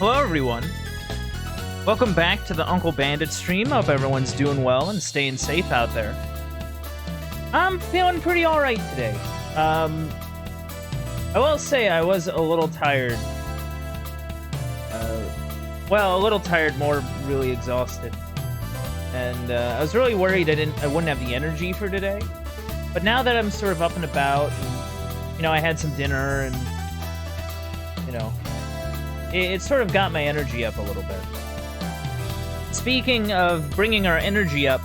Hello, everyone. Welcome back to the Uncle Bandit stream. Hope everyone's doing well and staying safe out there. I'm feeling pretty alright today. I will say I was a little tired. Well, a little tired, more really exhausted. And I was really worried I wouldn't have the energy for today. But now that I'm sort of up and about, and, I had some dinner and, it sort of got my energy up a little bit. Speaking of bringing our energy up,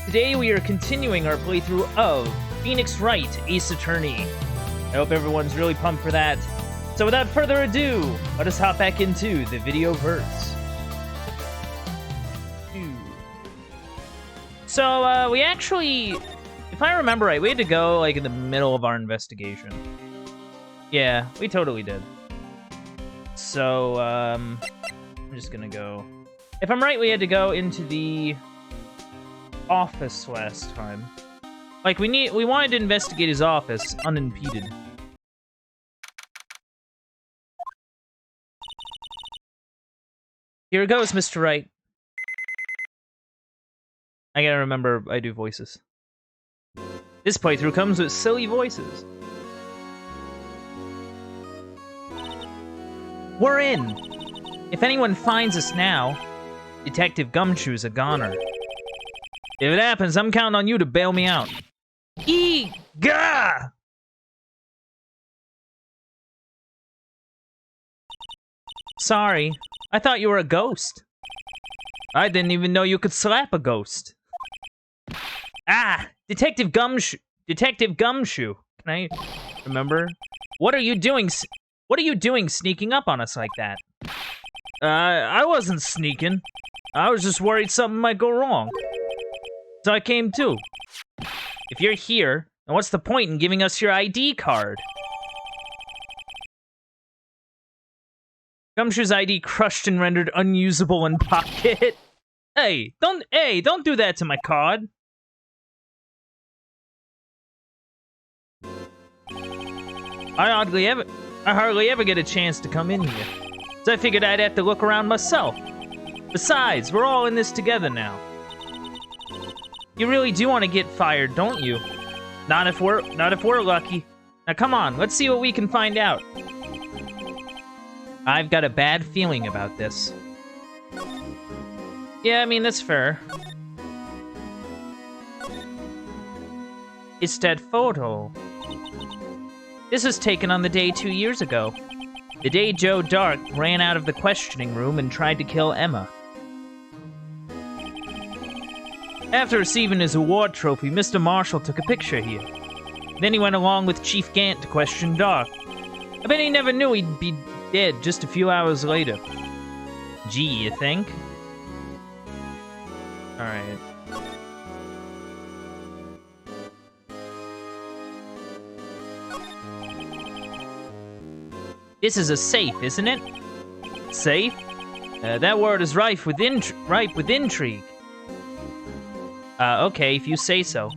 today we are continuing our playthrough of Phoenix Wright, Ace Attorney. I hope everyone's really pumped for that. So without further ado, let us hop back into the video verse. So, we actually, if I remember right, we had to go, like, in the middle of our investigation. Yeah, we totally did. So, I'm just gonna go. If I'm right, we had to go into the office last time. Like, we wanted to investigate his office unimpeded. Here it goes, Mr. Wright. I gotta remember I do voices. This playthrough comes with silly voices. We're in! If anyone finds us now, Detective Gumshoe's a goner. If it happens, I'm counting on you to bail me out. Gah! Sorry, I thought you were a ghost. I didn't even know you could slap a ghost. Ah! Detective Gumshoe! Detective Gumshoe! Can I remember? What are you doing? What are you doing sneaking up on us like that? I wasn't sneaking. I was just worried something might go wrong. So I came too. If you're here, then what's the point in giving us your ID card? Gumshoe's ID crushed and rendered unusable in pocket. Hey, don't do that to my card. I hardly ever get a chance to come in here. So I figured I'd have to look around myself. Besides, we're all in this together now. You really do want to get fired, don't you? Not if we're lucky. Now come on, let's see what we can find out. I've got a bad feeling about this. Yeah, I mean, that's fair. It's that photo. This was taken on the day 2 years ago. The day Joe Dark ran out of the questioning room and tried to kill Emma. After receiving his award trophy, Mr. Marshall took a picture here. Then he went along with Chief Gant to question Dark. I bet he never knew he'd be dead just a few hours later. Gee, you think? Alright. This is a safe, isn't it? Safe? That word is rife with intrigue. Okay, if you say so.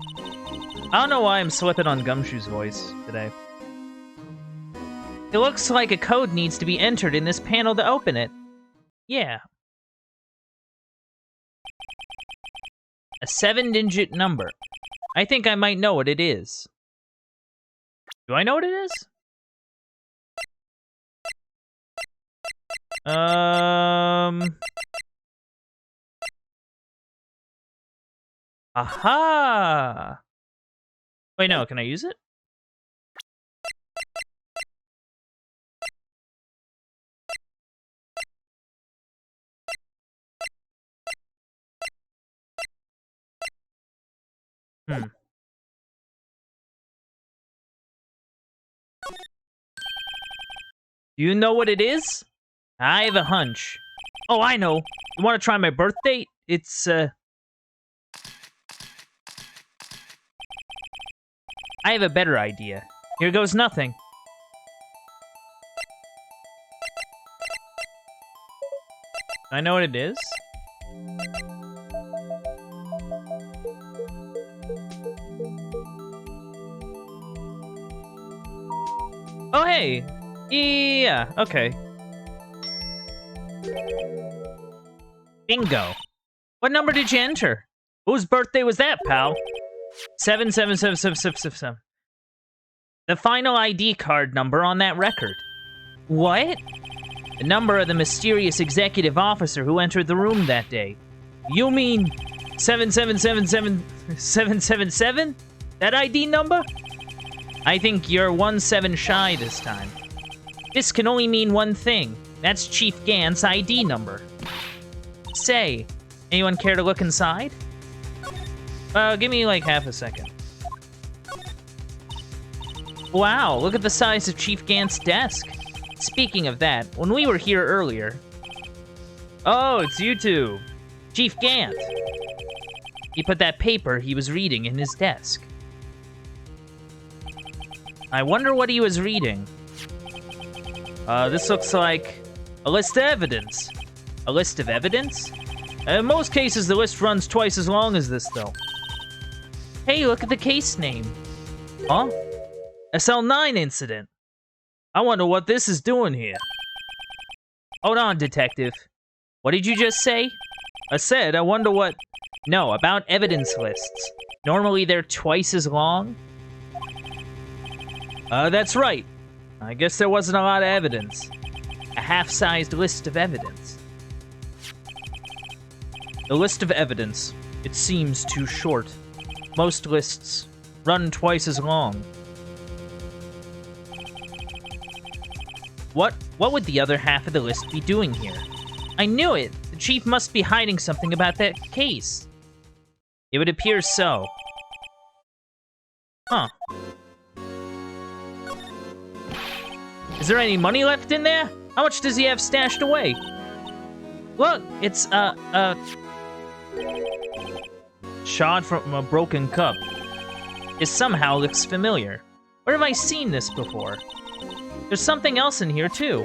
I don't know why I'm slipping on Gumshoe's voice today. It looks like a code needs to be entered in this panel to open it. Yeah. A 7-digit number. I think I might know what it is. Do I know what it is? Aha! Wait, no, can I use it? Do you know what it is? I have a hunch. Oh, I know. You want to try my birth date? It's, I have a better idea. Here goes nothing. I know what it is. Oh, hey. Yeah, okay. Bingo. What number did you enter? Whose birthday was that, pal? 7777777. The final ID card number on that record. What? The number of the mysterious executive officer who entered the room that day. You mean 7777777? That ID number? I think you're 1-7 shy this time. This can only mean one thing. That's Chief Gant's ID number. Say, anyone care to look inside? Give me like half a second. Wow, look at the size of Chief Gant's desk. Speaking of that, when we were here earlier... Oh, it's you two. Chief Gant. He put that paper he was reading in his desk. I wonder what he was reading. This looks like a list of evidence. A list of evidence? In most cases, the list runs twice as long as this, though. Hey, look at the case name. Huh? SL9 incident. I wonder what this is doing here. Hold on, detective. What did you just say? I said, I wonder what... No, about evidence lists. Normally they're twice as long. That's right. I guess there wasn't a lot of evidence. A half-sized list of evidence. The list of evidence. It seems too short. Most lists run twice as long. What would the other half of the list be doing here? I knew it! The chief must be hiding something about that case. It would appear so. Huh. Is there any money left in there? How much does he have stashed away? Look, it's, shard from a broken cup. This somehow looks familiar. Where have I seen this before? There's something else in here, too.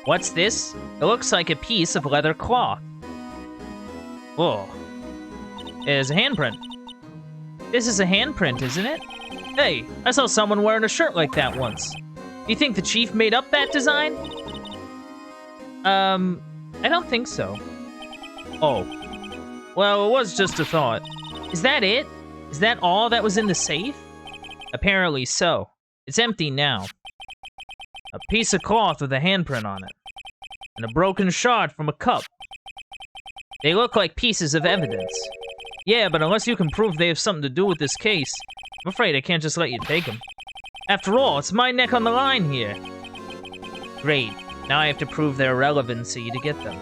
What's this? It looks like a piece of leather cloth. Whoa. It's a handprint. This is a handprint, isn't it? Hey, I saw someone wearing a shirt like that once. Do you think the chief made up that design? I don't think so. Oh. Well, it was just a thought. Is that it? Is that all that was in the safe? Apparently so. It's empty now. A piece of cloth with a handprint on it. And a broken shard from a cup. They look like pieces of evidence. Yeah, but unless you can prove they have something to do with this case, I'm afraid I can't just let you take them. After all, it's my neck on the line here. Great. Now I have to prove their relevancy to get them.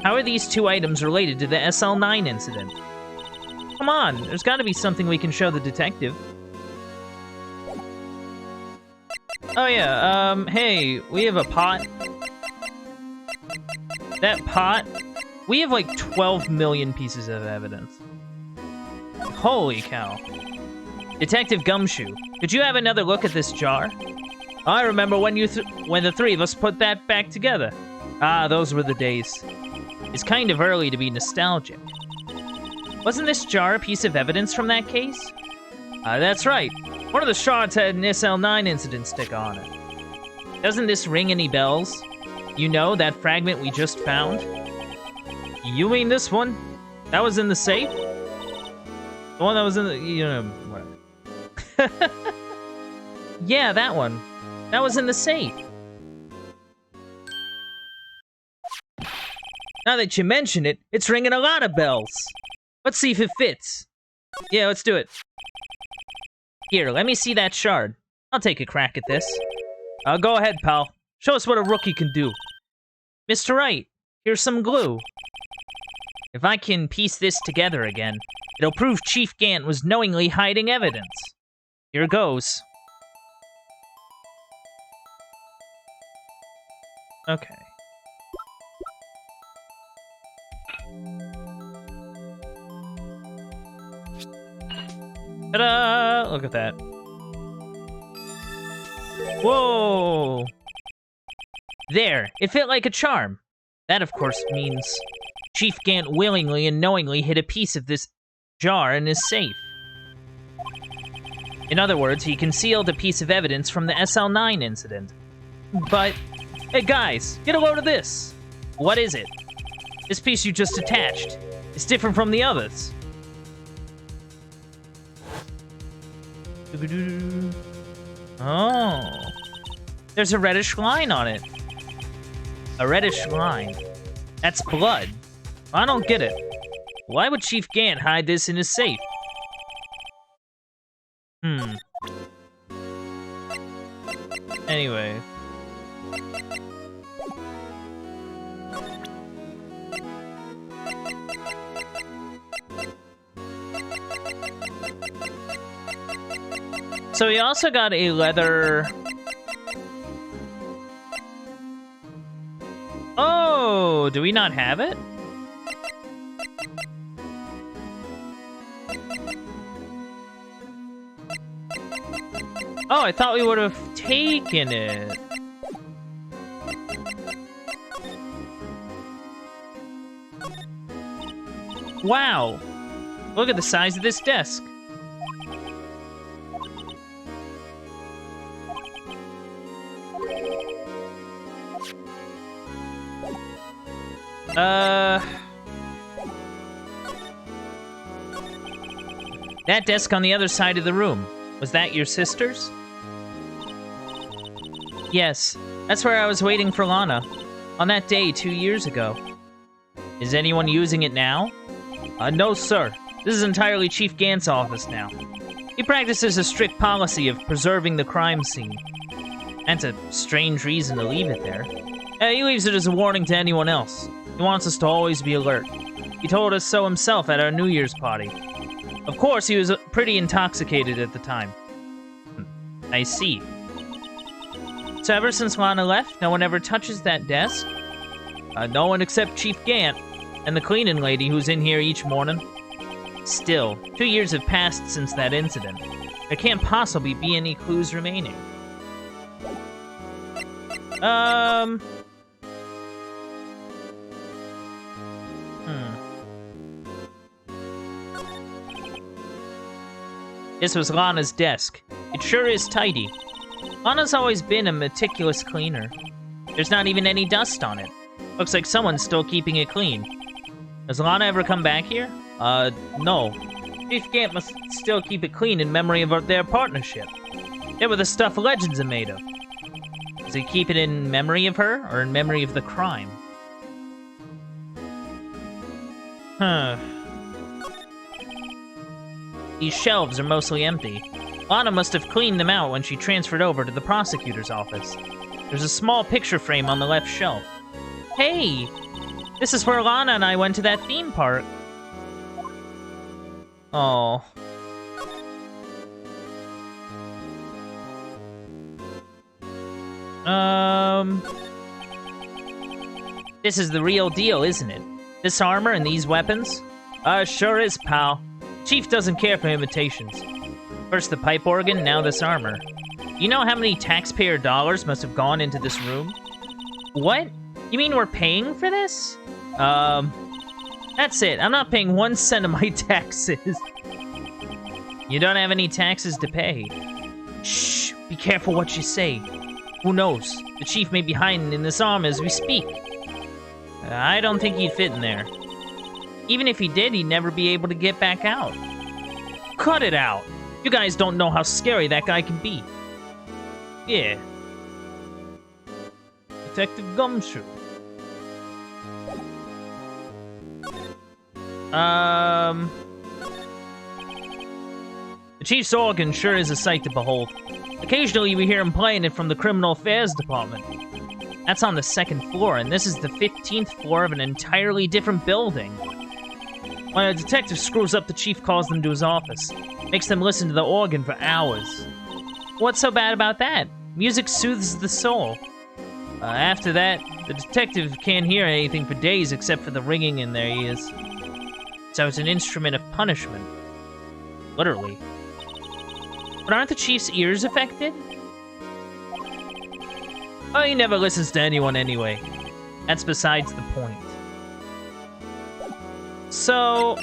How are these two items related to the SL9 incident? Come on, there's gotta be something we can show the detective. Oh yeah, hey, we have a pot. That pot, we have like 12 million pieces of evidence. Holy cow. Detective Gumshoe, could you have another look at this jar? I remember when when the three of us put that back together. Ah, those were the days. It's kind of early to be nostalgic. Wasn't this jar a piece of evidence from that case? That's right. One of the shards had an SL9 incident sticker on it. Doesn't this ring any bells? You know, that fragment we just found? You mean this one? That was in the safe? The one that was in the, you know, whatever. Yeah, that one. That was in the safe. Now that you mention it, it's ringing a lot of bells. Let's see if it fits. Yeah, let's do it. Here, let me see that shard. I'll take a crack at this. Go ahead, pal. Show us what a rookie can do. Mr. Wright, here's some glue. If I can piece this together again, it'll prove Chief Gant was knowingly hiding evidence. Here goes. Okay. Ta-da! Look at that. Whoa! There, it fit like a charm. That, of course, means Chief Gant willingly and knowingly hid a piece of this jar in his safe. In other words, he concealed a piece of evidence from the SL9 incident. But, hey guys, get a load of this! What is it? This piece you just attached. It's different from the others. Oh. There's a reddish line on it. A reddish line. That's blood. I don't get it. Why would Chief Gant hide this in his safe? Anyway. So he also got a leather... Oh, do we not have it? Oh, I thought we would have taken it. Wow. Look at the size of this desk. That desk on the other side of the room. Was that your sister's? Yes, that's where I was waiting for Lana. On that day 2 years ago. Is anyone using it now? No, sir. This is entirely Chief Gant's office now. He practices a strict policy of preserving the crime scene. That's a strange reason to leave it there. He leaves it as a warning to anyone else. He wants us to always be alert. He told us so himself at our New Year's party. Of course, he was pretty intoxicated at the time. I see. So ever since Lana left, no one ever touches that desk? No one except Chief Gant, and the cleaning lady who's in here each morning. Still, 2 years have passed since that incident. There can't possibly be any clues remaining. This was Lana's desk. It sure is tidy. Lana's always been a meticulous cleaner. There's not even any dust on it. Looks like someone's still keeping it clean. Has Lana ever come back here? No. Chief Gant must still keep it clean in memory of their partnership. They were the stuff legends are made of. Does he keep it in memory of her, or in memory of the crime? These shelves are mostly empty. Lana must have cleaned them out when she transferred over to the prosecutor's office. There's a small picture frame on the left shelf. Hey! This is where Lana and I went to that theme park. Oh. This is the real deal, isn't it? This armor and these weapons? Sure is, pal. Chief doesn't care for imitations. First the pipe organ, now this armor. You know how many taxpayer dollars must have gone into this room? What? You mean we're paying for this? That's it. I'm not paying 1 cent of my taxes. You don't have any taxes to pay. Shh! Be careful what you say. Who knows? The chief may be hiding in this armor as we speak. I don't think he'd fit in there. Even if he did, he'd never be able to get back out. Cut it out! You guys don't know how scary that guy can be. Yeah. Detective Gumshoe. The chief's organ sure is a sight to behold. Occasionally we hear him playing it from the Criminal Affairs Department. That's on the 2nd floor, and this is the 15th floor of an entirely different building. When a detective screws up, the chief calls them to his office. Makes them listen to the organ for hours. What's so bad about that? Music soothes the soul. After that, the detective can't hear anything for days except for the ringing in their ears. So it's an instrument of punishment. Literally. But aren't the chief's ears affected? Oh, he never listens to anyone anyway. That's besides the point. So...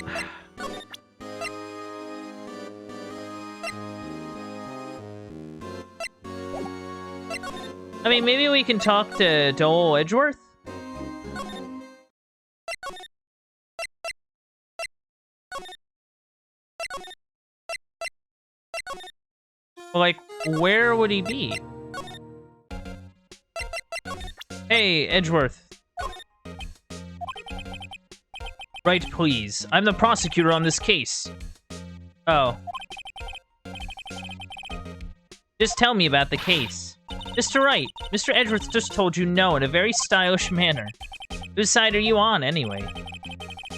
I mean, maybe we can talk to old Edgeworth? But, like, where would he be? Hey, Edgeworth. Wright, please. I'm the prosecutor on this case. Oh. Just tell me about the case. Mr. Wright, Mr. Edgeworth just told you no in a very stylish manner. Whose side are you on, anyway?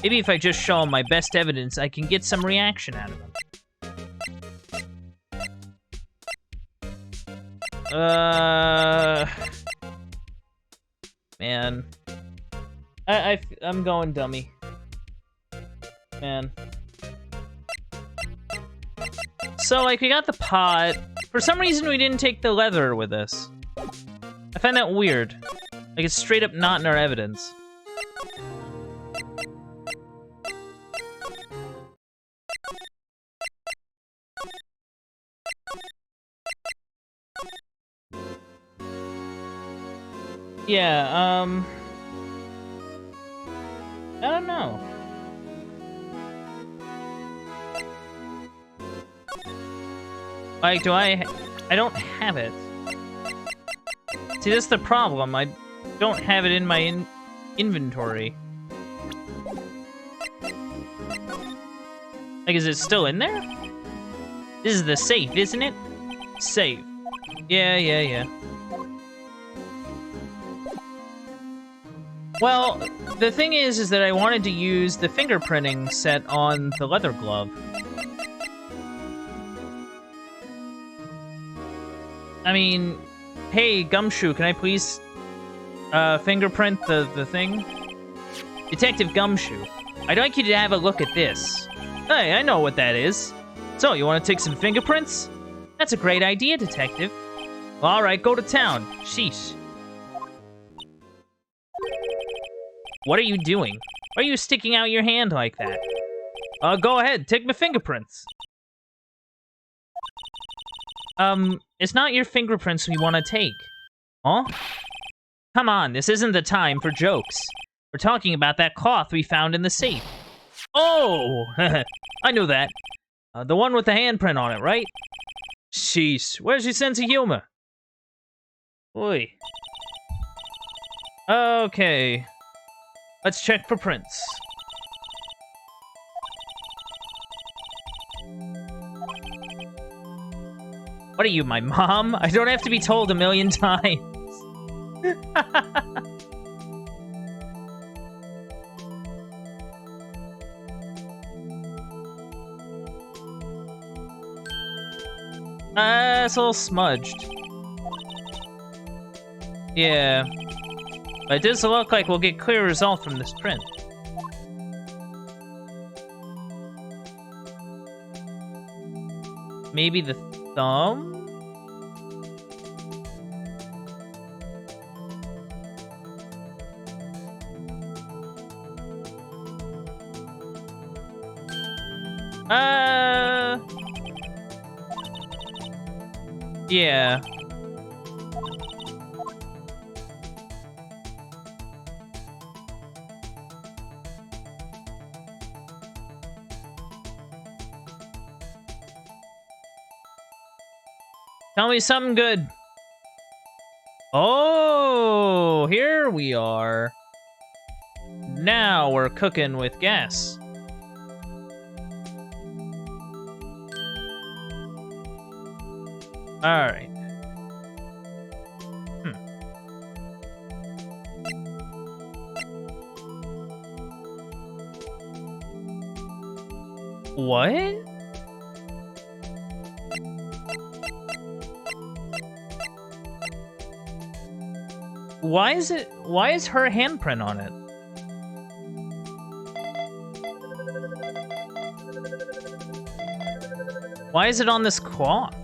Maybe if I just show him my best evidence, I can get some reaction out of him. Man. I'm going dummy. Man. So, like, we got the pot. For some reason, we didn't take the leather with us. I find that weird. Like, it's straight up not in our evidence. Yeah, I don't know. Like, I don't have it. See, that's the problem. I don't have it in my inventory. Like, is it still in there? This is the safe, isn't it? Safe. Yeah. Well, the thing is that I wanted to use the fingerprinting set on the leather glove. I mean, hey, Gumshoe, can I please fingerprint the thing? Detective Gumshoe, I'd like you to have a look at this. Hey, I know what that is. So, you want to take some fingerprints? That's a great idea, Detective. Well, all right, go to town. Sheesh. What are you doing? Why are you sticking out your hand like that? Go ahead, take my fingerprints. It's not your fingerprints we want to take. Huh? Come on, this isn't the time for jokes. We're talking about that cloth we found in the safe. Oh! I knew that. The one with the handprint on it, right? Sheesh, where's your sense of humor? Oi. Okay. Let's check for prints. What are you, my mom? I don't have to be told 1,000,000 times. It's a little smudged. Yeah. But it does look like we'll get clear result from this print. Maybe the thumb? Yeah. Tell me something good. Oh, here we are. Now we're cooking with gas. All right. What? Why is her handprint on it? Why is it on this cloth?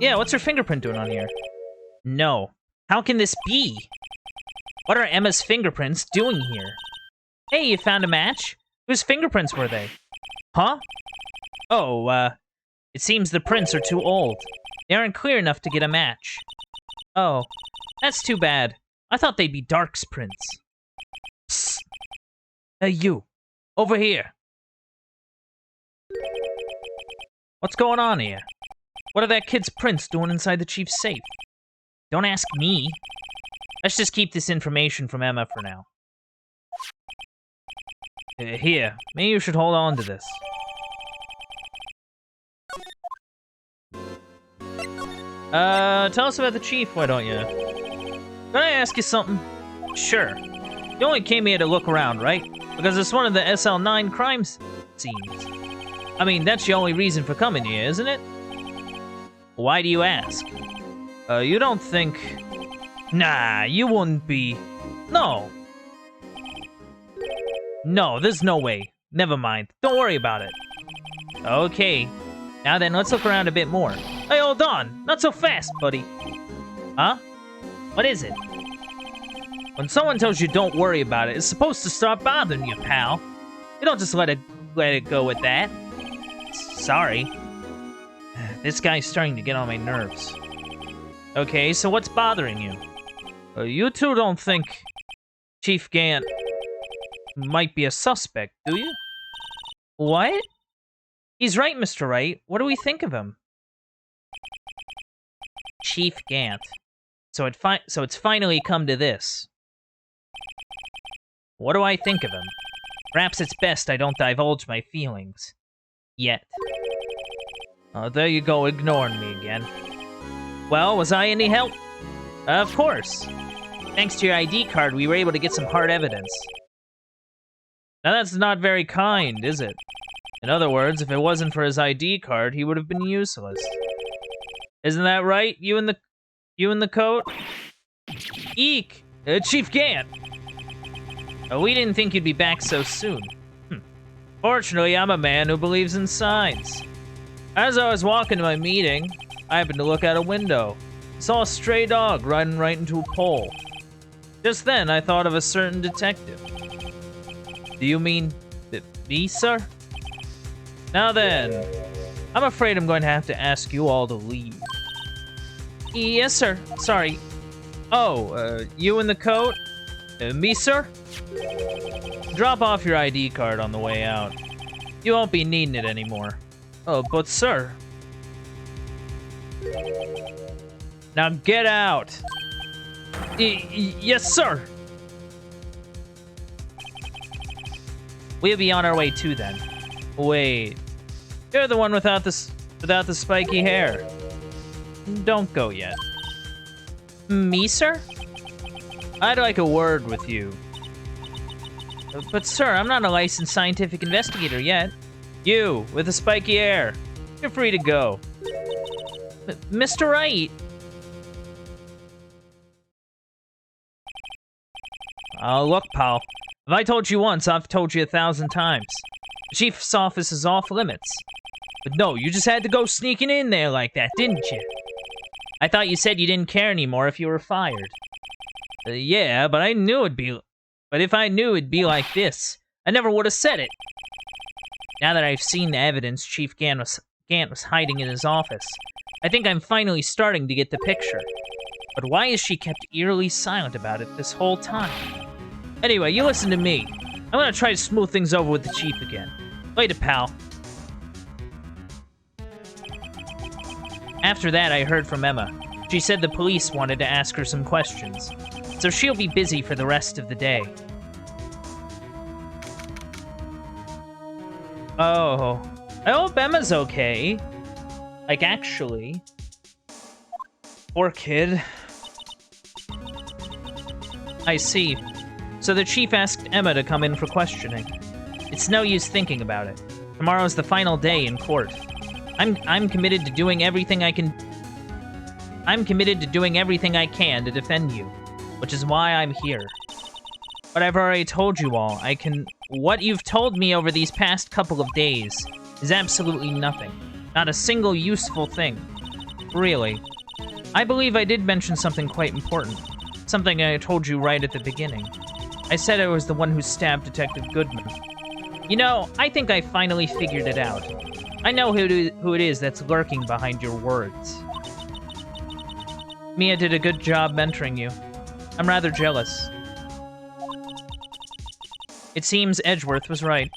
Yeah, what's her fingerprint doing on here? No. How can this be? What are Emma's fingerprints doing here? Hey, you found a match? Whose fingerprints were they? Huh? Oh, it seems the prints are too old. They aren't clear enough to get a match. Oh, that's too bad. I thought they'd be Dark's prints. Psst. Hey, you. Over here. What's going on here? What are that kid's prints doing inside the chief's safe? Don't ask me. Let's just keep this information from Emma for now. Here, maybe you should hold on to this. Tell us about the chief, why don't you? Can I ask you something? Sure. You only came here to look around, right? Because it's one of the SL9 crime scenes. I mean, that's the only reason for coming here, isn't it? Why do you ask? You don't think... Nah, you wouldn't be... No. No, there's no way. Never mind. Don't worry about it. Okay. Now then, let's look around a bit more. Hey, hold on! Not so fast, buddy! Huh? What is it? When someone tells you don't worry about it, it's supposed to start bothering you, pal. You don't just let it go with that. Sorry. This guy's starting to get on my nerves. Okay, so what's bothering you? You two don't think Chief Gant might be a suspect, do you? What? He's right, Mr. Wright. What do we think of him? Chief Gant. So it's finally come to this. What do I think of him? Perhaps it's best I don't divulge my feelings. Yet. Oh, there you go, ignoring me again. Well, was I any help? Of course. Thanks to your ID card, we were able to get some hard evidence. Now that's not very kind, is it? In other words, if it wasn't for his ID card, he would have been useless. Isn't that right, you in the coat? Eek! Chief Gant! We didn't think you'd be back so soon. Fortunately, I'm a man who believes in signs. As I was walking to my meeting, I happened to look out a window. Saw a stray dog riding right into a pole. Just then, I thought of a certain detective. Do you mean me, sir? Now then, I'm afraid I'm going to have to ask you all to leave. Yes, sir. Sorry. Oh, you in the coat? Me, sir? Drop off your ID card on the way out. You won't be needing it anymore. Oh, but sir... Now get out! Yes, sir! We'll be on our way too, then. Wait. You're the one without the spiky hair. Don't go yet. Me, sir? I'd like a word with you. But sir, I'm not a licensed scientific investigator yet. You, with the spiky hair. You're free to go. Mr. Wright! Oh, look, pal. If I told you once, I've told you 1,000 times. The chief's office is off limits. But no, you just had to go sneaking in there like that, didn't you? I thought you said you didn't care anymore if you were fired. Yeah, but I knew it'd be... But if I knew it'd be like this, I never would have said it. Now that I've seen the evidence Chief Gant was hiding in his office, I think I'm finally starting to get the picture. But why is she kept eerily silent about it this whole time? Anyway, you listen to me. I'm gonna try to smooth things over with the chief again. Later, pal. After that, I heard from Emma. She said the police wanted to ask her some questions, so she'll be busy for the rest of the day. Oh, I hope Emma's okay. Like, actually. Poor kid. I see. So the chief asked Emma to come in for questioning. It's no use thinking about it. Tomorrow's the final day in court. I'm committed to doing everything I can. I'm committed to doing everything I can to defend you, which is why I'm here. But I've already told you all, what you've told me over these past couple of days is absolutely nothing. Not a single useful thing. Really. I believe I did mention something quite important. Something I told you right at the beginning. I said I was the one who stabbed Detective Goodman. You know, I think I finally figured it out. I know who it is that's lurking behind your words. Mia did a good job mentoring you. I'm rather jealous. It seems Edgeworth was right.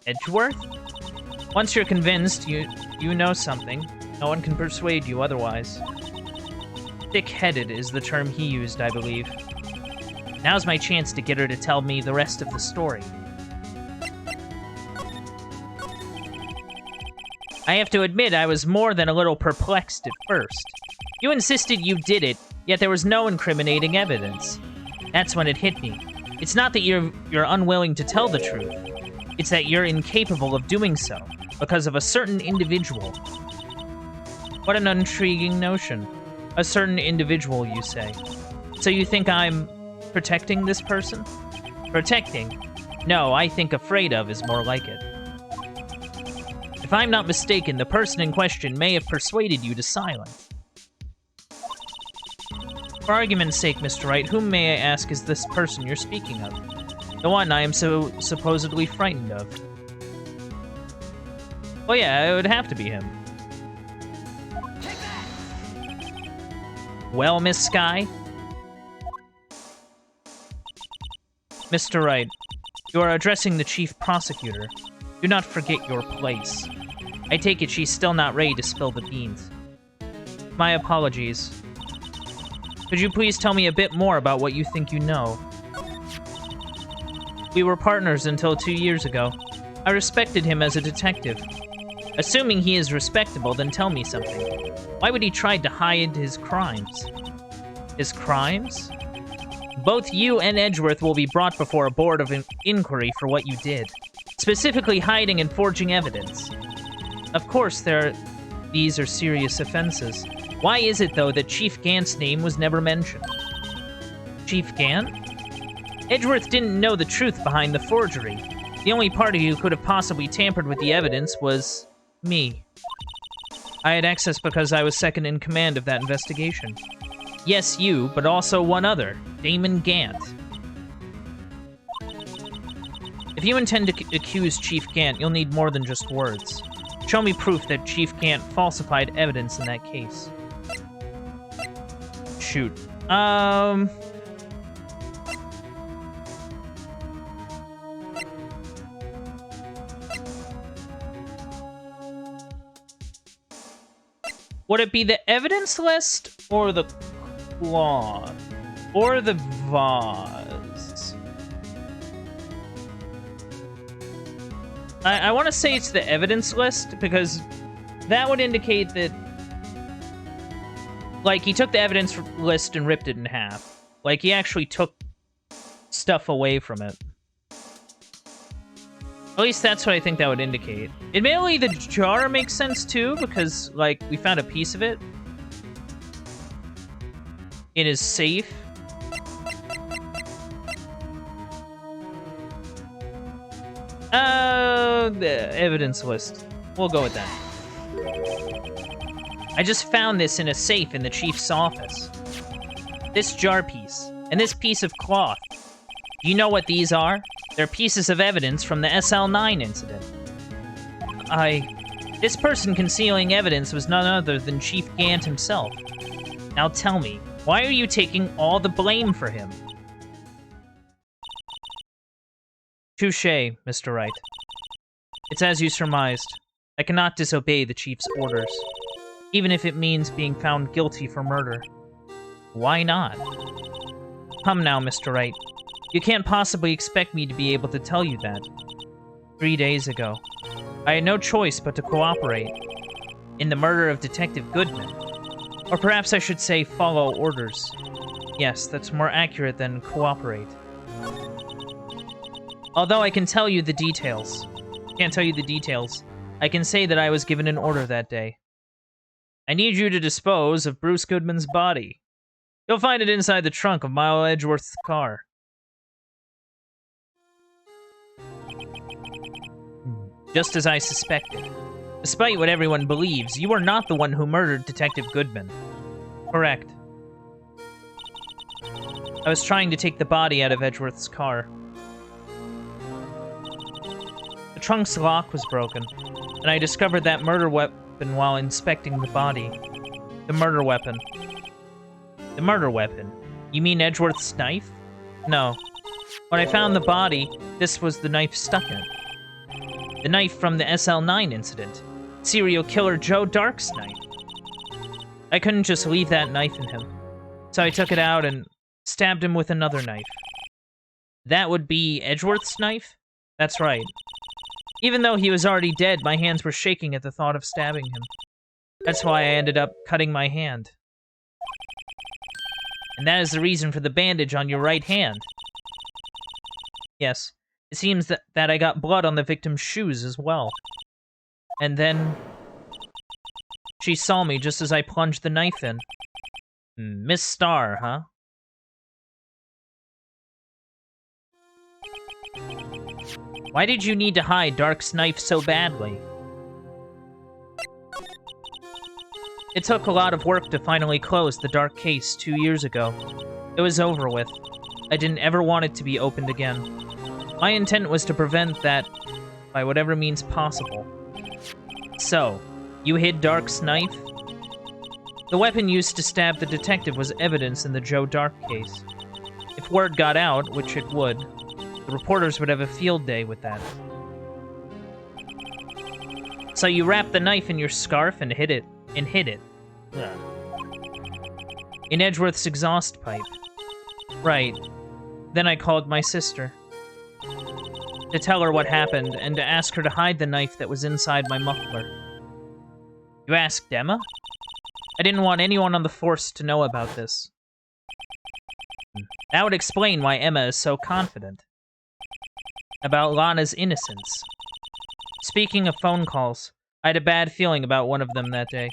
Edgeworth? Once you're convinced you know something, no one can persuade you otherwise. Thick-headed is the term he used, I believe. Now's my chance to get her to tell me the rest of the story. I have to admit, I was more than a little perplexed at first. You insisted you did it, yet there was no incriminating evidence. That's when it hit me. It's not that you're unwilling to tell the truth. It's that you're incapable of doing so, because of a certain individual. What an intriguing notion. A certain individual, you say. So you think I'm protecting this person? Protecting? No, I think afraid of is more like it. If I'm not mistaken, the person in question may have persuaded you to silence. For argument's sake, Mr. Wright, whom may I ask is this person you're speaking of? The one I am so supposedly frightened of. Well, yeah, it would have to be him. Well, Miss Skye? Mr. Wright, you are addressing the Chief Prosecutor. Do not forget your place. I take it she's still not ready to spill the beans. My apologies. Could you please tell me a bit more about what you think you know? We were partners until 2 years ago. I respected him as a detective. Assuming he is respectable, then tell me something. Why would he try to hide his crimes? His crimes? Both you and Edgeworth will be brought before a board of inquiry for what you did. Specifically hiding and forging evidence. Of course, these are serious offenses. Why is it, though, that Chief Gant's name was never mentioned? Chief Gant? Edgeworth didn't know the truth behind the forgery. The only party who could have possibly tampered with the evidence was me. I had access because I was second in command of that investigation. Yes, you, but also one other, Damon Gant. If you intend to accuse Chief Gant, you'll need more than just words. Show me proof that Chief Gant falsified evidence in that case. Shoot. Would it be the evidence list, or the cloth, or the vase? I want to say it's the evidence list, because that would indicate that, like, he took the evidence list and ripped it in half. Like, he actually took stuff away from it. At least that's what I think that would indicate. Admittedly, the jar makes sense, too, because, like, we found a piece of it in his safe. The evidence list. We'll go with that. I just found this in a safe in the chief's office. This jar piece, and this piece of cloth. Do you know what these are? They're pieces of evidence from the SL9 incident. This person concealing evidence was none other than Chief Gant himself. Now tell me, why are you taking all the blame for him? Touché, Mr. Wright. It's as you surmised. I cannot disobey the Chief's orders, even if it means being found guilty for murder. Why not? Come now, Mr. Wright. You can't possibly expect me to be able to tell you that. 3 days ago, I had no choice but to cooperate in the murder of Detective Goodman. Or perhaps I should say follow orders. Yes, that's more accurate than cooperate. Although I can tell you the details. Can't tell you the details. I can say that I was given an order that day. I need you to dispose of Bruce Goodman's body. You'll find it inside the trunk of Mile Edgeworth's car. Just as I suspected. Despite what everyone believes, you are not the one who murdered Detective Goodman. Correct. I was trying to take the body out of Edgeworth's car. The trunk's lock was broken, and I discovered that murder weapon while inspecting the body. The murder weapon. The murder weapon? You mean Edgeworth's knife? No. When I found the body, this was the knife stuck in it. The knife from the SL9 incident. Serial killer Joe Dark's knife. I couldn't just leave that knife in him. So I took it out and stabbed him with another knife. That would be Edgeworth's knife? That's right. Even though he was already dead, my hands were shaking at the thought of stabbing him. That's why I ended up cutting my hand. And that is the reason for the bandage on your right hand. Yes, it seems that I got blood on the victim's shoes as well. And then she saw me just as I plunged the knife in. Miss Starr, huh? Why did you need to hide Dark's knife so badly? It took a lot of work to finally close the Dark case 2 years ago. It was over with. I didn't ever want it to be opened again. My intent was to prevent that by whatever means possible. So, you hid Dark's knife? The weapon used to stab the detective was evidence in the Joe Dark case. If word got out, which it would, the reporters would have a field day with that. So you wrapped the knife in your scarf and hid it. Ugh. In Edgeworth's exhaust pipe. Right. Then I called my sister. To tell her what happened, and to ask her to hide the knife that was inside my muffler. You asked Emma? I didn't want anyone on the force to know about this. That would explain why Emma is so confident. About Lana's innocence. Speaking of phone calls, I had a bad feeling about one of them that day.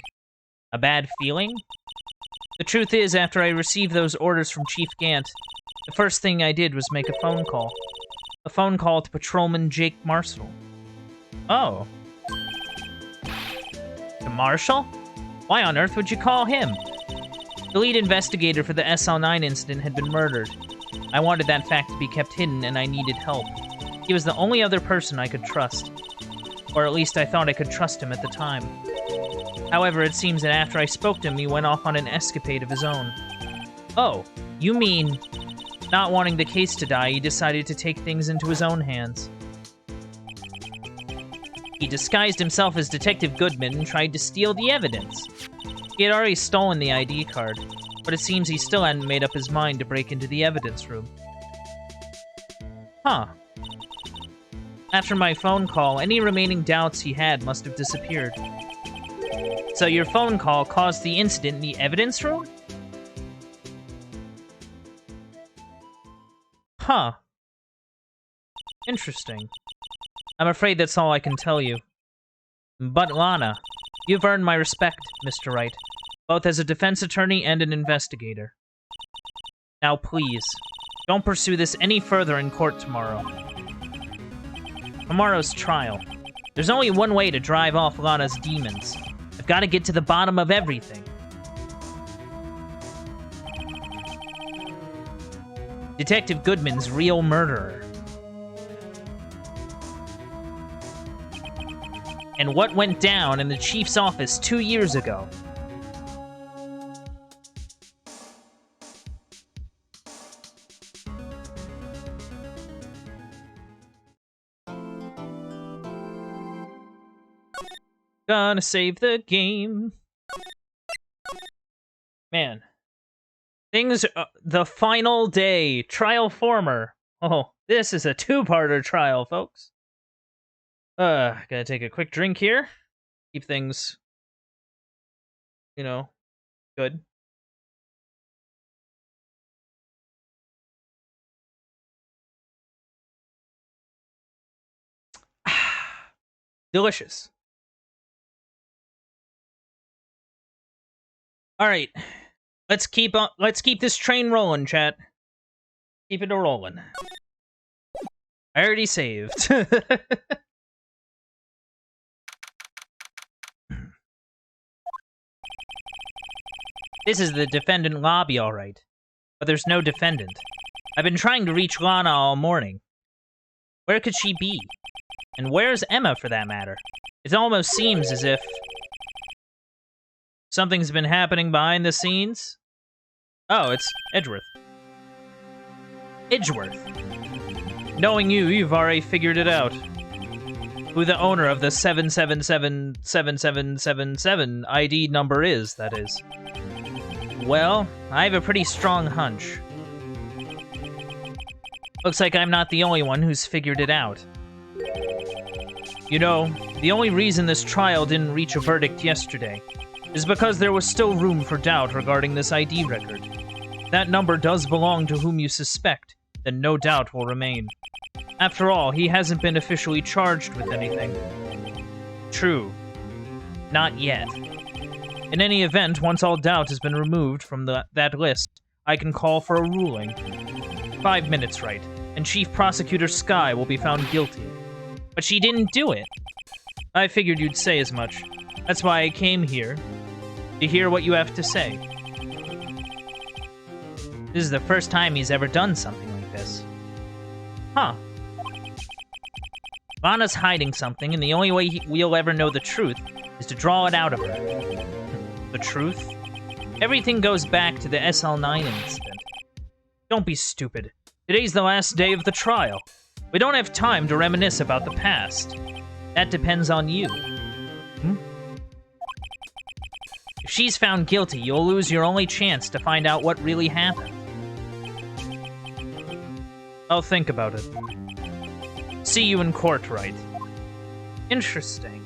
A bad feeling? The truth is, after I received those orders from Chief Gant, the first thing I did was make a phone call. A phone call to Patrolman Jake Marshall. Oh. To Marshall? Why on earth would you call him? The lead investigator for the SL9 incident had been murdered. I wanted that fact to be kept hidden, and I needed help. He was the only other person I could trust. Or at least I thought I could trust him at the time. However, it seems that after I spoke to him, he went off on an escapade of his own. Oh, you mean, not wanting the case to die, he decided to take things into his own hands. He disguised himself as Detective Goodman and tried to steal the evidence. He had already stolen the ID card, but it seems he still hadn't made up his mind to break into the evidence room. Huh. After my phone call, any remaining doubts he had must have disappeared. So your phone call caused the incident in the evidence room? Huh. Interesting. I'm afraid that's all I can tell you. But Lana, you've earned my respect, Mr. Wright, both as a defense attorney and an investigator. Now please, don't pursue this any further in court tomorrow. Tomorrow's trial. There's only one way to drive off Lana's demons. I've got to get to the bottom of everything. Detective Goodman's real murderer. And what went down in the chief's office 2 years ago. Gonna save the game. Man. Things, the final day. Trial former. Oh, this is a two-parter trial, folks. Gotta take a quick drink here. Keep things, you know, good. Delicious. All right, let's keep this train rolling, chat. Keep it rolling. I already saved. This is the defendant lobby, all right. But there's no defendant. I've been trying to reach Lana all morning. Where could she be? And where's Emma, for that matter? It almost seems as if something's been happening behind the scenes. Oh, it's Edgeworth. Edgeworth. Knowing you, you've already figured it out. who the owner of the 7777777 ID number is, that is. Well, I have a pretty strong hunch. Looks like I'm not the only one who's figured it out. You know, the only reason this trial didn't reach a verdict yesterday is because there was still room for doubt regarding this ID record. That number does belong to whom you suspect, then no doubt will remain. After all, he hasn't been officially charged with anything. True. Not yet. In any event, once all doubt has been removed from that list, I can call for a ruling. 5 minutes, Wright, and Chief Prosecutor Skye will be found guilty. But she didn't do it. I figured you'd say as much. That's why I came here, to hear what you have to say. This is the first time he's ever done something like this. Huh. Lana's hiding something, and the only way we'll ever know the truth is to draw it out of her. The truth? Everything goes back to the SL9 incident. Don't be stupid. Today's the last day of the trial. We don't have time to reminisce about the past. That depends on you. If she's found guilty, you'll lose your only chance to find out what really happened. I'll think about it. See you in court, Wright. Interesting.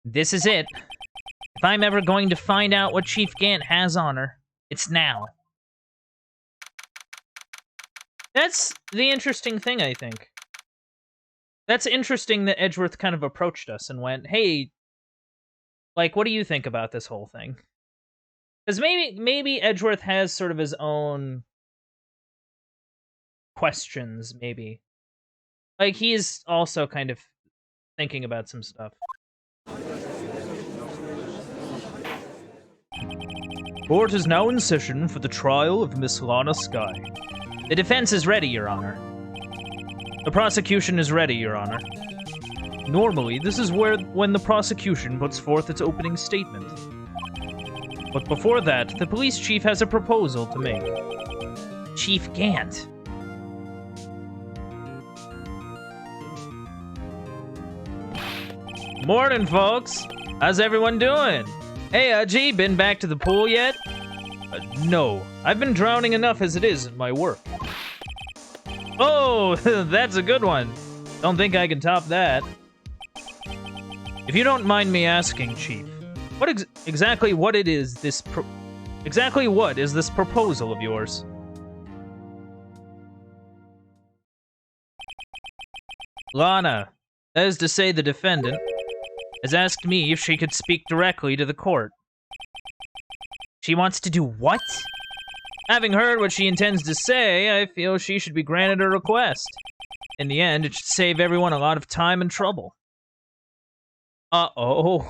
This is it. If I'm ever going to find out what Chief Gant has on her, it's now. That's the interesting thing, I think. That's interesting that Edgeworth kind of approached us and went, hey, like, what do you think about this whole thing? Because maybe Edgeworth has sort of his own questions, maybe. Like, he's also kind of thinking about some stuff. Court is now in session for the trial of Miss Lana Skye. The defense is ready, Your Honor. The prosecution is ready, Your Honor. Normally, this is when the prosecution puts forth its opening statement. But before that, the police chief has a proposal to make. Chief Gant. Morning, folks. How's everyone doing? Hey, Udgy, been back to the pool yet? No. I've been drowning enough as it is in my work. Oh, that's a good one. Don't think I can top that. If you don't mind me asking, Chief, what exactly what is this proposal of yours? Lana, that is to say the defendant, has asked me if she could speak directly to the court. She wants to do what? Having heard what she intends to say, I feel she should be granted her request. In the end, it should save everyone a lot of time and trouble. Uh-oh.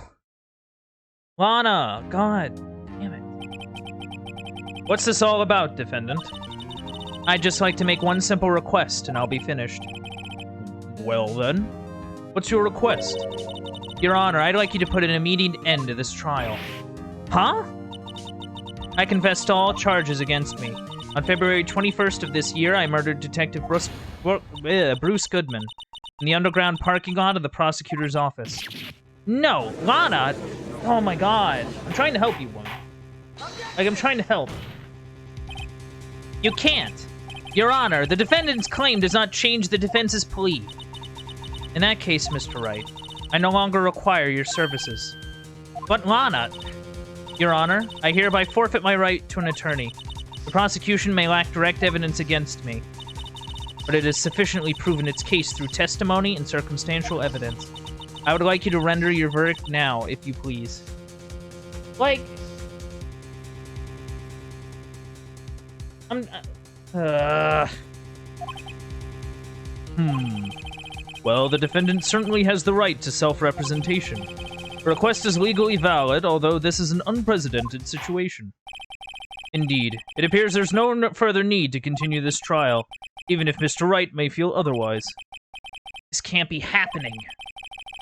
Lana, god damn it. What's this all about, defendant? I'd just like to make one simple request, and I'll be finished. Well then, what's your request? Your Honor, I'd like you to put an immediate end to this trial. Huh? I confess to all charges against me. On February 21st of this year, I murdered Detective Bruce Goodman in the underground parking lot of the prosecutor's office. No, Lana! Oh my god. I'm trying to help you, woman. Like, I'm trying to help. You can't. Your Honor, the defendant's claim does not change the defense's plea. In that case, Mr. Wright, I no longer require your services. But Lana... Your Honor, I hereby forfeit my right to an attorney. The prosecution may lack direct evidence against me, but it has sufficiently proven its case through testimony and circumstantial evidence. I would like you to render your verdict now, if you please. Like... Well, the defendant certainly has the right to self-representation. The request is legally valid, although this is an unprecedented situation. Indeed, it appears there's no further need to continue this trial, even if Mr. Wright may feel otherwise. This can't be happening.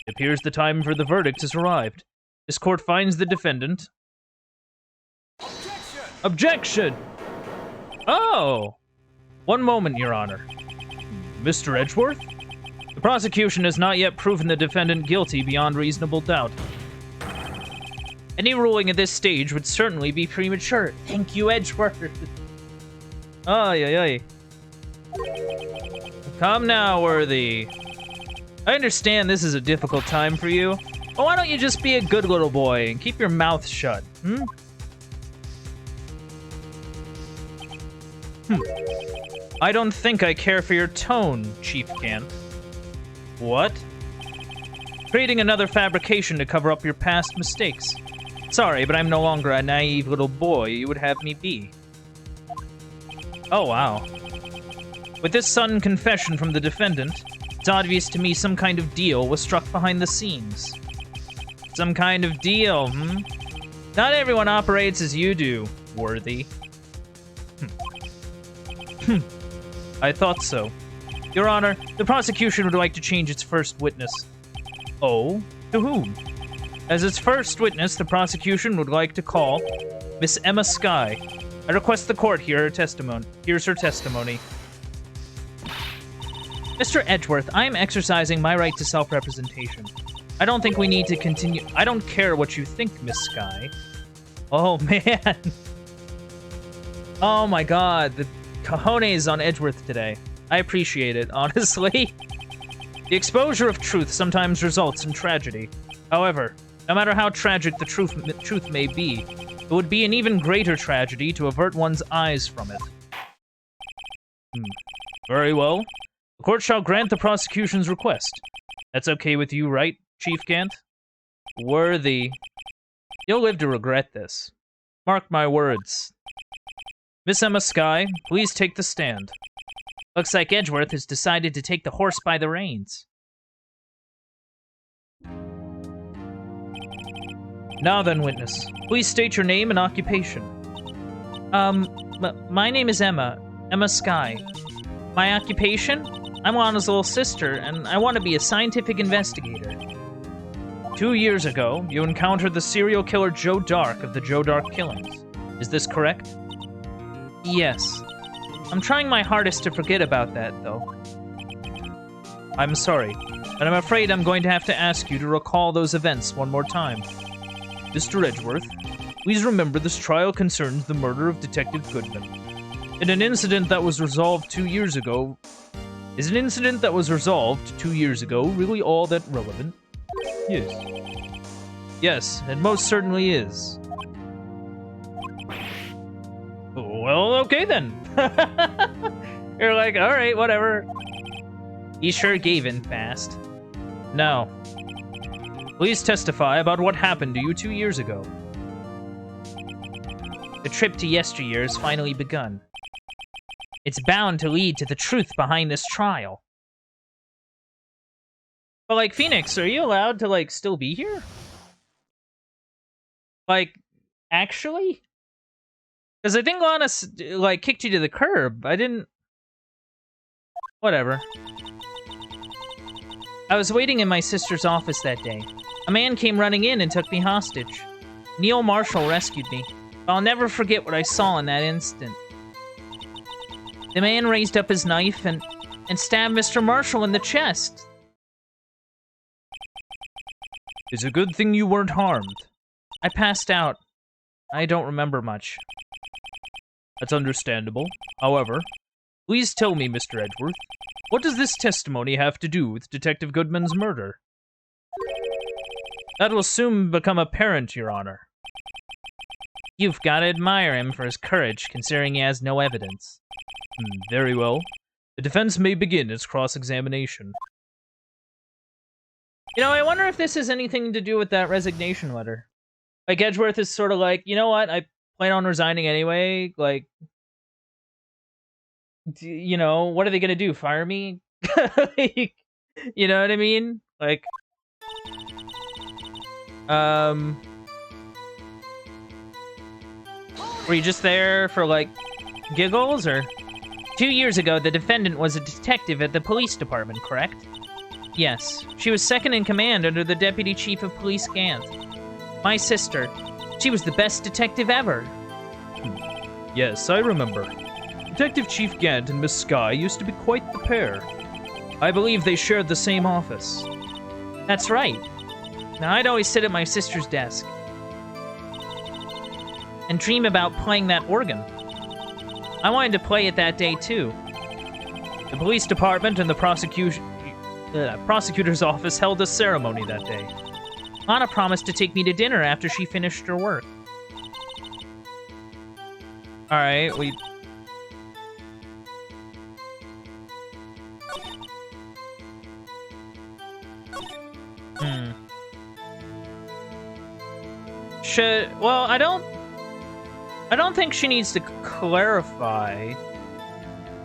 It appears the time for the verdict has arrived. This court finds the defendant... Objection! Oh! One moment, Your Honor. Mr. Edgeworth? The prosecution has not yet proven the defendant guilty beyond reasonable doubt. Any ruling at this stage would certainly be premature. Thank you, Edgeworth. Ay. Come now, Worthy. I understand this is a difficult time for you, but why don't you just be a good little boy and keep your mouth shut, I don't think I care for your tone, Chief Gant. What? Creating another fabrication to cover up your past mistakes. Sorry, but I'm no longer a naive little boy you would have me be. Oh, wow. With this sudden confession from the defendant, it's obvious to me some kind of deal was struck behind the scenes. Some kind of deal, Not everyone operates as you do, Worthy. I thought so. Your Honor, the prosecution would like to change its first witness. Oh? To whom? As its first witness, the prosecution would like to call Miss Emma Skye. I request the court hear her testimony. Here's her testimony. Mr. Edgeworth, I am exercising my right to self-representation. I don't think we need to continue. I don't care what you think, Miss Skye. Oh, man. Oh, my God. The cojones on Edgeworth today. I appreciate it, honestly. The exposure of truth sometimes results in tragedy. However, no matter how tragic the truth may be, it would be an even greater tragedy to avert one's eyes from it. Very well. The court shall grant the prosecution's request. That's okay with you, right, Chief Gant? Worthy. You'll live to regret this. Mark my words. Miss Emma Skye, please take the stand. Looks like Edgeworth has decided to take the horse by the reins. Now then, witness, please state your name and occupation. My name is Emma Skye. My occupation? I'm Lana's little sister, and I want to be a scientific investigator. 2 years ago, you encountered the serial killer Joe Dark of the Joe Dark killings. Is this correct? Yes. I'm trying my hardest to forget about that, though. I'm sorry, but I'm afraid I'm going to have to ask you to recall those events one more time. Mr. Edgeworth, please remember this trial concerns the murder of Detective Goodman. In an incident that was resolved 2 years ago... Is an incident that was resolved 2 years ago really all that relevant? Yes. Yes, it most certainly is. Well, okay then. You're like, alright, whatever. He sure gave in fast. Now, please testify about what happened to you 2 years ago. The trip to yesteryear has finally begun. It's bound to lead to the truth behind this trial. But, like, Phoenix, are you allowed to, like, still be here? Like, actually? Because I think Lana, like, kicked you to the curb. I didn't... Whatever. I was waiting in my sister's office that day. A man came running in and took me hostage. Neil Marshall rescued me. But I'll never forget what I saw in that instant. The man raised up his knife and stabbed Mr. Marshall in the chest. It's a good thing you weren't harmed. I passed out. I don't remember much. That's understandable. However, please tell me, Mr. Edgeworth, what does this testimony have to do with Detective Goodman's murder? That will soon become apparent, Your Honor. You've got to admire him for his courage, considering he has no evidence. Very well. The defense may begin its cross-examination. You know, I wonder if this has anything to do with that resignation letter. Like, Edgeworth is sort of like, you know what, I plan on resigning anyway, like... You know, what are they gonna do, fire me? Like, you know what I mean? Like... Were you just there for, like, giggles, or...? 2 years ago, the defendant was a detective at the police department, correct? Yes. She was second in command under the Deputy Chief of Police Gant. My sister. She was the best detective ever. Yes, I remember. Detective Chief Gant and Miss Skye used to be quite the pair. I believe they shared the same office. That's right. Now, I'd always sit at my sister's desk and dream about playing that organ. I wanted to play it that day, too. The police department and the prosecutor's office held a ceremony that day. Lana promised to take me to dinner after she finished her work. Alright, we... Well, I don't think she needs to clarify.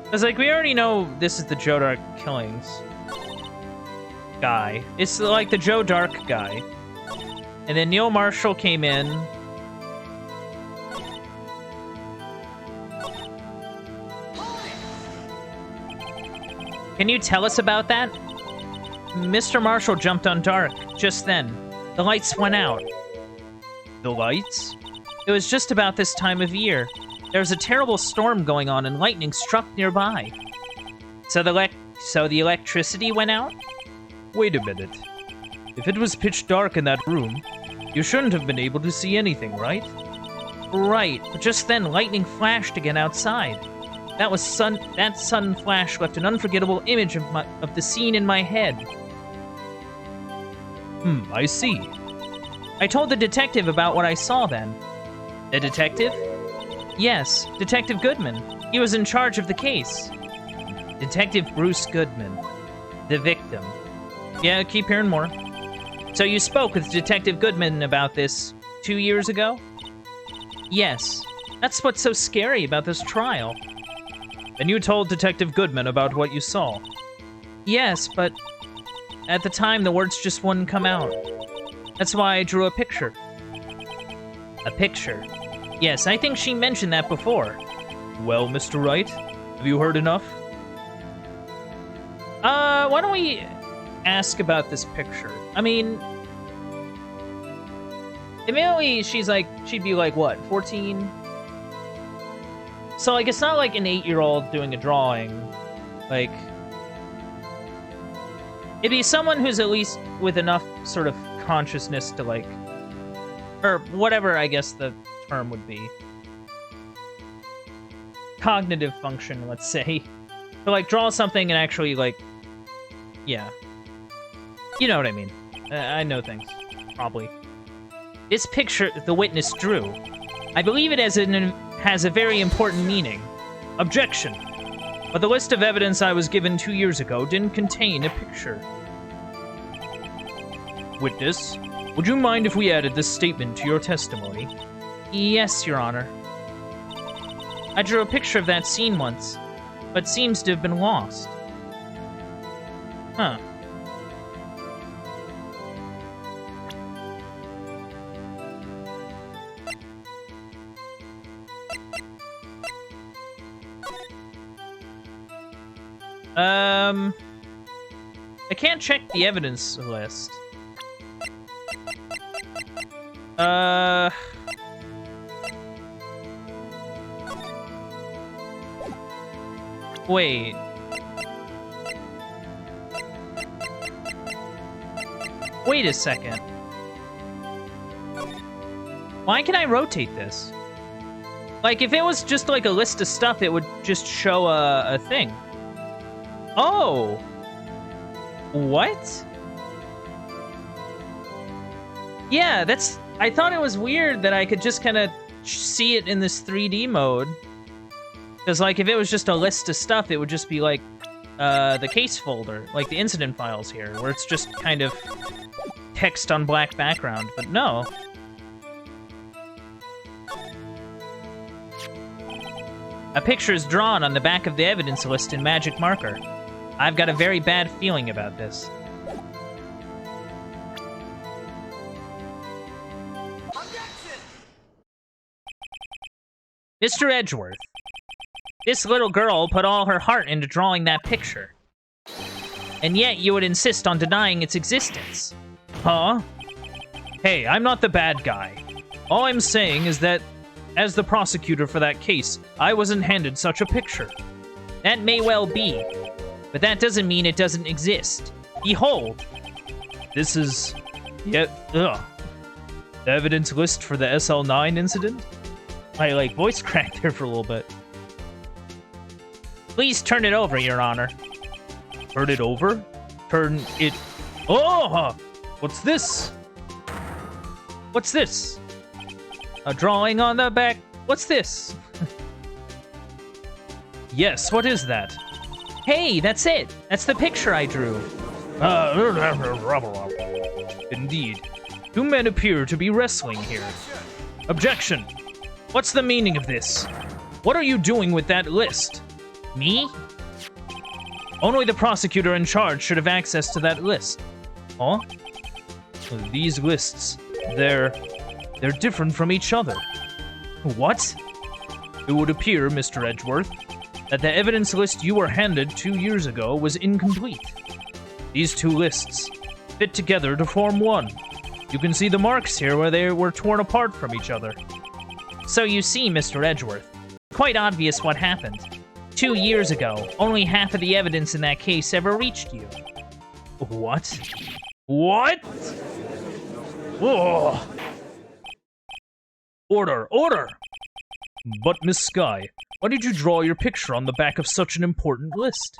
Because, like, we already know this is the Joe Dark killings guy. It's like the Joe Dark guy. And then Neil Marshall came in. Can you tell us about that? Mr. Marshall jumped on Dark just then. The lights went out. The lights? It was just about this time of year. There was a terrible storm going on and lightning struck nearby. So the electricity went out? Wait a minute. If it was pitch dark in that room, you shouldn't have been able to see anything, right? Right, but just then lightning flashed again outside. That sun flash left an unforgettable image of the scene in my head. I see. I told the detective about what I saw then. The detective? Yes, Detective Goodman. He was in charge of the case. Detective Bruce Goodman. The victim. Yeah, keep hearing more. So you spoke with Detective Goodman about this 2 years ago? Yes. That's what's so scary about this trial. And you told Detective Goodman about what you saw? Yes, but at the time the words just wouldn't come out. That's why I drew a picture. A picture? Yes, I think she mentioned that before. Well, Mr. Wright, have you heard enough? Why don't we ask about this picture? I mean, immediately she'd be like, what, 14? So, like, it's not like an 8-year-old doing a drawing. Like, it'd be someone who's at least with enough sort of consciousness to, like, or whatever I guess the term would be. Cognitive function, let's say. To, like, draw something and actually, like, yeah. You know what I mean. I know things. Probably. This picture the witness drew, I believe it has a very important meaning. Objection. But the list of evidence I was given 2 years ago didn't contain a picture. Witness, would you mind if we added this statement to your testimony? Yes, Your Honor. I drew a picture of that scene once, but seems to have been lost. Huh. I can't check the evidence list. Wait. Wait a second. Why can I rotate this? Like, if it was just like a list of stuff, it would just show a thing. Oh! What? Yeah, that's... I thought it was weird that I could just kind of see it in this 3D mode. Because, like, if it was just a list of stuff, it would just be, like, the case folder. Like, the incident files here, where it's just kind of text on black background. But no. A picture is drawn on the back of the evidence list in magic marker. I've got a very bad feeling about this. Mr. Edgeworth, this little girl put all her heart into drawing that picture. And yet you would insist on denying its existence. Huh? Hey, I'm not the bad guy. All I'm saying is that, as the prosecutor for that case, I wasn't handed such a picture. That may well be. But that doesn't mean it doesn't exist. Behold! This is... the evidence list for the SL9 incident? I, like, voice cracked there for a little bit. Please turn it over, Your Honor. Turn it over? Turn it... Oh! What's this? What's this? A drawing on the back. What's this? Yes, what is that? Hey, that's it. That's the picture I drew. Indeed. Two men appear to be wrestling here. Objection. What's the meaning of this? What are you doing with that list? Me? Only the prosecutor in charge should have access to that list. Huh? These lists, they're different from each other. What? It would appear, Mr. Edgeworth, that the evidence list you were handed 2 years ago was incomplete. These two lists fit together to form one. You can see the marks here where they were torn apart from each other. So you see, Mr. Edgeworth, quite obvious what happened. 2 years ago, only half of the evidence in that case ever reached you. What? What? Oh. Order! Order! But, Miss Skye, why did you draw your picture on the back of such an important list?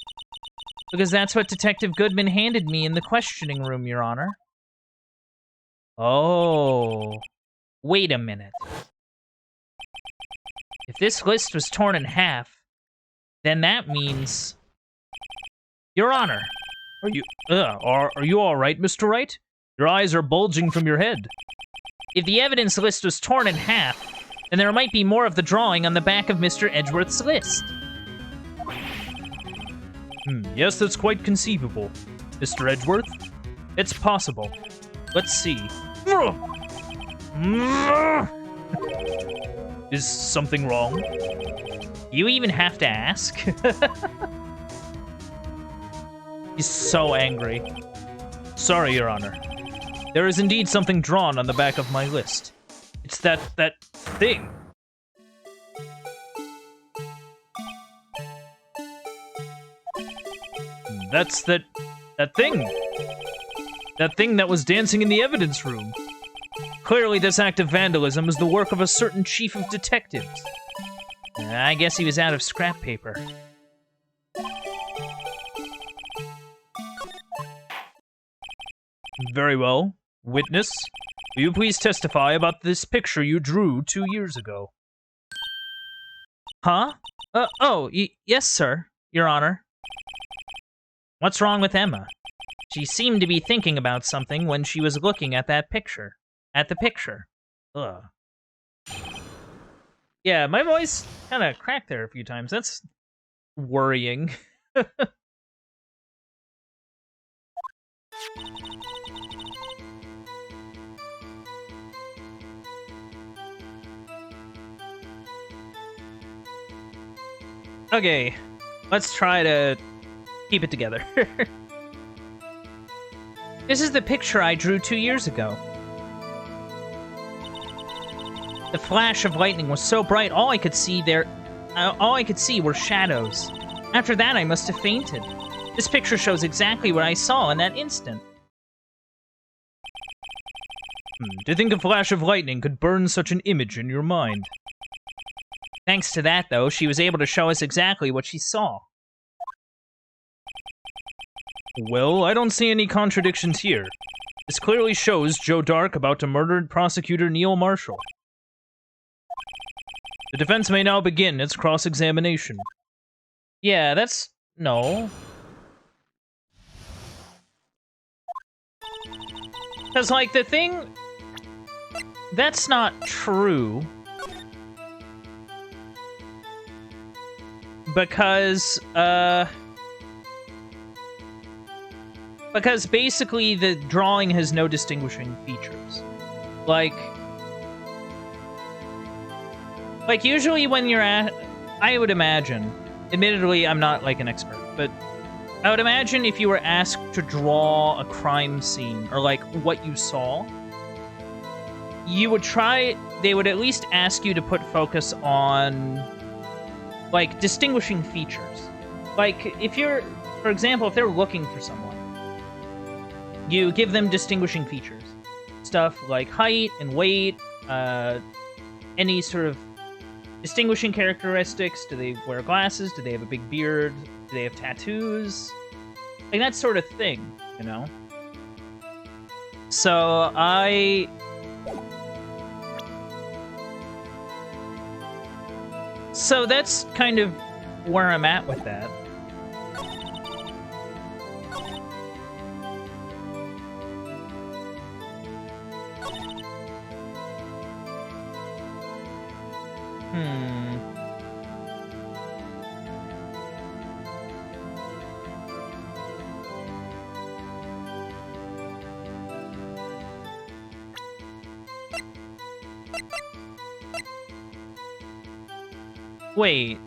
Because that's what Detective Goodman handed me in the questioning room, Your Honor. Oh. Wait a minute. If this list was torn in half, then that means... Your Honor, are you all right, Mr. Wright? Your eyes are bulging from your head. If the evidence list was torn in half, then there might be more of the drawing on the back of Mr. Edgeworth's list. Yes, that's quite conceivable, Mr. Edgeworth. It's possible. Let's see. Is something wrong? You even have to ask? He's so angry. Sorry, Your Honor. There is indeed something drawn on the back of my list. It's that thing. That's that thing. That thing that was dancing in the evidence room. Clearly, this act of vandalism is the work of a certain chief of detectives. I guess he was out of scrap paper. Very well. Witness, will you please testify about this picture you drew 2 years ago? Huh? Yes, sir, Your Honor. What's wrong with Emma? She seemed to be thinking about something when she was looking at that picture. At the picture. Ugh. Yeah, my voice kind of cracked there a few times. That's worrying. Okay, let's try to keep it together. This is the picture I drew 2 years ago. The flash of lightning was so bright, all I could see were shadows. After that, I must have fainted. This picture shows exactly what I saw in that instant. To think a flash of lightning could burn such an image in your mind. Thanks to that, though, she was able to show us exactly what she saw. Well, I don't see any contradictions here. This clearly shows Joe Dark about to murder Prosecutor Neil Marshall. The defense may now begin its cross-examination. Yeah, that's... no. Because, like, the thing... That's not true. Because basically the drawing has no distinguishing features. Like usually when you're at... I would imagine, admittedly I'm not like an expert, but I would imagine if you were asked to draw a crime scene, or like what you saw, you would try... They would at least ask you to put focus on... like, distinguishing features. Like, if you're... for example, if they're looking for someone, you give them distinguishing features. Stuff like height and weight, any sort of distinguishing characteristics. Do they wear glasses? Do they have a big beard? Do they have tattoos? Like, that sort of thing, you know? So, So that's kind of where I'm at with that. Wait.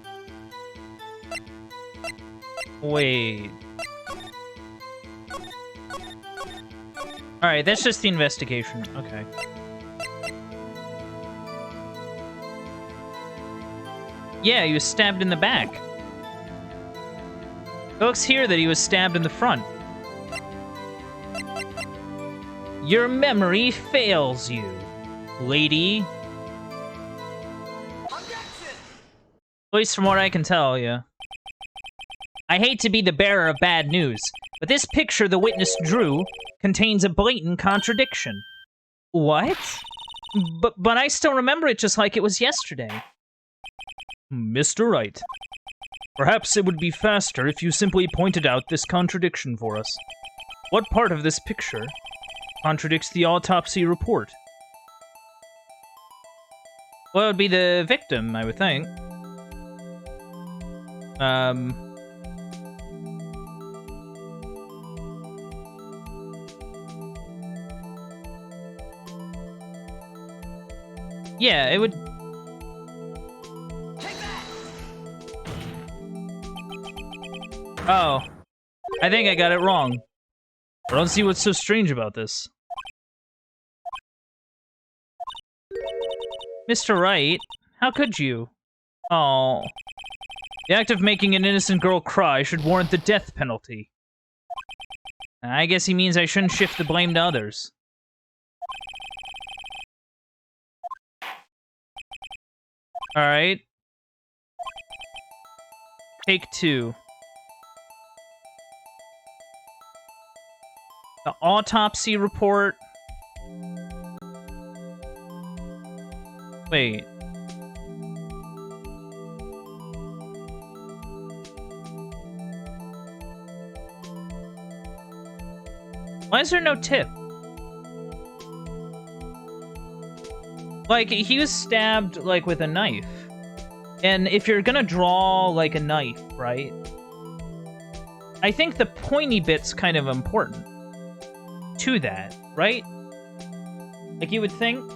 Alright, that's just the investigation. Okay. Yeah, he was stabbed in the back. It looks here that he was stabbed in the front. Your memory fails you, lady. At least from what I can tell, yeah. I hate to be the bearer of bad news, but this picture the witness drew contains a blatant contradiction. What? But I still remember it just like it was yesterday. Mr. Wright, perhaps it would be faster if you simply pointed out this contradiction for us. What part of this picture contradicts the autopsy report? Well, it would be the victim, I would think. Yeah, it would... Oh. I think I got it wrong. I don't see what's so strange about this. Mr. Wright, how could you? Oh. The act of making an innocent girl cry should warrant the death penalty. I guess he means I shouldn't shift the blame to others. Alright. Take 2. The autopsy report. Wait. Why is there no tip? Like, he was stabbed, like, with a knife. And if you're gonna draw, like, a knife, right? I think the pointy bit's kind of important to that, right? Like, you would think.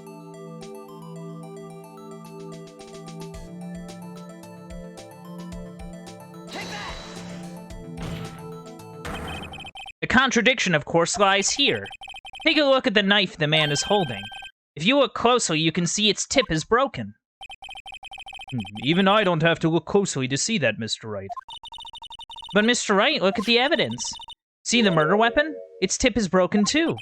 The contradiction, of course, lies here. Take a look at the knife the man is holding. If you look closely, you can see its tip is broken. Even I don't have to look closely to see that, Mr. Wright. But Mr. Wright, look at the evidence. See the murder weapon? Its tip is broken too.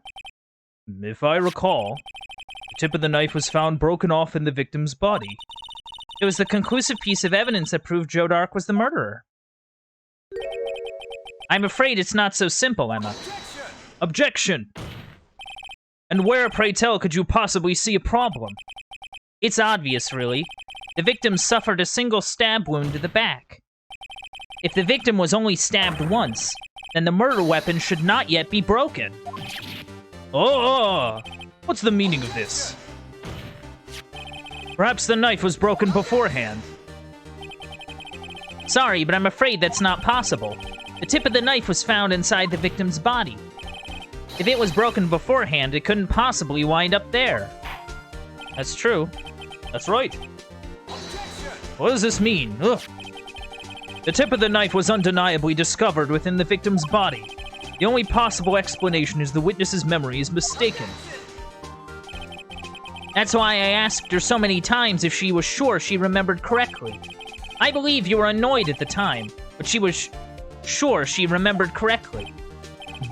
If I recall, the tip of the knife was found broken off in the victim's body. It was the conclusive piece of evidence that proved Joe Dark was the murderer. I'm afraid it's not so simple, Emma. Objection! And where, pray tell, could you possibly see a problem? It's obvious, really. The victim suffered a single stab wound to the back. If the victim was only stabbed once, then the murder weapon should not yet be broken. Oh! What's the meaning of this? Perhaps the knife was broken beforehand. Sorry, but I'm afraid that's not possible. The tip of the knife was found inside the victim's body. If it was broken beforehand, it couldn't possibly wind up there. That's true. That's right. What does this mean? Ugh. The tip of the knife was undeniably discovered within the victim's body. The only possible explanation is the witness's memory is mistaken. That's why I asked her so many times if she was sure she remembered correctly. I believe you were annoyed at the time, but she was Sure, she remembered correctly.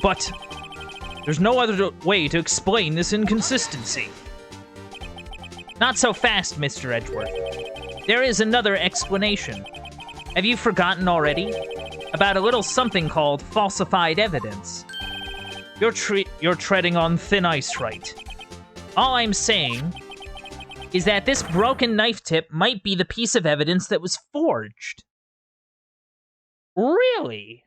But there's no other way to explain this inconsistency. Not so fast, Mr. Edgeworth. There is another explanation. Have you forgotten already? About a little something called falsified evidence. You're treading on thin ice, Wright. All I'm saying is that this broken knife tip might be the piece of evidence that was forged. Really?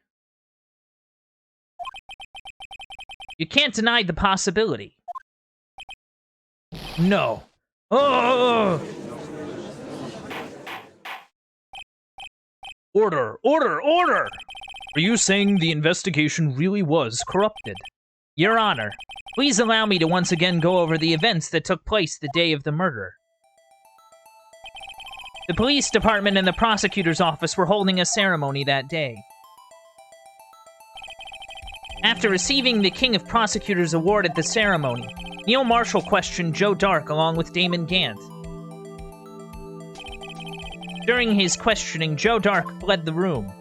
You can't deny the possibility. No. Oh! Order! Order! Order! Are you saying the investigation really was corrupted? Your Honor, please allow me to once again go over the events that took place the day of the murder. The police department and the prosecutor's office were holding a ceremony that day. After receiving the King of Prosecutors award at the ceremony, Neil Marshall questioned Joe Dark along with Damon Gant. During his questioning, Joe Dark fled the room.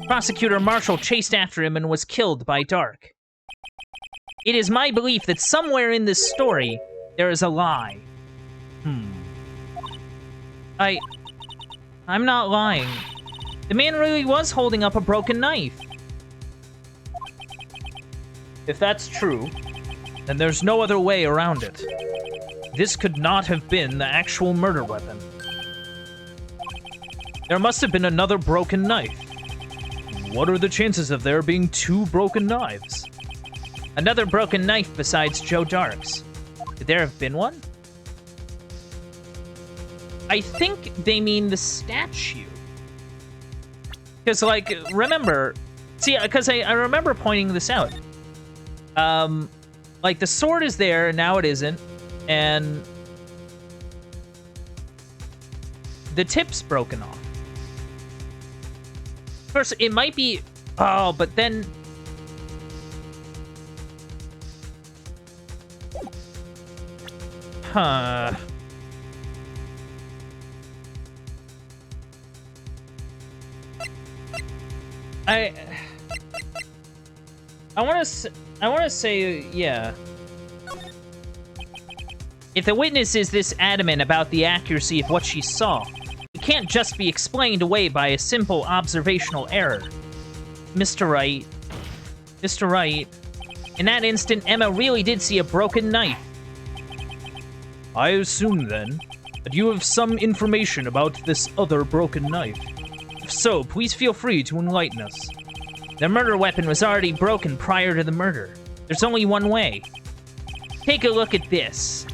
Prosecutor Marshall chased after him and was killed by Dark. It is my belief that somewhere in this story, there is a lie. I'm not lying. The man really was holding up a broken knife. If that's true, then there's no other way around it. This could not have been the actual murder weapon. There must have been another broken knife. What are the chances of there being two broken knives? Another broken knife besides Joe Dark's. Could there have been one? I think they mean the statue. Because, like, remember... See, because I remember pointing this out. Like, the sword is there, and now it isn't. And... the tip's broken off. First, it might be... Oh, but then... Huh... I want to say, yeah. If the witness is this adamant about the accuracy of what she saw, it can't just be explained away by a simple observational error. Mr. Wright. Mr. Wright. In that instant, Emma really did see a broken knife. I assume, then, that you have some information about this other broken knife. If so, please feel free to enlighten us. The murder weapon was already broken prior to the murder. There's only one way. Take a look at this.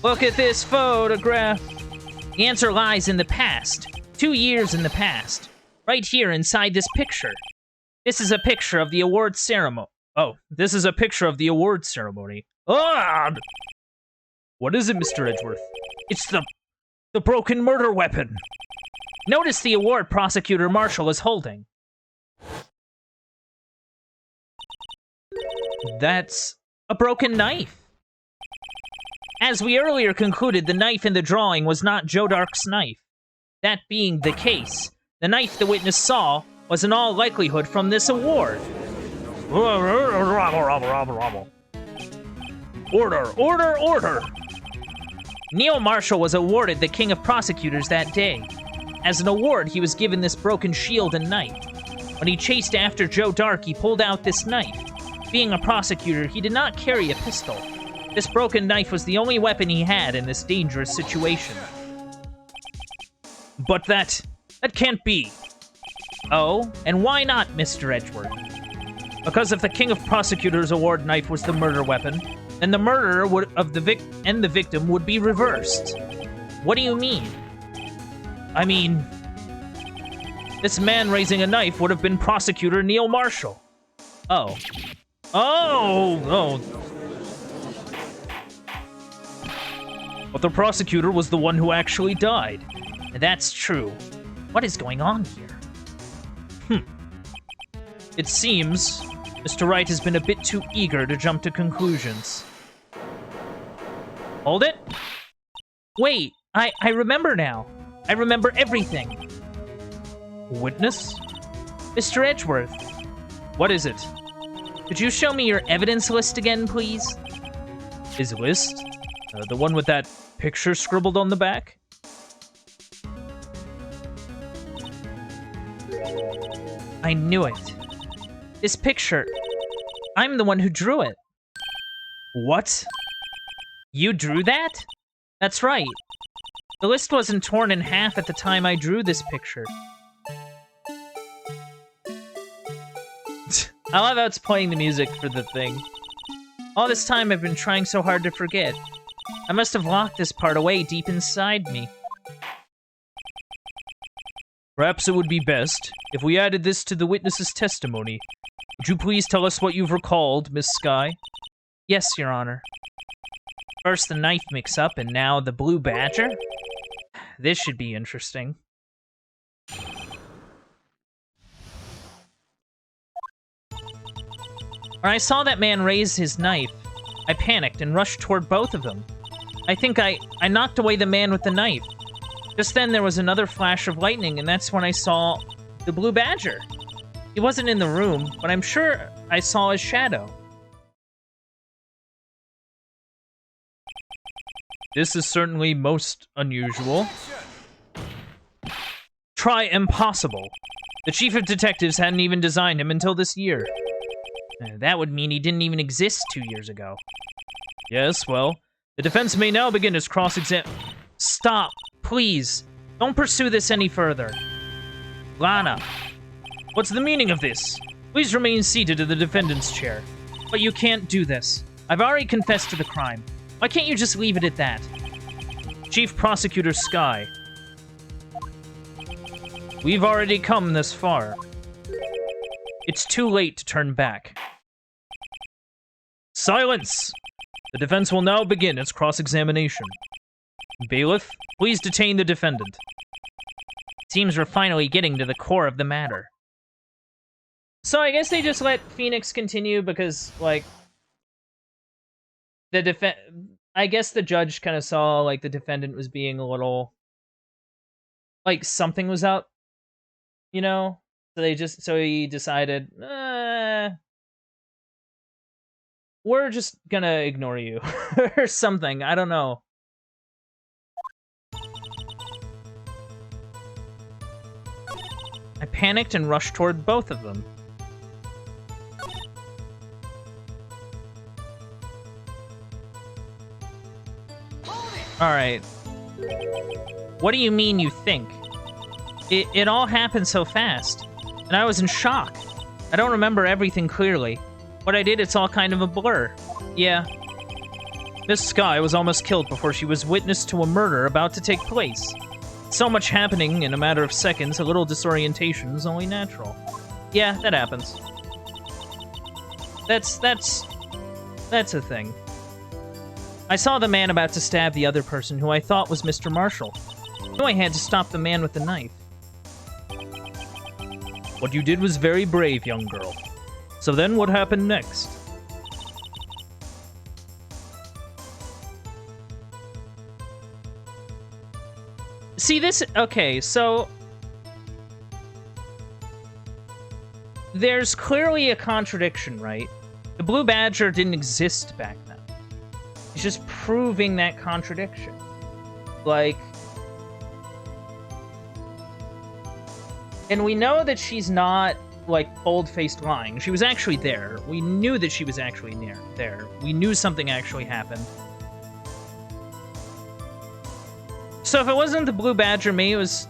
Look at this photograph. The answer lies in the past. 2 years in the past. Right here inside this picture. This is a picture of the award ceremony. Oh, this is a picture of the award ceremony. Ah! What is it, Mr. Edgeworth? It's the broken murder weapon. Notice the award Prosecutor Marshall is holding. That's a broken knife. As we earlier concluded, the knife in the drawing was not Joe Dark's knife. That being the case, the knife the witness saw was in all likelihood from this award. Order, order, order! Neil Marshall was awarded the King of Prosecutors that day. As an award, he was given this broken shield and knife. When he chased after Joe Dark, he pulled out this knife. Being a prosecutor, he did not carry a pistol. This broken knife was the only weapon he had in this dangerous situation. But that can't be. Oh, and why not, Mr. Edgeworth? Because if the King of Prosecutors award knife was the murder weapon, then the murderer and the victim would be reversed. What do you mean? I mean, this man raising a knife would have been Prosecutor Neil Marshall. Oh. Oh! But the prosecutor was the one who actually died. That's true. What is going on here? It seems Mr. Wright has been a bit too eager to jump to conclusions. Hold it? Wait, I remember now. I remember everything. Witness? Mr. Edgeworth. What is it? Could you show me your evidence list again, please? His list? The one with that picture scribbled on the back? I knew it. This picture... I'm the one who drew it. What? You drew that? That's right. The list wasn't torn in half at the time I drew this picture. I love how it's playing the music for the thing. All this time I've been trying so hard to forget. I must have locked this part away deep inside me. Perhaps it would be best if we added this to the witness's testimony. Would you please tell us what you've recalled, Miss Skye? Yes, Your Honor. First the knife mix-up, and now the blue badger? This should be interesting. When I saw that man raise his knife, I panicked and rushed toward both of them. I think I knocked away the man with the knife. Just then there was another flash of lightning, and that's when I saw the blue badger. He wasn't in the room, but I'm sure I saw his shadow. This is certainly most unusual. Try impossible. The chief of detectives hadn't even designed him until this year. That would mean he didn't even exist 2 years ago. Yes, well, the defense may now begin its cross-exam... Stop, please. Don't pursue this any further. Lana, what's the meaning of this? Please remain seated in the defendant's chair. But you can't do this. I've already confessed to the crime. Why can't you just leave it at that? Chief Prosecutor Skye. We've already come this far. It's too late to turn back. Silence! The defense will now begin its cross-examination. Bailiff, please detain the defendant. Seems we're finally getting to the core of the matter. So I guess they just let Phoenix continue because, like, I guess the judge kind of saw, like, the defendant was being a little... like, something was up, you know? So he decided, we're just gonna ignore you, or something, I don't know. I panicked and rushed toward both of them. Alright. What do you mean you think? It all happened so fast, and I was in shock. I don't remember everything clearly. What I did, it's all kind of a blur. Yeah. Miss Skye was almost killed before she was witness to a murder about to take place. So much happening in a matter of seconds, a little disorientation is only natural. Yeah, that happens. That's a thing. I saw the man about to stab the other person, who I thought was Mr. Marshall. I knew I had to stop the man with the knife. What you did was very brave, young girl. So then what happened next? See, this... okay, so... there's clearly a contradiction, right? The Blue Badger didn't exist back then. It's just proving that contradiction. Like... and we know that she's not, like, bold-faced lying. She was actually there. We knew that she was actually there. We knew something actually happened. So if it wasn't the Blue Badger, maybe it was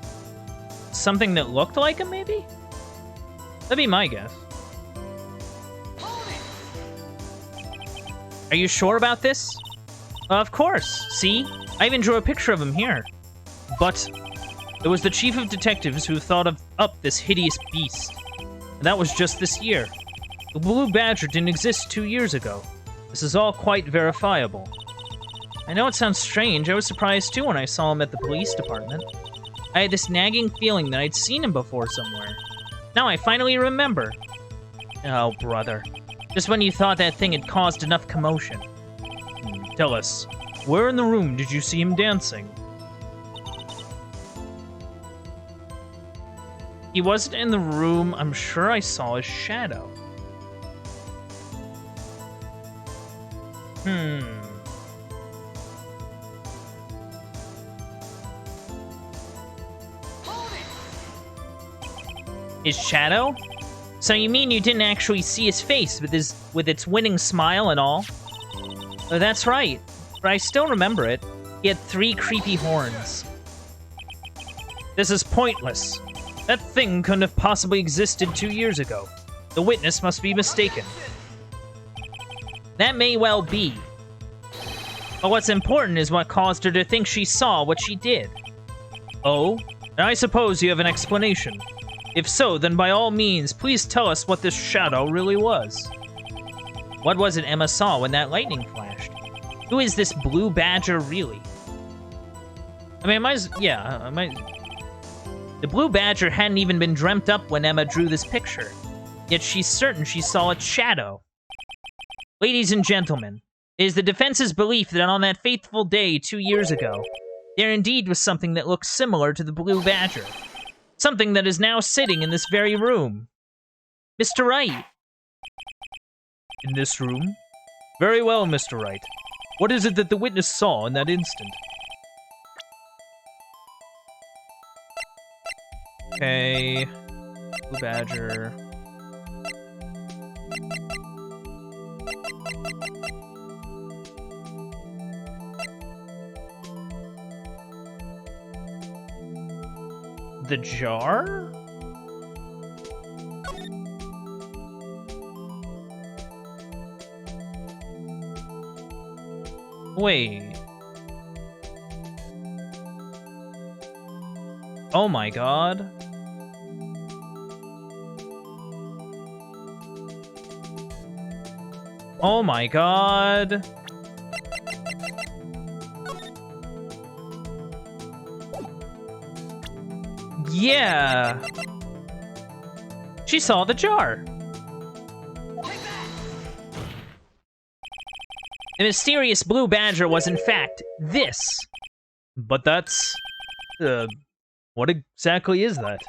something that looked like him, maybe? That'd be my guess. Are you sure about this? Of course. See? I even drew a picture of him here. But it was the chief of detectives who thought up this hideous beast. And that was just this year. The Blue Badger didn't exist 2 years ago. This is all quite verifiable. I know it sounds strange. I was surprised too when I saw him at the police department. I had this nagging feeling that I'd seen him before somewhere. Now I finally remember. Oh, brother. Just when you thought that thing had caused enough commotion. Tell us, where in the room did you see him dancing? He wasn't in the room. I'm sure I saw his shadow. His shadow? So you mean you didn't actually see his face with its winning smile and all? Oh, that's right. But I still remember it. He had 3 creepy horns. This is pointless. That thing couldn't have possibly existed 2 years ago. The witness must be mistaken. That may well be. But what's important is what caused her to think she saw what she did. Oh? And I suppose you have an explanation. If so, then by all means, please tell us what this shadow really was. What was it Emma saw when that lightning flashed? Who is this blue badger really? I mean, the blue badger hadn't even been dreamt up when Emma drew this picture. Yet she's certain she saw its shadow. Ladies and gentlemen, it is the defense's belief that on that fateful day 2 years ago, there indeed was something that looked similar to the blue badger. Something that is now sitting in this very room. Mr. Wright. In this room? Very well, Mr. Wright. What is it that the witness saw in that instant? Okay. Blue badger. The jar? Wait. Oh my god. Oh my god. Yeah. She saw the jar. The mysterious blue badger was in fact this. But that's... what exactly is that?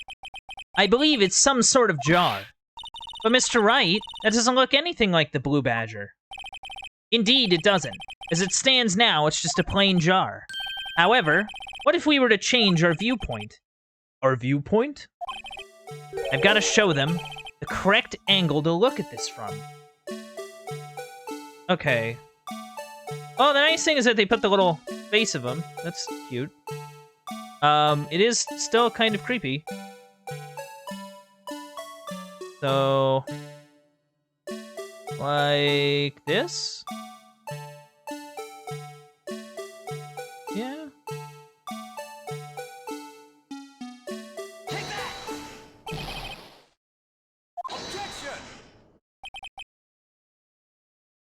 I believe it's some sort of jar. But Mr. Wright, that doesn't look anything like the blue badger. Indeed, it doesn't. As it stands now, it's just a plain jar. However, what if we were to change our viewpoint? Our viewpoint? I've got to show them the correct angle to look at this from. Okay. Oh, the nice thing is that they put the little face of him. That's cute. It is still kind of creepy. So... like this? Yeah.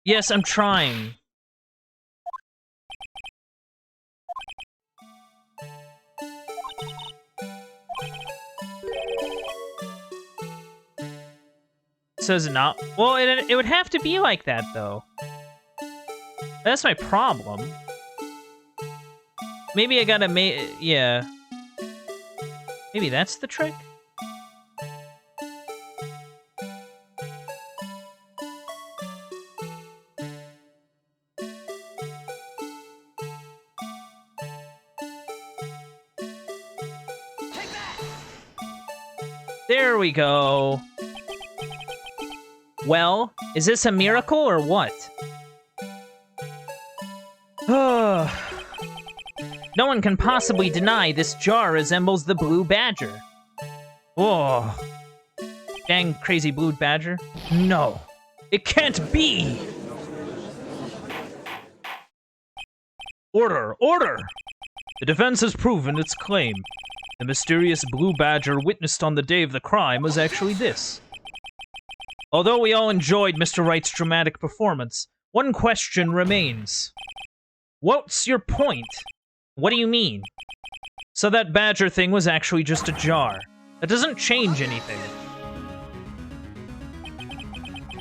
Yes, I'm trying. Says not. Well, it would have to be like that, though. That's my problem. Maybe I gotta yeah. Maybe that's the trick? There we go. Well, is this a miracle or what? No one can possibly deny this jar resembles the blue badger. Whoa. Dang crazy blue badger. No, it can't be! Order! Order! The defense has proven its claim. The mysterious blue badger witnessed on the day of the crime was actually this. Although we all enjoyed Mr. Wright's dramatic performance, one question remains. What's your point? What do you mean? So that badger thing was actually just a jar. That doesn't change anything.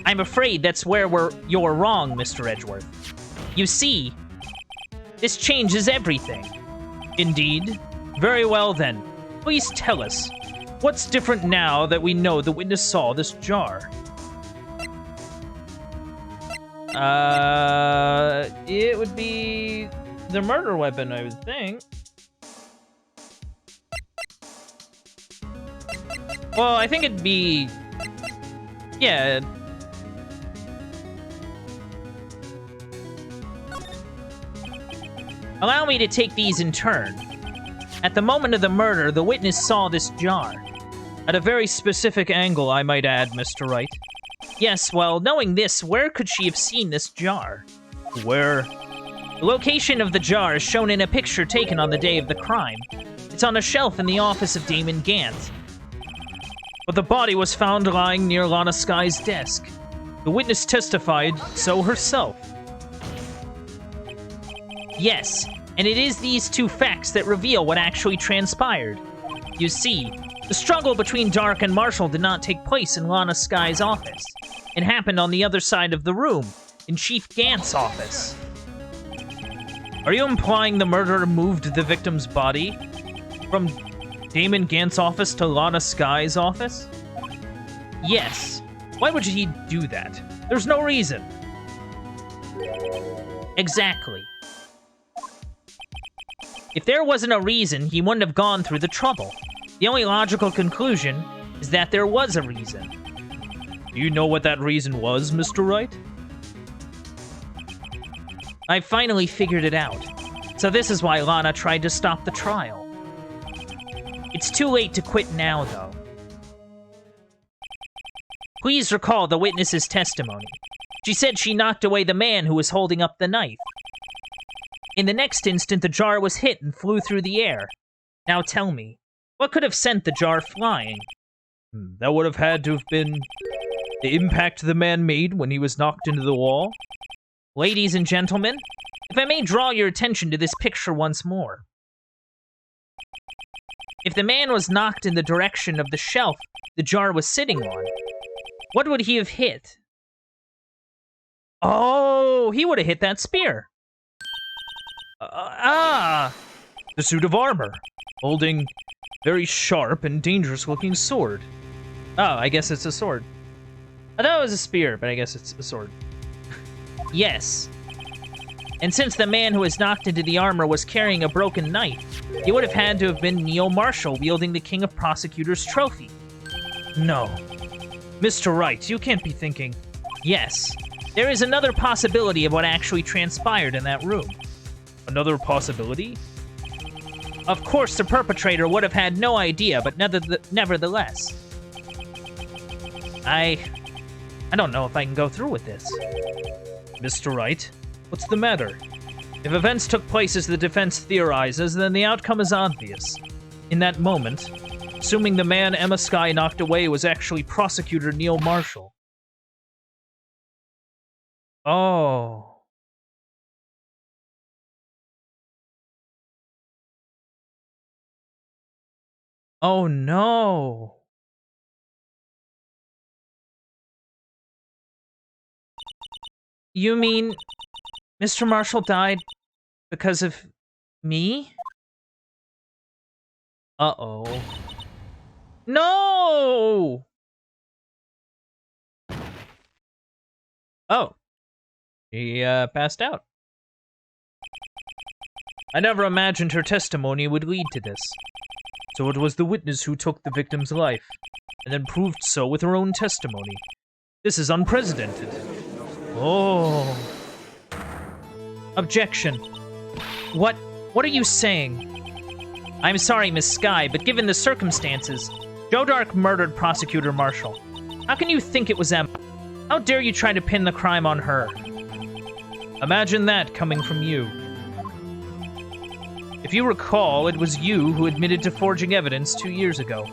I'm afraid that's where you're wrong, Mr. Edgeworth. You see, this changes everything. Indeed? Very well then. Please tell us. What's different now that we know the witness saw this jar? It would be the murder weapon, I would think. Well, I think it'd be... yeah. Allow me to take these in turn. At the moment of the murder, the witness saw this jar. At a very specific angle, I might add, Mr. Wright. Yes, well, knowing this, where could she have seen this jar? Where? The location of the jar is shown in a picture taken on the day of the crime. It's on a shelf in the office of Damon Gant. But the body was found lying near Lana Sky's desk. The witness testified so herself. Yes, and it is these two facts that reveal what actually transpired. You see, the struggle between Dark and Marshall did not take place in Lana Sky's office. It happened on the other side of the room, in Chief Gant's office. Are you implying the murderer moved the victim's body from Damon Gant's office to Lana Sky's office? Yes. Why would he do that? There's no reason. Exactly. If there wasn't a reason, he wouldn't have gone through the trouble. The only logical conclusion is that there was a reason. Do you know what that reason was, Mr. Wright? I finally figured it out. So this is why Lana tried to stop the trial. It's too late to quit now, though. Please recall the witness's testimony. She said she knocked away the man who was holding up the knife. In the next instant, the jar was hit and flew through the air. Now tell me, what could have sent the jar flying? That would have had to have been the impact the man made when he was knocked into the wall. Ladies and gentlemen, if I may draw your attention to this picture once more. If the man was knocked in the direction of the shelf the jar was sitting on, what would he have hit? Oh, he would have hit that spear. The suit of armor, holding very sharp and dangerous-looking sword. Oh, I guess it's a sword. I thought it was a spear, but I guess it's a sword. Yes. And since the man who was knocked into the armor was carrying a broken knife, it would have had to have been Neil Marshall wielding the King of Prosecutors trophy. No. Mr. Wright, you can't be thinking... Yes. There is another possibility of what actually transpired in that room. Another possibility? Of course, the perpetrator would have had no idea, but nevertheless. I don't know if I can go through with this. Mr. Wright, what's the matter? If events took place as the defense theorizes, then the outcome is obvious. In that moment, assuming the man Emma Skye knocked away was actually Prosecutor Neil Marshall. Oh. Oh no. You mean Mr. Marshall died because of me? Uh-oh. No! Oh. He, passed out. I never imagined her testimony would lead to this. So it was the witness who took the victim's life, and then proved so with her own testimony. This is unprecedented. Oh. Objection. What are you saying? I'm sorry, Miss Skye, but given the circumstances, Joe Dark murdered Prosecutor Marshall. How can you think it was Emma? How dare you try to pin the crime on her? Imagine that coming from you. If you recall, it was you who admitted to forging evidence 2 years ago.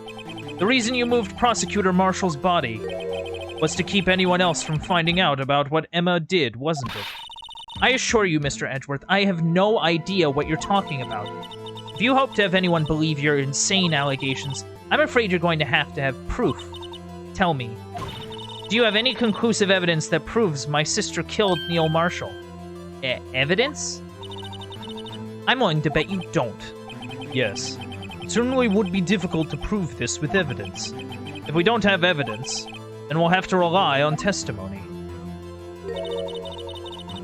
The reason you moved Prosecutor Marshall's body was to keep anyone else from finding out about what Emma did, wasn't it? I assure you, Mr. Edgeworth, I have no idea what you're talking about. If you hope to have anyone believe your insane allegations, I'm afraid you're going to have proof. Tell me, do you have any conclusive evidence that proves my sister killed Neil Marshall? Evidence? I'm willing to bet you don't. Yes. It certainly would be difficult to prove this with evidence. If we don't have evidence, then we'll have to rely on testimony.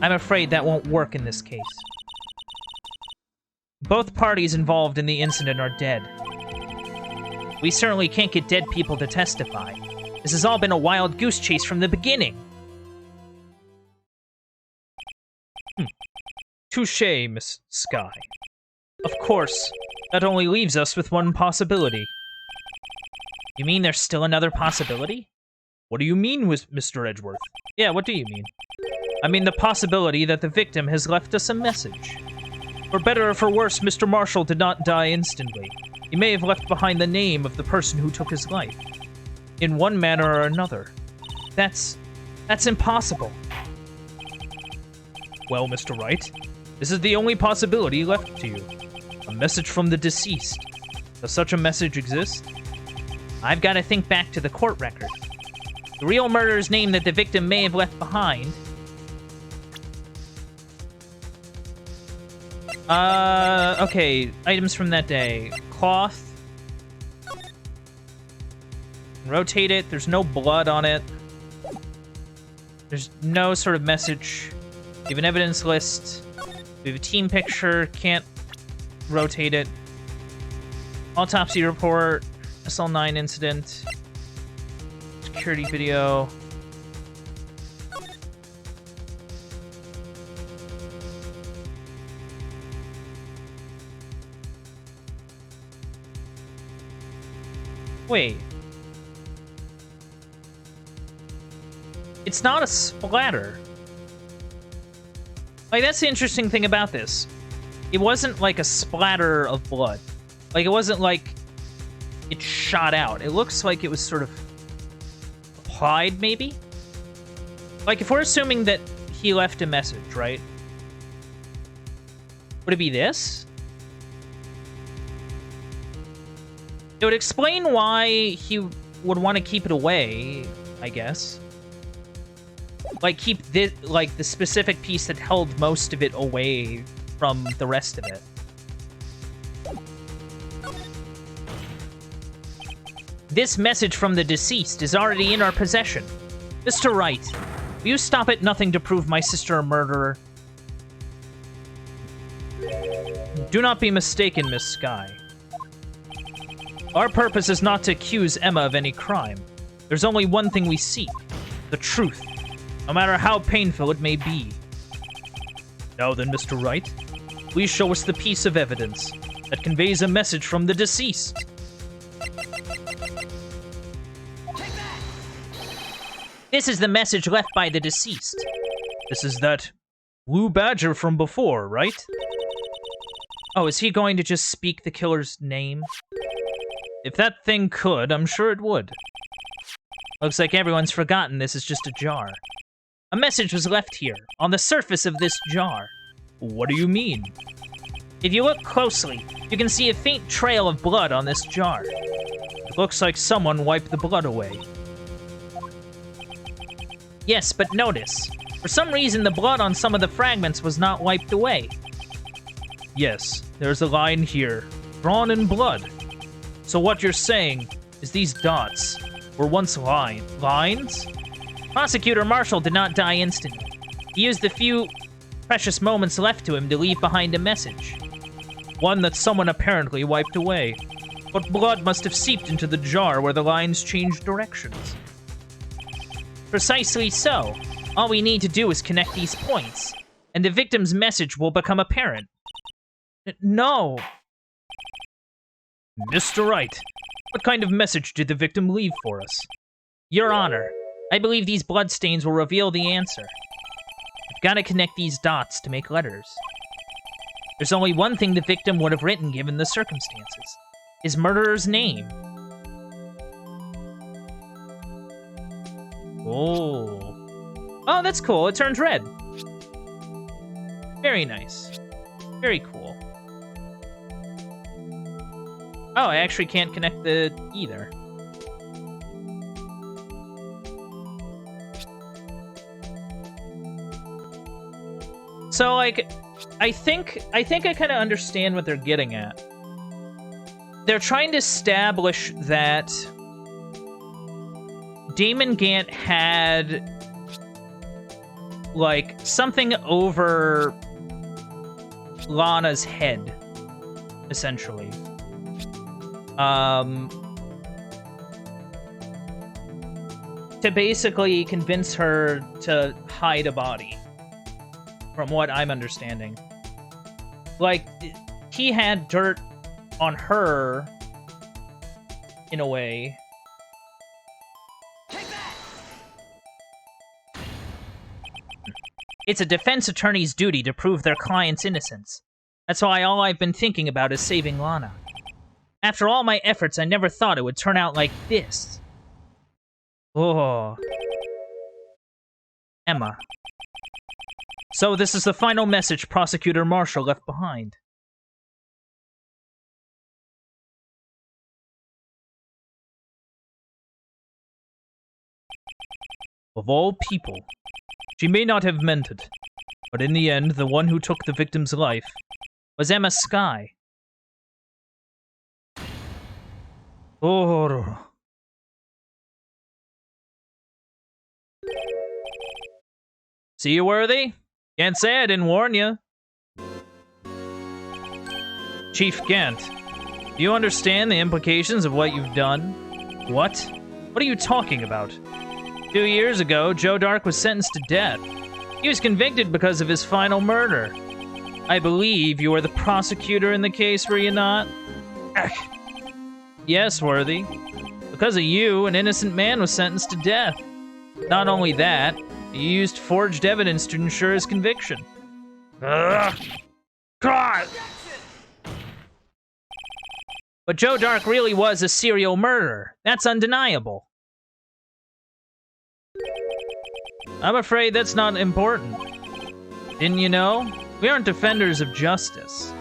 I'm afraid that won't work in this case. Both parties involved in the incident are dead. We certainly can't get dead people to testify. This has all been a wild goose chase from the beginning. Touché, Miss Sky. Of course, that only leaves us with one possibility. You mean there's still another possibility? What do you mean, Mr. Edgeworth? Yeah, what do you mean? I mean the possibility that the victim has left us a message. For better or for worse, Mr. Marshall did not die instantly. He may have left behind the name of the person who took his life. In one manner or another. That's impossible. Well, Mr. Wright, this is the only possibility left to you. A message from the deceased. Does such a message exist? I've got to think back to the court record. The real murderer's name that the victim may have left behind... okay, items from that day. Cloth. Rotate it. There's no blood on it. There's no sort of message. We have an evidence list. We have a team picture. Can't rotate it. Autopsy report. SL9 incident. Security video. Wait. It's not a splatter. Like, that's the interesting thing about this. It wasn't like a splatter of blood. Like, it wasn't like it shot out. It looks like it was sort of applied, maybe? Like, if we're assuming that he left a message, right? Would it be this? It would explain why he would want to keep it away, I guess. Like, keep this, like, the specific piece that held most of it away from the rest of it. This message from the deceased is already in our possession. Mr. Wright, will you stop at nothing to prove my sister a murderer? Do not be mistaken, Miss Sky. Our purpose is not to accuse Emma of any crime. There's only one thing we seek, the truth, no matter how painful it may be. Now then, Mr. Wright, please show us the piece of evidence that conveys a message from the deceased. This is the message left by the deceased. This is that blue badger from before, right? Oh, is he going to just speak the killer's name? If that thing could, I'm sure it would. Looks like everyone's forgotten this is just a jar. A message was left here, on the surface of this jar. What do you mean? If you look closely, you can see a faint trail of blood on this jar. It looks like someone wiped the blood away. Yes, but notice. For some reason, the blood on some of the fragments was not wiped away. Yes, there's a line here, drawn in blood. So what you're saying is these dots were once lines? Prosecutor Marshall did not die instantly. He used the few precious moments left to him to leave behind a message. One that someone apparently wiped away. But blood must have seeped into the jar where the lines changed directions. Precisely so. All we need to do is connect these points, and the victim's message will become apparent. No. Mr. Wright, what kind of message did the victim leave for us? Your Honor, I believe these bloodstains will reveal the answer. I've got to connect these dots to make letters. There's only one thing the victim would have written given the circumstances. His murderer's name. Oh. Oh, that's cool. It turns red. Very nice. Very cool. Oh, I actually can't connect the either. So, like, I think I kind of understand what they're getting at. they're trying to establish that Damon Gant had, like, something over Lana's head, essentially. To basically convince her to hide a body, from what I'm understanding. Like, he had dirt on her, in a way. It's a defense attorney's duty to prove their client's innocence. That's why all I've been thinking about is saving Lana. After all my efforts, I never thought it would turn out like this. Oh. Emma. So this is the final message Prosecutor Marshall left behind. Of all people, she may not have meant it, but in the end, the one who took the victim's life was Emma Skye. Oh. See you, Worthy? Can't say I didn't warn you. Chief Gant, do you understand the implications of what you've done? What? What are you talking about? 2 years ago, Joe Dark was sentenced to death. He was convicted because of his final murder. I believe you were the prosecutor in the case, were you not? Yes, Worthy. Because of you, an innocent man was sentenced to death. Not only that, he used forged evidence to ensure his conviction. God! But Joe Dark really was a serial murderer. That's undeniable. I'm afraid that's not important. Didn't you know? We aren't defenders of justice.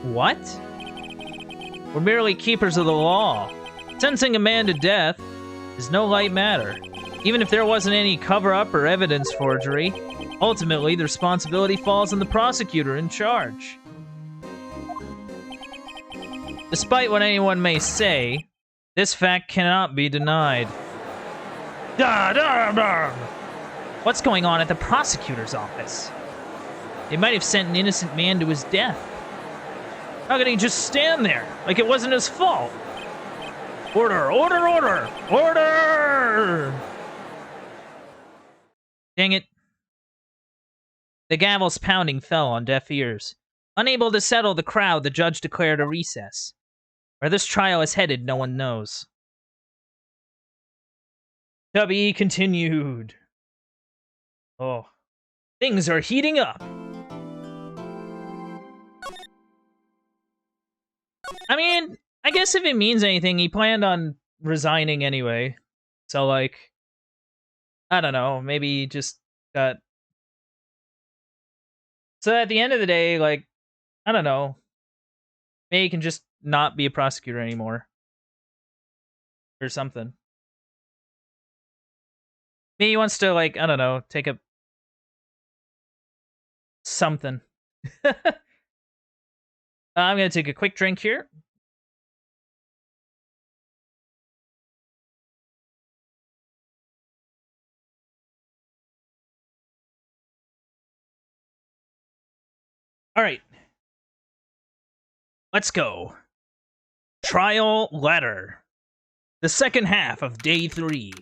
What? We're merely keepers of the law. Sentencing a man to death is no light matter. Even if there wasn't any cover-up or evidence forgery, ultimately the responsibility falls on the prosecutor in charge. Despite what anyone may say, this fact cannot be denied. What's going on at the prosecutor's office? They might have sent an innocent man to his death. How could he just stand there like it wasn't his fault? Order, order, order, order! Dang it. The gavel's pounding fell on deaf ears. Unable to settle the crowd, the judge declared a recess. Where this trial is headed, no one knows. To be continued. Oh. Things are heating up. I mean, I guess if it means anything, he planned on resigning anyway. So, like, I don't know, maybe he just got... So at the end of the day, like, I don't know, maybe he can just not be a prosecutor anymore. Or something. Maybe he wants to, like, I don't know, take a... something. I'm gonna take a quick drink here. All right. Let's go. Trial letter. The second half of day 3.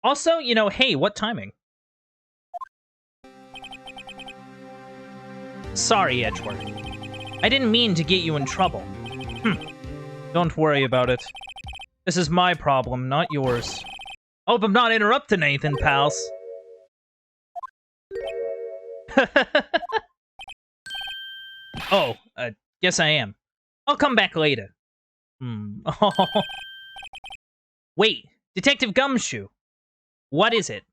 Also, you know, hey, what timing? Sorry, Edgeworth. I didn't mean to get you in trouble. Don't worry about it. This is my problem, not yours. Hope I'm not interrupting anything, pals. Oh, guess I am. I'll come back later. Wait, Detective Gumshoe. What is it?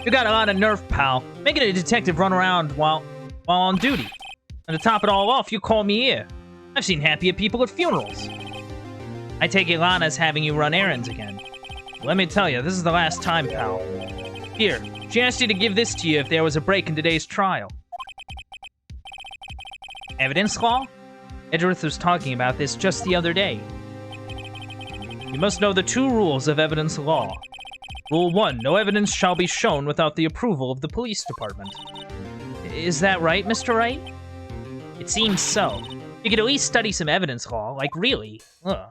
You got a lot of nerve, pal. Making a detective run around while on duty. And to top it all off, you call me here. I've seen happier people at funerals. I take it Lana's having you run errands again. Let me tell you, this is the last time, pal. Here, She asked you to give this to you if there was a break in today's trial. Evidence law? Edgeworth was talking about this just the other day. You must know the 2 rules of evidence law. Rule 1, no evidence shall be shown without the approval of the police department. Is that right, Mr. Wright? It seems so. You could at least study some evidence law, like really. Ugh.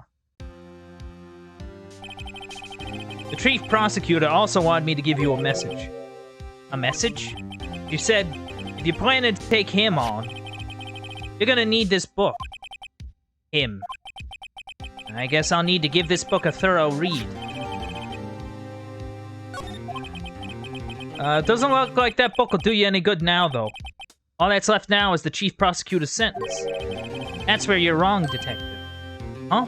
The chief prosecutor also wanted me to give you a message. A message? You said, if you plan to take him on, you're gonna need this book. Him. I guess I'll need to give this book a thorough read. Doesn't look like that book will do you any good now, though. All that's left now is the chief prosecutor's sentence. That's where you're wrong, detective. Huh?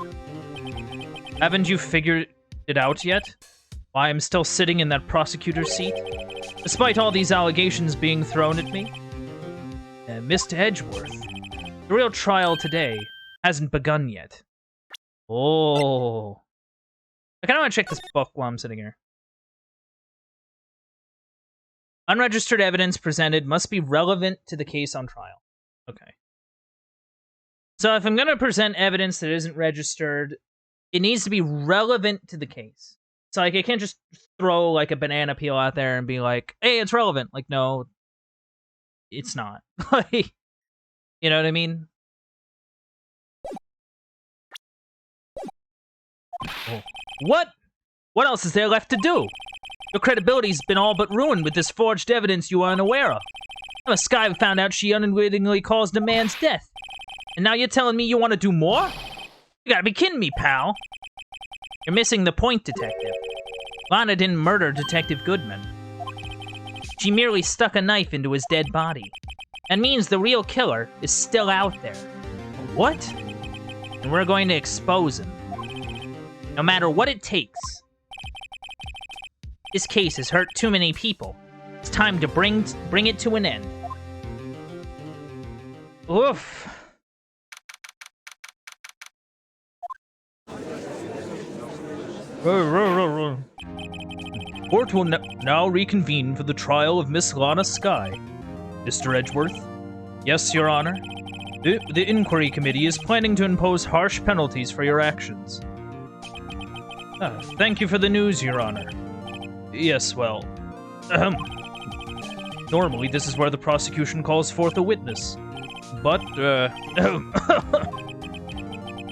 Haven't you figured it out yet? Why I'm still sitting in that prosecutor's seat? Despite all these allegations being thrown at me? Mr. Edgeworth, the real trial today hasn't begun yet. Oh. I kind of want to check this book while I'm sitting here. Unregistered evidence presented must be relevant to the case on trial. Okay. So if I'm going to present evidence that isn't registered, it needs to be relevant to the case. So like, I can't just throw like a banana peel out there and be like, hey, it's relevant. Like, no, it's not. Like, you know what I mean? Oh. What? What else is there left to do? Your credibility's been all but ruined with this forged evidence you are unaware of. The Sky found out she unwittingly caused a man's death. And now you're telling me you want to do more? You gotta be kidding me, pal. You're missing the point, detective. Lana didn't murder Detective Goodman. She merely stuck a knife into his dead body. That means the real killer is still out there. What? And we're going to expose him. No matter what it takes. This case has hurt too many people. It's time to bring it to an end. Oof. Court will now reconvene for the trial of Miss Lana Skye. Mr. Edgeworth? Yes, Your Honor. The inquiry committee is planning to impose harsh penalties for your actions. Thank you for the news, Your Honor. Yes, well... Normally, this is where the prosecution calls forth a witness. But,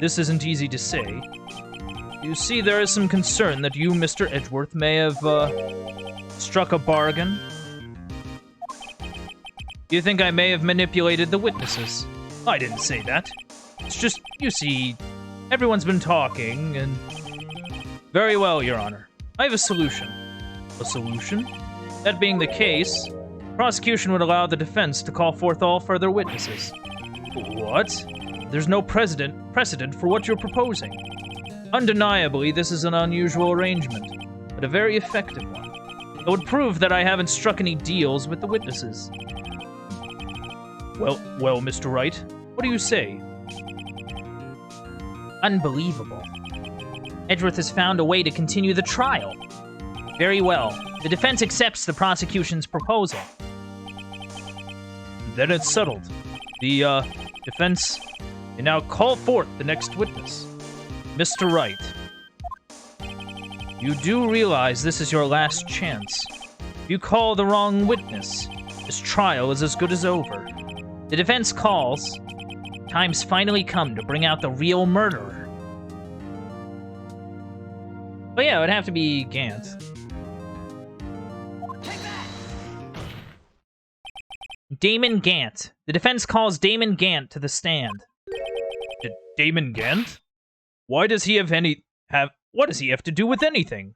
this isn't easy to say. You see, there is some concern that you, Mr. Edgeworth, may have, struck a bargain. You think I may have manipulated the witnesses? I didn't say that. It's just, you see, everyone's been talking, and... Very well, Your Honor. I have a solution. A solution? That being the case, prosecution would allow the defense to call forth all further witnesses. What? There's no precedent for what you're proposing. Undeniably, this is an unusual arrangement, but a very effective one. It would prove that I haven't struck any deals with the witnesses. Well, Mr. Wright, what do you say? Unbelievable. Edgeworth has found a way to continue the trial. Very well. The defense accepts the prosecution's proposal. Then it's settled. The, defense can now call forth the next witness. Mr. Wright. You do realize this is your last chance. If you call the wrong witness, this trial is as good as over. The defense calls. Time's finally come to bring out the real murderer. But yeah, it would have to be Gant. Damon Gant. The defense calls Damon Gant to the stand. Damon Gant? Why does he what does he have to do with anything?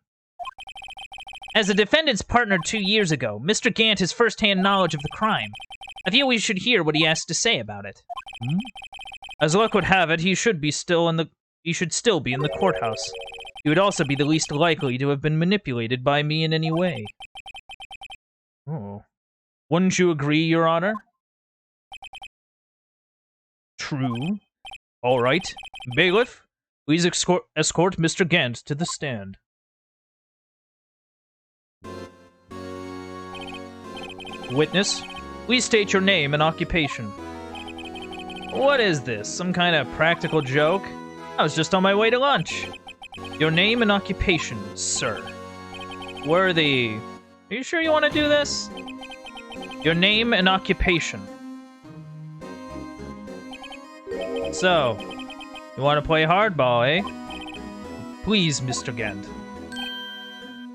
As the defendant's partner 2 years ago, Mr. Gant has first-hand knowledge of the crime. I feel we should hear what he has to say about it. As luck would have it, he should still be in the courthouse. He would also be the least likely to have been manipulated by me in any way. Oh. Wouldn't you agree, Your Honor? True. All right. Bailiff, please escort Mr. Gant to the stand. Witness, please state your name and occupation. What is this? Some kind of practical joke? I was just on my way to lunch. Your name and occupation, sir. Worthy. Are you sure you want to do this? Your name and occupation. So, you want to play hardball, eh? Please, Mr. Gant.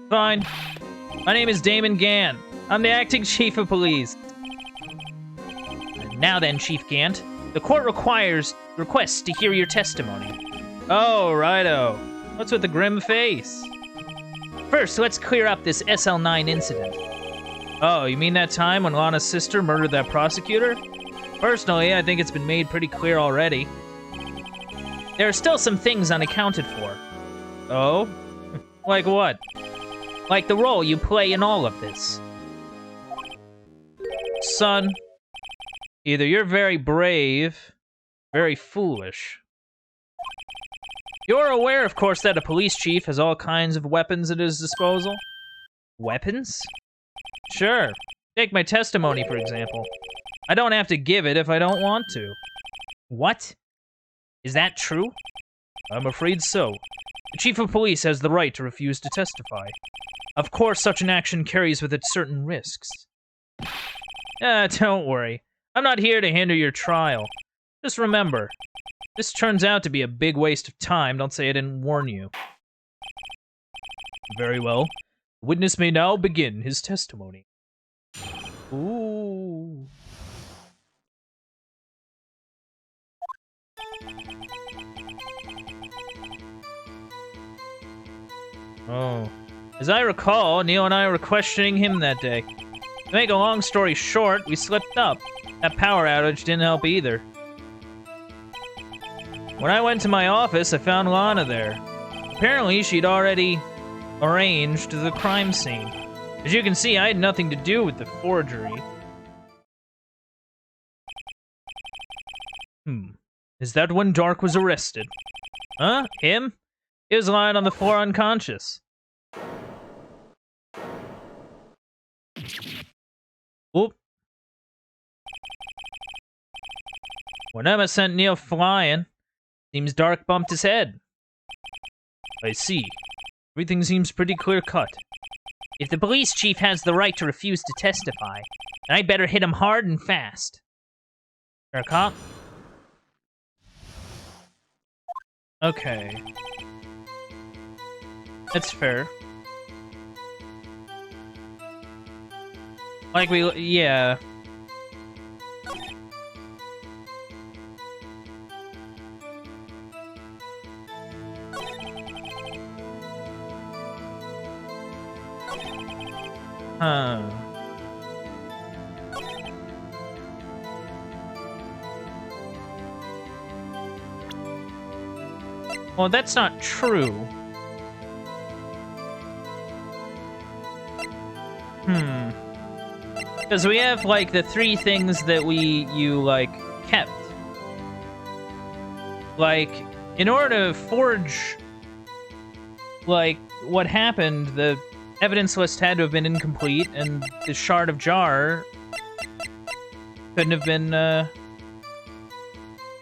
Fine. My name is Damon Gant. I'm the acting chief of police. Now then, Chief Gant, the court requests to hear your testimony. Oh, righto. What's with the grim face? First, let's clear up this SL9 incident. Oh, you mean that time when Lana's sister murdered that prosecutor? Personally, I think it's been made pretty clear already. There are still some things unaccounted for. Oh? Like what? Like the role you play in all of this. Son, either you're very brave, very foolish. You're aware, of course, that a police chief has all kinds of weapons at his disposal. Weapons? Sure. Take my testimony, for example. I don't have to give it if I don't want to. What? Is that true? I'm afraid so. The chief of police has the right to refuse to testify. Of course, such an action carries with it certain risks. Don't worry. I'm not here to hinder your trial. Just remember, this turns out to be a big waste of time. Don't say I didn't warn you. Very well. The witness may now begin his testimony. Ooh. Oh. As I recall, Neil and I were questioning him that day. To make a long story short, we slipped up. That power outage didn't help either. When I went to my office, I found Lana there. Apparently, she'd already arranged the crime scene. As you can see, I had nothing to do with the forgery. Is that when Dark was arrested? Huh? Him? He was lying on the floor unconscious. Oop. When Emma sent Neil flying, seems Dark bumped his head. I see. Everything seems pretty clear-cut. If the police chief has the right to refuse to testify, then I better hit him hard and fast. Fair cop? Okay. That's fair. Like yeah. Huh. Well, that's not true. Because we have, like, the three things that you, like, kept. Like, in order to forge, like, what happened, the evidence list had to have been incomplete, and the shard of jar couldn't have been,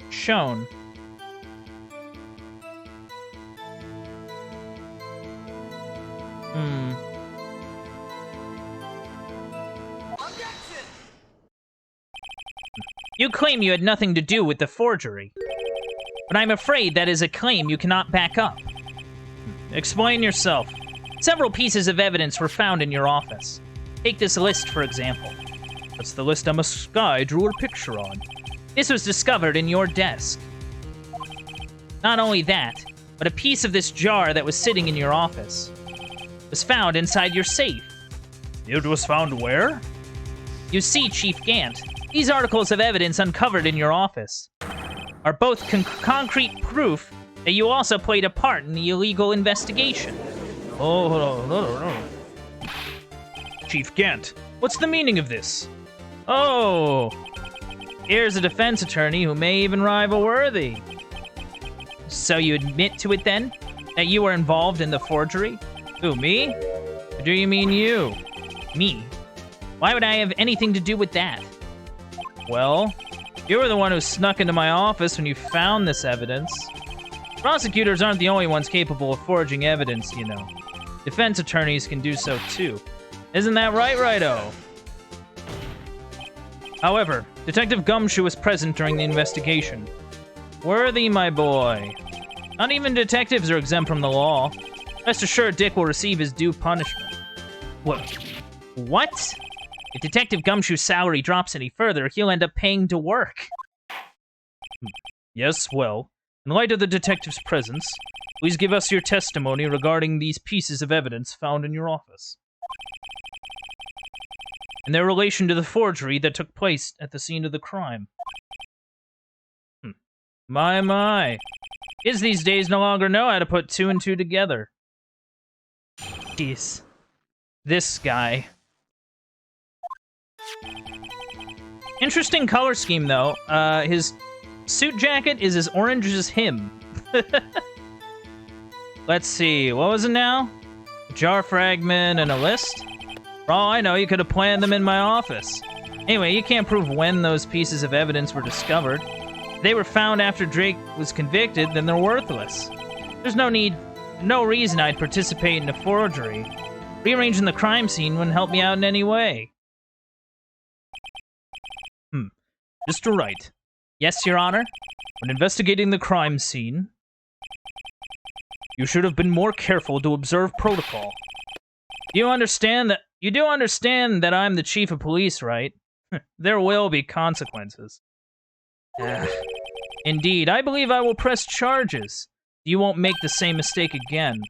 shown. You claim you had nothing to do with the forgery, but I'm afraid that is a claim you cannot back up. Explain yourself. Several pieces of evidence were found in your office. Take this list, for example. That's the list Emma Skye drew her picture on. This was discovered in your desk. Not only that, but a piece of this jar that was sitting in your office was found inside your safe. It was found where? You see, Chief Gant, these articles of evidence uncovered in your office are both concrete proof that you also played a part in the illegal investigation. Oh, Chief Gant, what's the meaning of this? Oh, here's a defense attorney who may even rival Worthy. So you admit to it then? That you were involved in the forgery? Who, me? Or do you mean you? Me. Why would I have anything to do with that? Well, you were the one who snuck into my office when you found this evidence. Prosecutors aren't the only ones capable of forging evidence, you know. Defense attorneys can do so too. Isn't that right, Righto? However, Detective Gumshoe was present during the investigation. Worthy, my boy. Not even detectives are exempt from the law. Rest assured Dick will receive his due punishment. What? If Detective Gumshoe's salary drops any further, he'll end up paying to work. Yes, well, in light of the detective's presence, please give us your testimony regarding these pieces of evidence found in your office. And their relation to the forgery that took place at the scene of the crime. My. Kids these days no longer know how to put two and two together. Jeez. This guy. Interesting color scheme, though. His suit jacket is as orange as him. Let's see, what was it now? A jar fragment and a list? For all I know, you could have planned them in my office. Anyway, you can't prove when those pieces of evidence were discovered. If they were found after Drake was convicted, then they're worthless. There's no reason I'd participate in a forgery. Rearranging the crime scene wouldn't help me out in any way. Mr. Wright. Yes, Your Honor? When investigating the crime scene, you should have been more careful to observe protocol. You do understand that I'm the chief of police, right? There will be consequences. Indeed, I believe I will press charges. You won't make the same mistake again.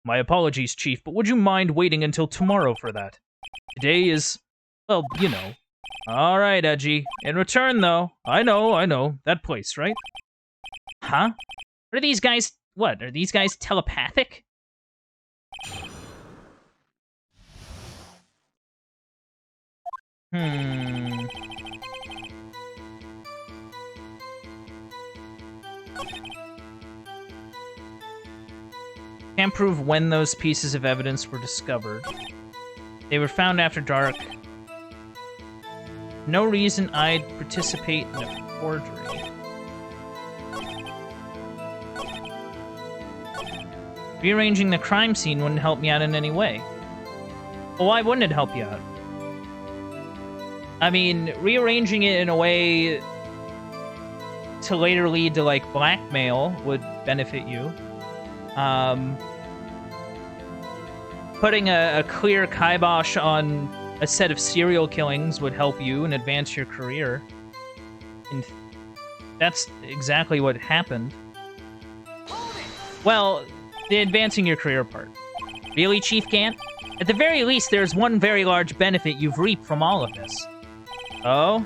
My apologies, Chief, but would you mind waiting until tomorrow for that? Today is, well, you know. All right, Edgy. In return, though, I know, that place, right? Huh? Are these guys, what, are these guys telepathic? Can't prove when those pieces of evidence were discovered. They were found after dark. No reason I'd participate in a forgery. Rearranging the crime scene wouldn't help me out in any way. Well, why wouldn't it help you out? I mean, rearranging it in a way to later lead to, like, blackmail would benefit you. Putting a clear kibosh on a set of serial killings would help you and advance your career. And that's exactly what happened. Well, the advancing your career part. Really, Chief Gant? At the very least, there's one very large benefit you've reaped from all of this. Oh?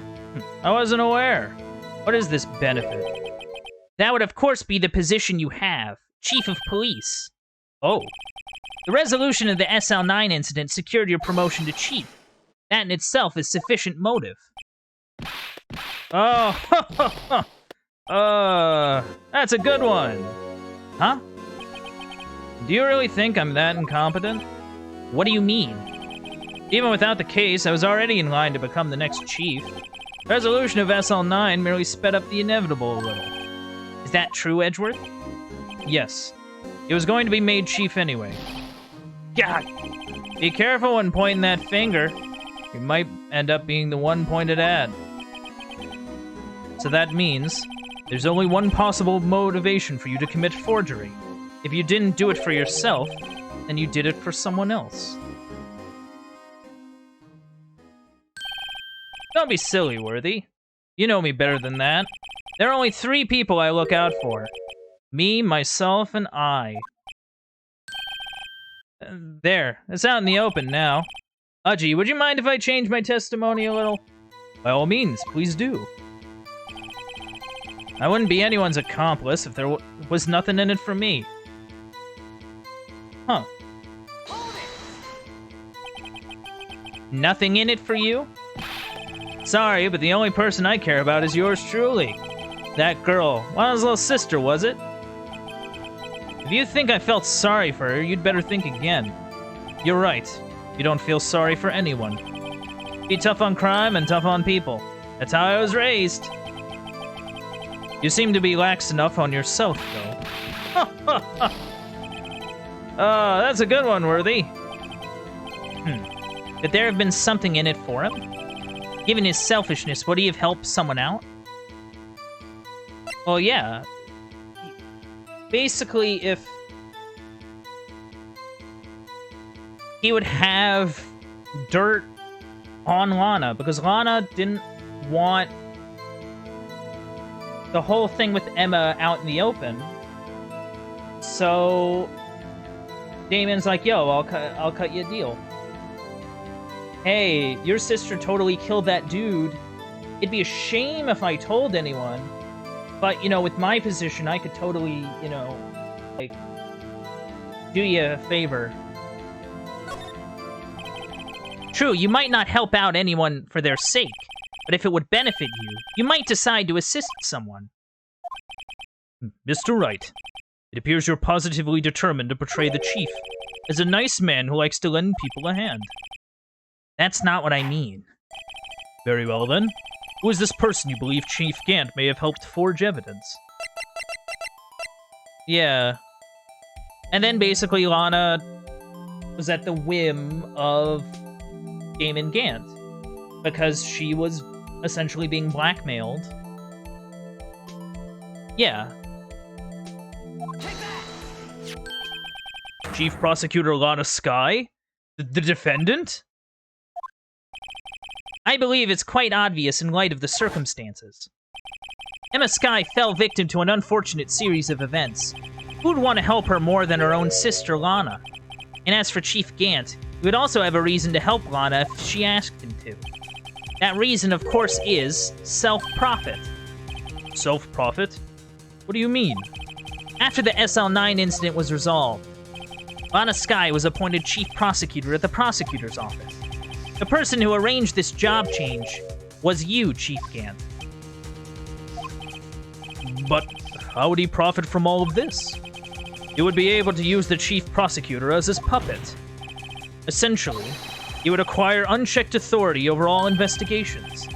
I wasn't aware. What is this benefit? That would, of course, be the position you have. Chief of Police. Oh. The resolution of the SL9 incident secured your promotion to Chief. That in itself is sufficient motive. Oh, that's a good one. Huh? Do you really think I'm that incompetent? What do you mean? Even without the case, I was already in line to become the next chief. Resolution of SL9 merely sped up the inevitable a little. Is that true, Edgeworth? Yes. It was going to be made chief anyway. God! Be careful when pointing that finger. You might end up being the one pointed at. So that means there's only one possible motivation for you to commit forgery. If you didn't do it for yourself, then you did it for someone else. Don't be silly, Worthy. You know me better than that. There are only 3 people I look out for. Me, myself, and I. There. It's out in the open now. Udgy, would you mind if I change my testimony a little? By all means, please do. I wouldn't be anyone's accomplice if there was nothing in it for me. Huh. Nothing in it for you? Sorry, but the only person I care about is yours truly. That girl. Lana's little sister, was it? If you think I felt sorry for her, you'd better think again. You're right. You don't feel sorry for anyone. Be tough on crime and tough on people. That's how I was raised. You seem to be lax enough on yourself, though. That's a good one, Worthy. Could there have been something in it for him? Given his selfishness, would he have helped someone out? Well, yeah. Basically, if he would have dirt on Lana, because Lana didn't want the whole thing with Emma out in the open. So Damon's like, yo, I'll cut you a deal. Hey, your sister totally killed that dude. It'd be a shame if I told anyone. But, you know, with my position, I could totally, you know, like, do you a favor. True, you might not help out anyone for their sake, but if it would benefit you, you might decide to assist someone. Mr. Wright, it appears you're positively determined to portray the Chief as a nice man who likes to lend people a hand. That's not what I mean. Very well, then. Who is this person you believe Chief Gant may have helped forge evidence? Yeah. And then basically Lana was at the whim of Damon Gant, because she was essentially being blackmailed. Yeah. Chief Prosecutor Lana Skye? The defendant? I believe it's quite obvious in light of the circumstances. Emma Skye fell victim to an unfortunate series of events. Who'd want to help her more than her own sister, Lana? And as for Chief Gant, he would also have a reason to help Lana if she asked him to. That reason, of course, is self-profit. Self-profit? What do you mean? After the SL9 incident was resolved, Lana Skye was appointed Chief Prosecutor at the Prosecutor's office. The person who arranged this job change was you, Chief Gant. But how would he profit from all of this? He would be able to use the Chief Prosecutor as his puppet. Essentially, he would acquire unchecked authority over all investigations.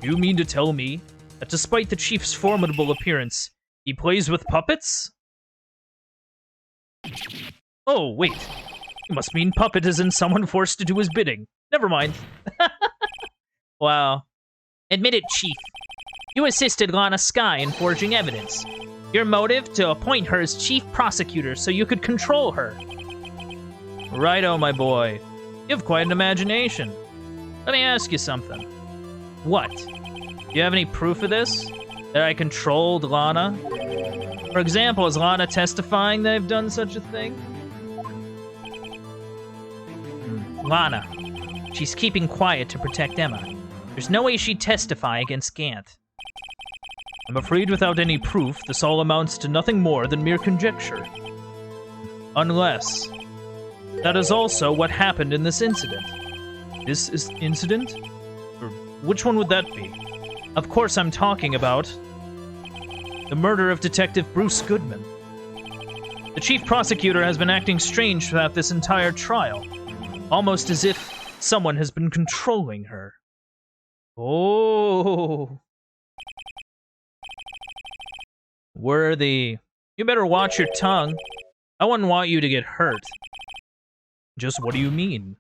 You mean to tell me that despite the Chief's formidable appearance, he plays with puppets? Oh, wait. You must mean puppet as in someone forced to do his bidding. Never mind. Wow. Admit it, Chief. You assisted Lana Skye in forging evidence. Your motive? To appoint her as Chief Prosecutor so you could control her. Righto, my boy. You have quite an imagination. Let me ask you something. What? Do you have any proof of this? That I controlled Lana? For example, is Lana testifying that I've done such a thing? Lana. She's keeping quiet to protect Emma. There's no way she'd testify against Gant. I'm afraid without any proof, this all amounts to nothing more than mere conjecture. Unless... that is also what happened in this incident. This is incident? Or which one would that be? Of course I'm talking about... the murder of Detective Bruce Goodman. The Chief Prosecutor has been acting strange throughout this entire trial. Almost as if someone has been controlling her. Oh. Worthy. You better watch your tongue. I wouldn't want you to get hurt. Just what do you mean?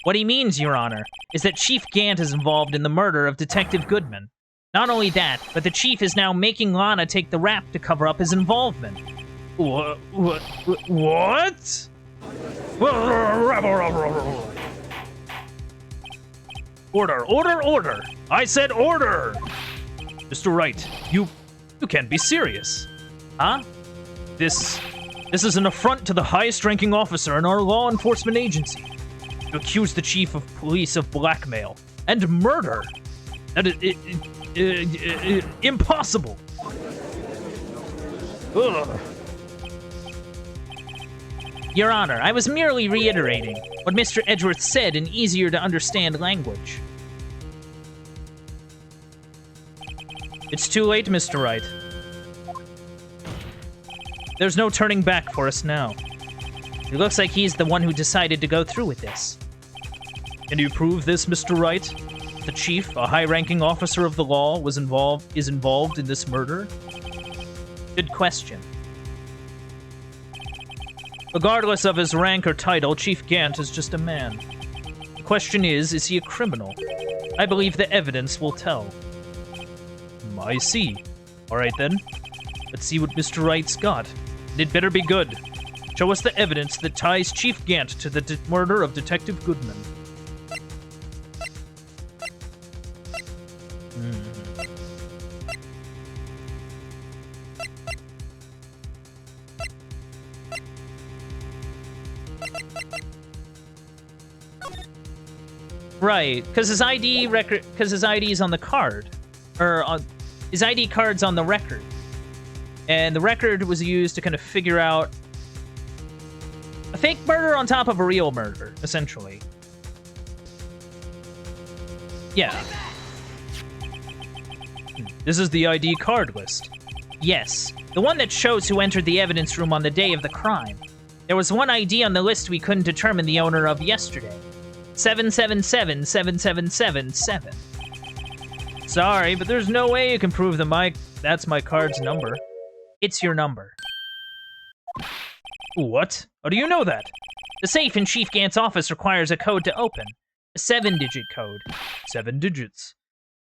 What he means, Your Honor, is that Chief Gant is involved in the murder of Detective Goodman. Not only that, but the Chief is now making Lana take the rap to cover up his involvement. What? Order, order, order! I said order! Mr. Wright, you can't be serious. Huh? This is an affront to the highest-ranking officer in our law enforcement agency. To accuse the Chief of Police of blackmail and murder. That is impossible. Ugh. Your Honor, I was merely reiterating what Mr. Edgeworth said in easier-to-understand language. It's too late, Mr. Wright. There's no turning back for us now. It looks like he's the one who decided to go through with this. Can you prove this, Mr. Wright? The chief, a high-ranking officer of the law, is involved in this murder? Good question. Regardless of his rank or title, Chief Gant is just a man. The question is he a criminal? I believe the evidence will tell. I see. Alright then. Let's see what Mr. Wright's got. And it better be good. Show us the evidence that ties Chief Gant to the murder of Detective Goodman. Right, because his ID record, because his ID is on the card, or his ID card's on the record, and the record was used to kind of figure out a fake murder on top of a real murder, essentially. Yeah. This is the ID card list. Yes, the one that shows who entered the evidence room on the day of the crime. There was one ID on the list we couldn't determine the owner of yesterday. 7777777. Sorry, but there's no way you can prove that's my card's number. It's your number. What? How do you know that? The safe in Chief Gant's office requires a code to open. A 7-digit code. 7 digits.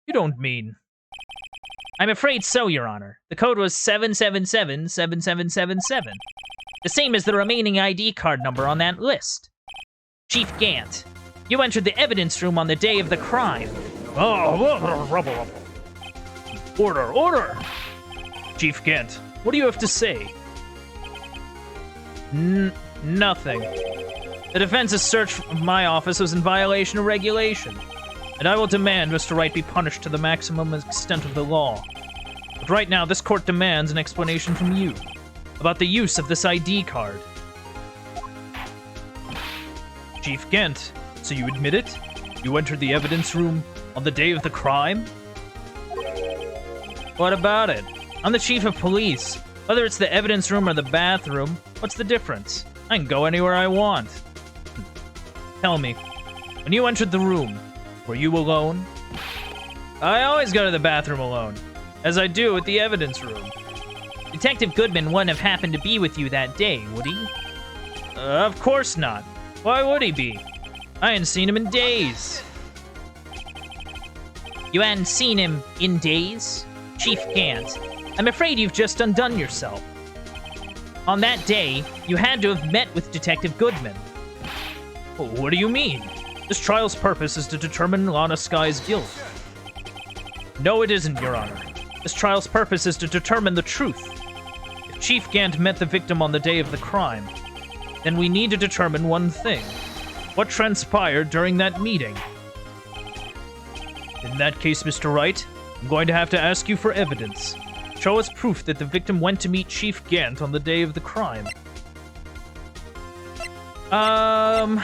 You don't mean... I'm afraid so, Your Honor. The code was 7777777. The same as the remaining ID card number on that list. Chief Gant. You entered the evidence room on the day of the crime. Oh, order, order! Chief Gant, what do you have to say? Nothing. The defense's search of my office was in violation of regulation, and I will demand Mr. Wright be punished to the maximum extent of the law. But right now, this court demands an explanation from you about the use of this ID card. Chief Gant, so you admit it? You entered the evidence room on the day of the crime? What about it? I'm the chief of police. Whether it's the evidence room or the bathroom, what's the difference? I can go anywhere I want. Tell me, when you entered the room, were you alone? I always go to the bathroom alone, as I do at the evidence room. Detective Goodman wouldn't have happened to be with you that day, would he? Of course not. Why would he be? I hadn't seen him in days. You hadn't seen him in days? Chief Gant, I'm afraid you've just undone yourself. On that day, you had to have met with Detective Goodman. What do you mean? This trial's purpose is to determine Lana Sky's guilt. No, it isn't, Your Honor. This trial's purpose is to determine the truth. If Chief Gant met the victim on the day of the crime, then we need to determine one thing. What transpired during that meeting? In that case, Mr. Wright, I'm going to have to ask you for evidence. Show us proof that the victim went to meet Chief Gant on the day of the crime. Oh!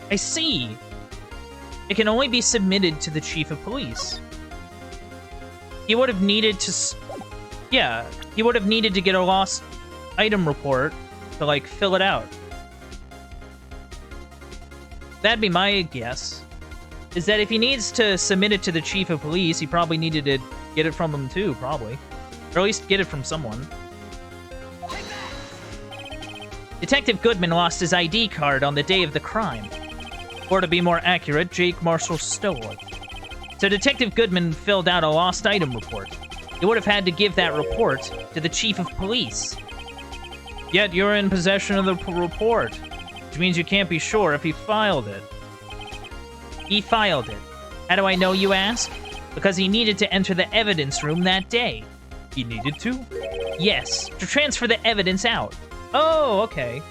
I see. It can only be submitted to the chief of police. He would have needed to... Yeah, he would have needed to get a lost item report to, like, fill it out. That'd be my guess. Is that if he needs to submit it to the chief of police, he probably needed to get it from him too, probably. Or at least get it from someone. Detective Goodman lost his ID card on the day of the crime. Or to be more accurate, Jake Marshall stole it. So Detective Goodman filled out a lost item report. He would have had to give that report to the chief of police. Yet you're in possession of the report, which means you can't be sure if he filed it. He filed it. How do I know, you ask? Because he needed to enter the evidence room that day. He needed to? Yes, to transfer the evidence out. Oh, okay.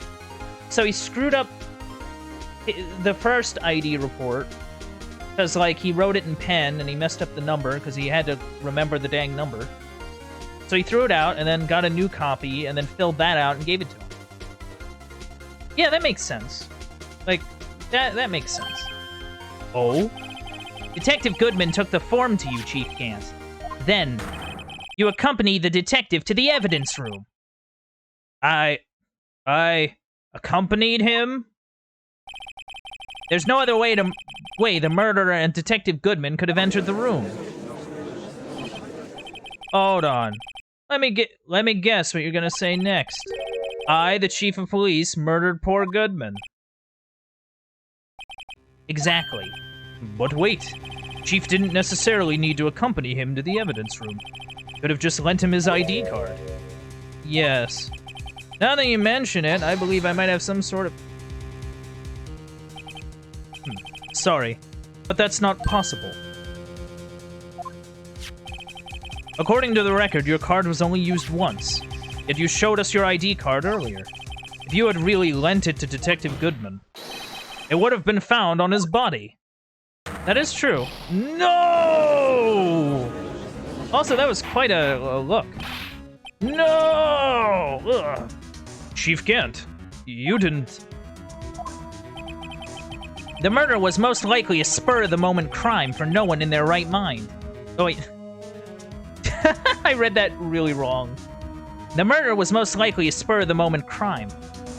So he screwed up the first ID report because, like, he wrote it in pen and he messed up the number because he had to remember the dang number. So he threw it out and then got a new copy and then filled that out and gave it to him. Yeah, that makes sense. Like, that makes sense. Oh? Detective Goodman took the form to you, Chief Gant. Then, you accompanied the detective to the evidence room. I accompanied him? There's no other way the murderer and Detective Goodman could have entered the room. Hold on. Let me guess what you're gonna say next. I, the chief of police, murdered poor Goodman. Exactly. But wait. Chief didn't necessarily need to accompany him to the evidence room. Could have just lent him his ID card. Yes. Now that you mention it, I believe I might have some sort of... Sorry, but that's not possible. According to the record, your card was only used once, yet you showed us your ID card earlier. If you had really lent it to Detective Goodman, it would have been found on his body. That is true. No! Also, that was quite a look. No! Ugh. Chief Gant, you didn't... The murder was most likely a spur-of-the-moment crime for no one in their right mind. Oh, wait. I read that really wrong. The murder was most likely a spur-of-the-moment crime,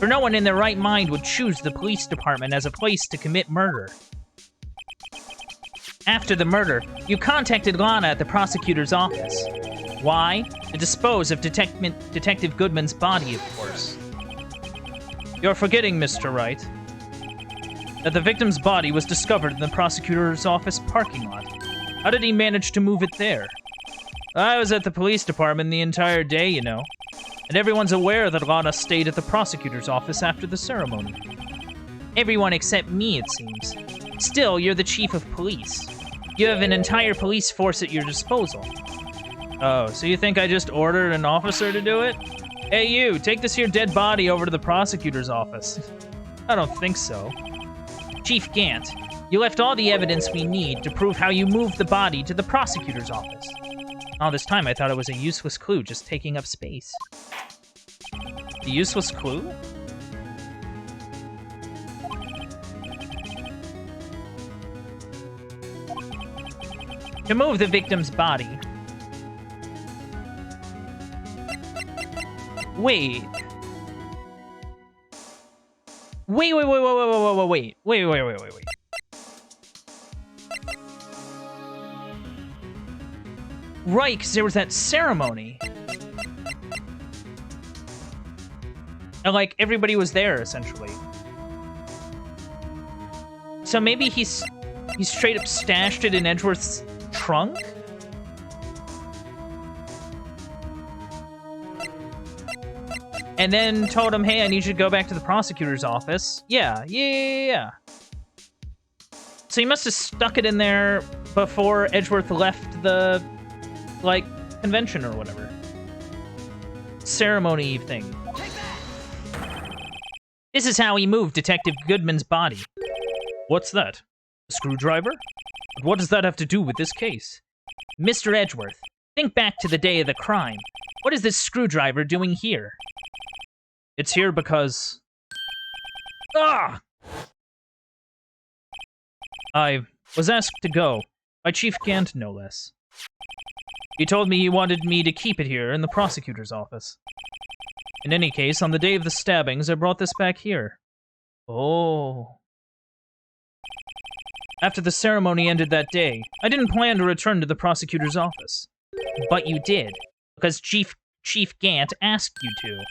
for no one in their right mind would choose the police department as a place to commit murder. After the murder, you contacted Lana at the prosecutor's office. Why? To dispose of Detective Goodman's body, of course. You're forgetting, Mr. Wright, that the victim's body was discovered in the prosecutor's office parking lot. How did he manage to move it there? I was at the police department the entire day, you know. And everyone's aware that Lana stayed at the prosecutor's office after the ceremony. Everyone except me, it seems. Still, you're the chief of police. You have an entire police force at your disposal. Oh, so you think I just ordered an officer to do it? Hey you, take this here dead body over to the prosecutor's office. I don't think so. Chief Gant, you left all the evidence we need to prove how you moved the body to the prosecutor's office. All this time I thought it was a useless clue just taking up space. A useless clue? To move the victim's body. Wait. Wait. Right, because there was that ceremony. And, like, everybody was there, essentially. So maybe he straight up stashed it in Edgeworth's trunk? And then told him, hey, I need you to go back to the prosecutor's office. Yeah. So he must have stuck it in there before Edgeworth left the, like, convention or whatever. Ceremony thing. This is how he moved Detective Goodman's body. What's that? A screwdriver? But what does that have to do with this case? Mr. Edgeworth, think back to the day of the crime. What is this screwdriver doing here? It's here because... Ah! I was asked to go, by Chief Gant, no less. He told me he wanted me to keep it here in the prosecutor's office. In any case, on the day of the stabbings, I brought this back here. Oh. After the ceremony ended that day, I didn't plan to return to the prosecutor's office. But you did, because Chief Gant asked you to.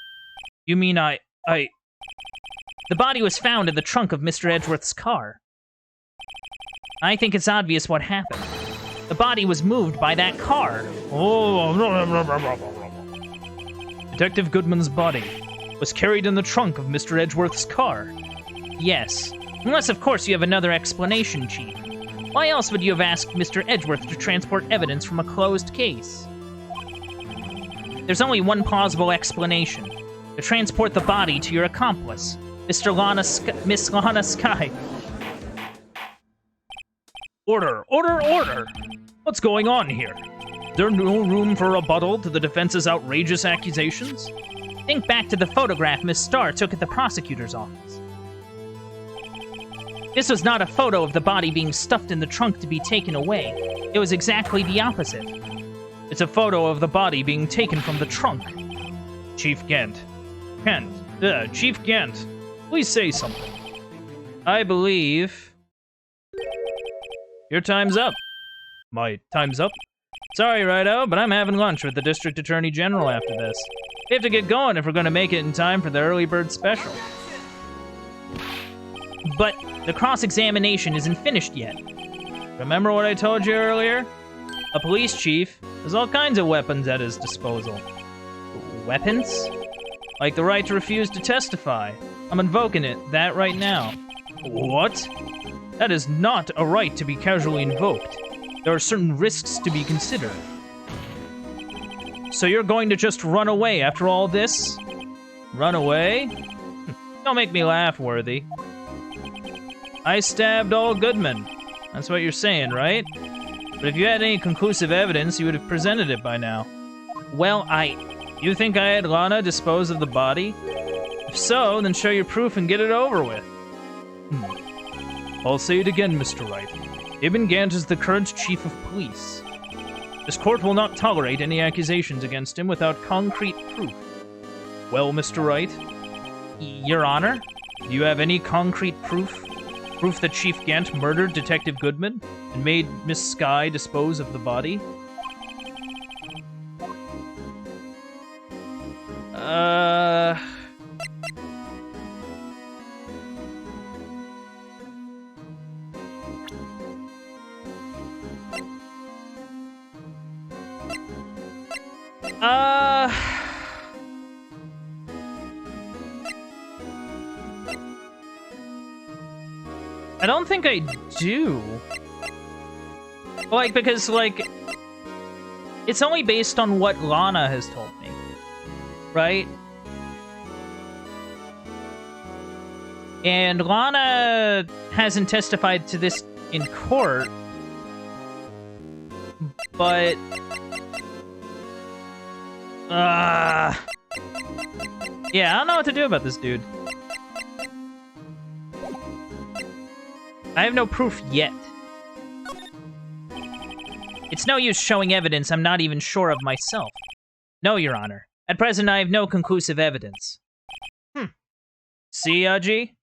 You mean I... The body was found in the trunk of Mr. Edgeworth's car. I think it's obvious what happened. The body was moved by that car. Oh... Detective Goodman's body was carried in the trunk of Mr. Edgeworth's car. Yes. Unless, of course, you have another explanation, Chief. Why else would you have asked Mr. Edgeworth to transport evidence from a closed case? There's only one plausible explanation. To transport the body to your accomplice, Miss Lana Sky. Order! What's going on here? Is there no room for rebuttal to the defense's outrageous accusations? Think back to the photograph Miss Starr took at the prosecutor's office. This was not a photo of the body being stuffed in the trunk to be taken away. It was exactly the opposite. It's a photo of the body being taken from the trunk. Chief Gent. Chief Gent, please say something. I believe... Your time's up. My time's up? Sorry, Wright, but I'm having lunch with the District Attorney General after this. We have to get going if we're going to make it in time for the early bird special. But the cross-examination isn't finished yet. Remember what I told you earlier? A police chief has all kinds of weapons at his disposal. Weapons? Like the right to refuse to testify. I'm invoking that right now. What? That is not a right to be casually invoked. There are certain risks to be considered. So you're going to just run away after all this? Run away? Don't make me laugh, Worthy. I stabbed all Goodman. That's what you're saying, right? But if you had any conclusive evidence, you would have presented it by now. Well, You think I had Lana dispose of the body? If so, then show your proof and get it over with. I'll say it again, Mr. Wright. Ibn Gant is the current chief of police. This court will not tolerate any accusations against him without concrete proof. Well, Mr. Wright? Your Honor? Do you have any concrete proof? Proof that Chief Gant murdered Detective Goodman and made Miss Skye dispose of the body? I don't think I do. Like, because, like, it's only based on what Lana has told me, right? And Lana hasn't testified to this in court, but... yeah, I don't know what to do about this dude. I have no proof yet. It's no use showing evidence I'm not even sure of myself. No, Your Honor. At present, I have no conclusive evidence. See, Aji?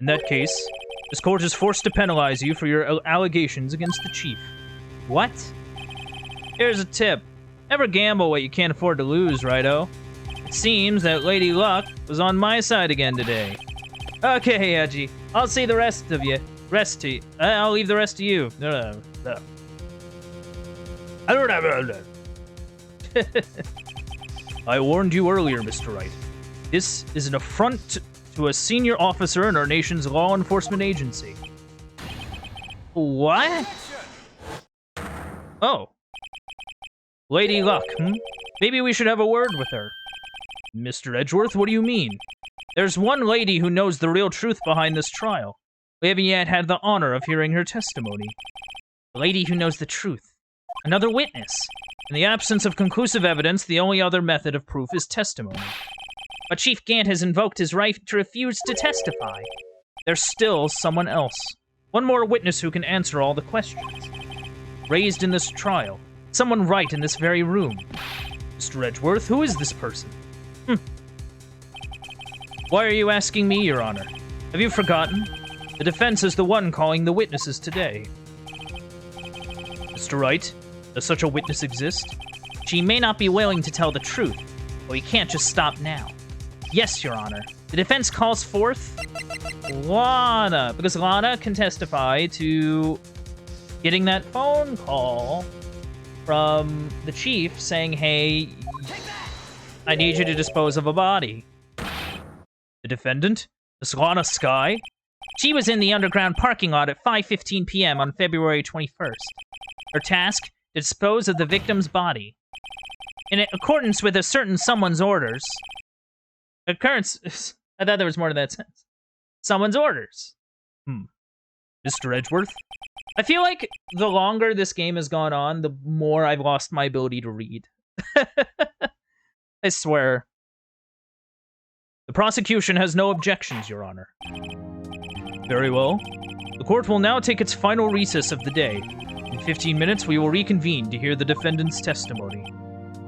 In that case, this court is forced to penalize you for your allegations against the chief. What? Here's a tip. Never gamble what you can't afford to lose, righto? It seems that Lady Luck was on my side again today. Okay, Aji. I'll see the rest of you. I'll leave the rest to you. I warned you earlier, Mr. Wright. This is an affront to a senior officer in our nation's law enforcement agency. What? Oh. Lady Luck, Maybe we should have a word with her. Mr. Edgeworth, what do you mean? There's one lady who knows the real truth behind this trial. We haven't yet had the honor of hearing her testimony. A lady who knows the truth. Another witness. In the absence of conclusive evidence, the only other method of proof is testimony. But Chief Gant has invoked his right to refuse to testify. There's still someone else. One more witness who can answer all the questions. Raised in this trial. Someone right in this very room. Mr. Edgeworth, who is this person? Why are you asking me, Your Honor? Have you forgotten? The defense is the one calling the witnesses today. Mr. Wright, does such a witness exist? She may not be willing to tell the truth, but we can't just stop now. Yes, Your Honor. The defense calls forth Lana, because Lana can testify to getting that phone call from the chief saying, hey, I need you to dispose of a body. The defendant? Miss Lana Skye? She was in the underground parking lot at 5:15 p.m. on February 21st. Her task? To dispose of the victim's body. In accordance with a certain someone's orders. Occurrence... I thought there was more to that sentence. Someone's orders. Mr. Edgeworth? I feel like the longer this game has gone on, the more I've lost my ability to read. I swear. The prosecution has no objections, Your Honor. Very well. The court will now take its final recess of the day. In 15 minutes, we will reconvene to hear the defendant's testimony.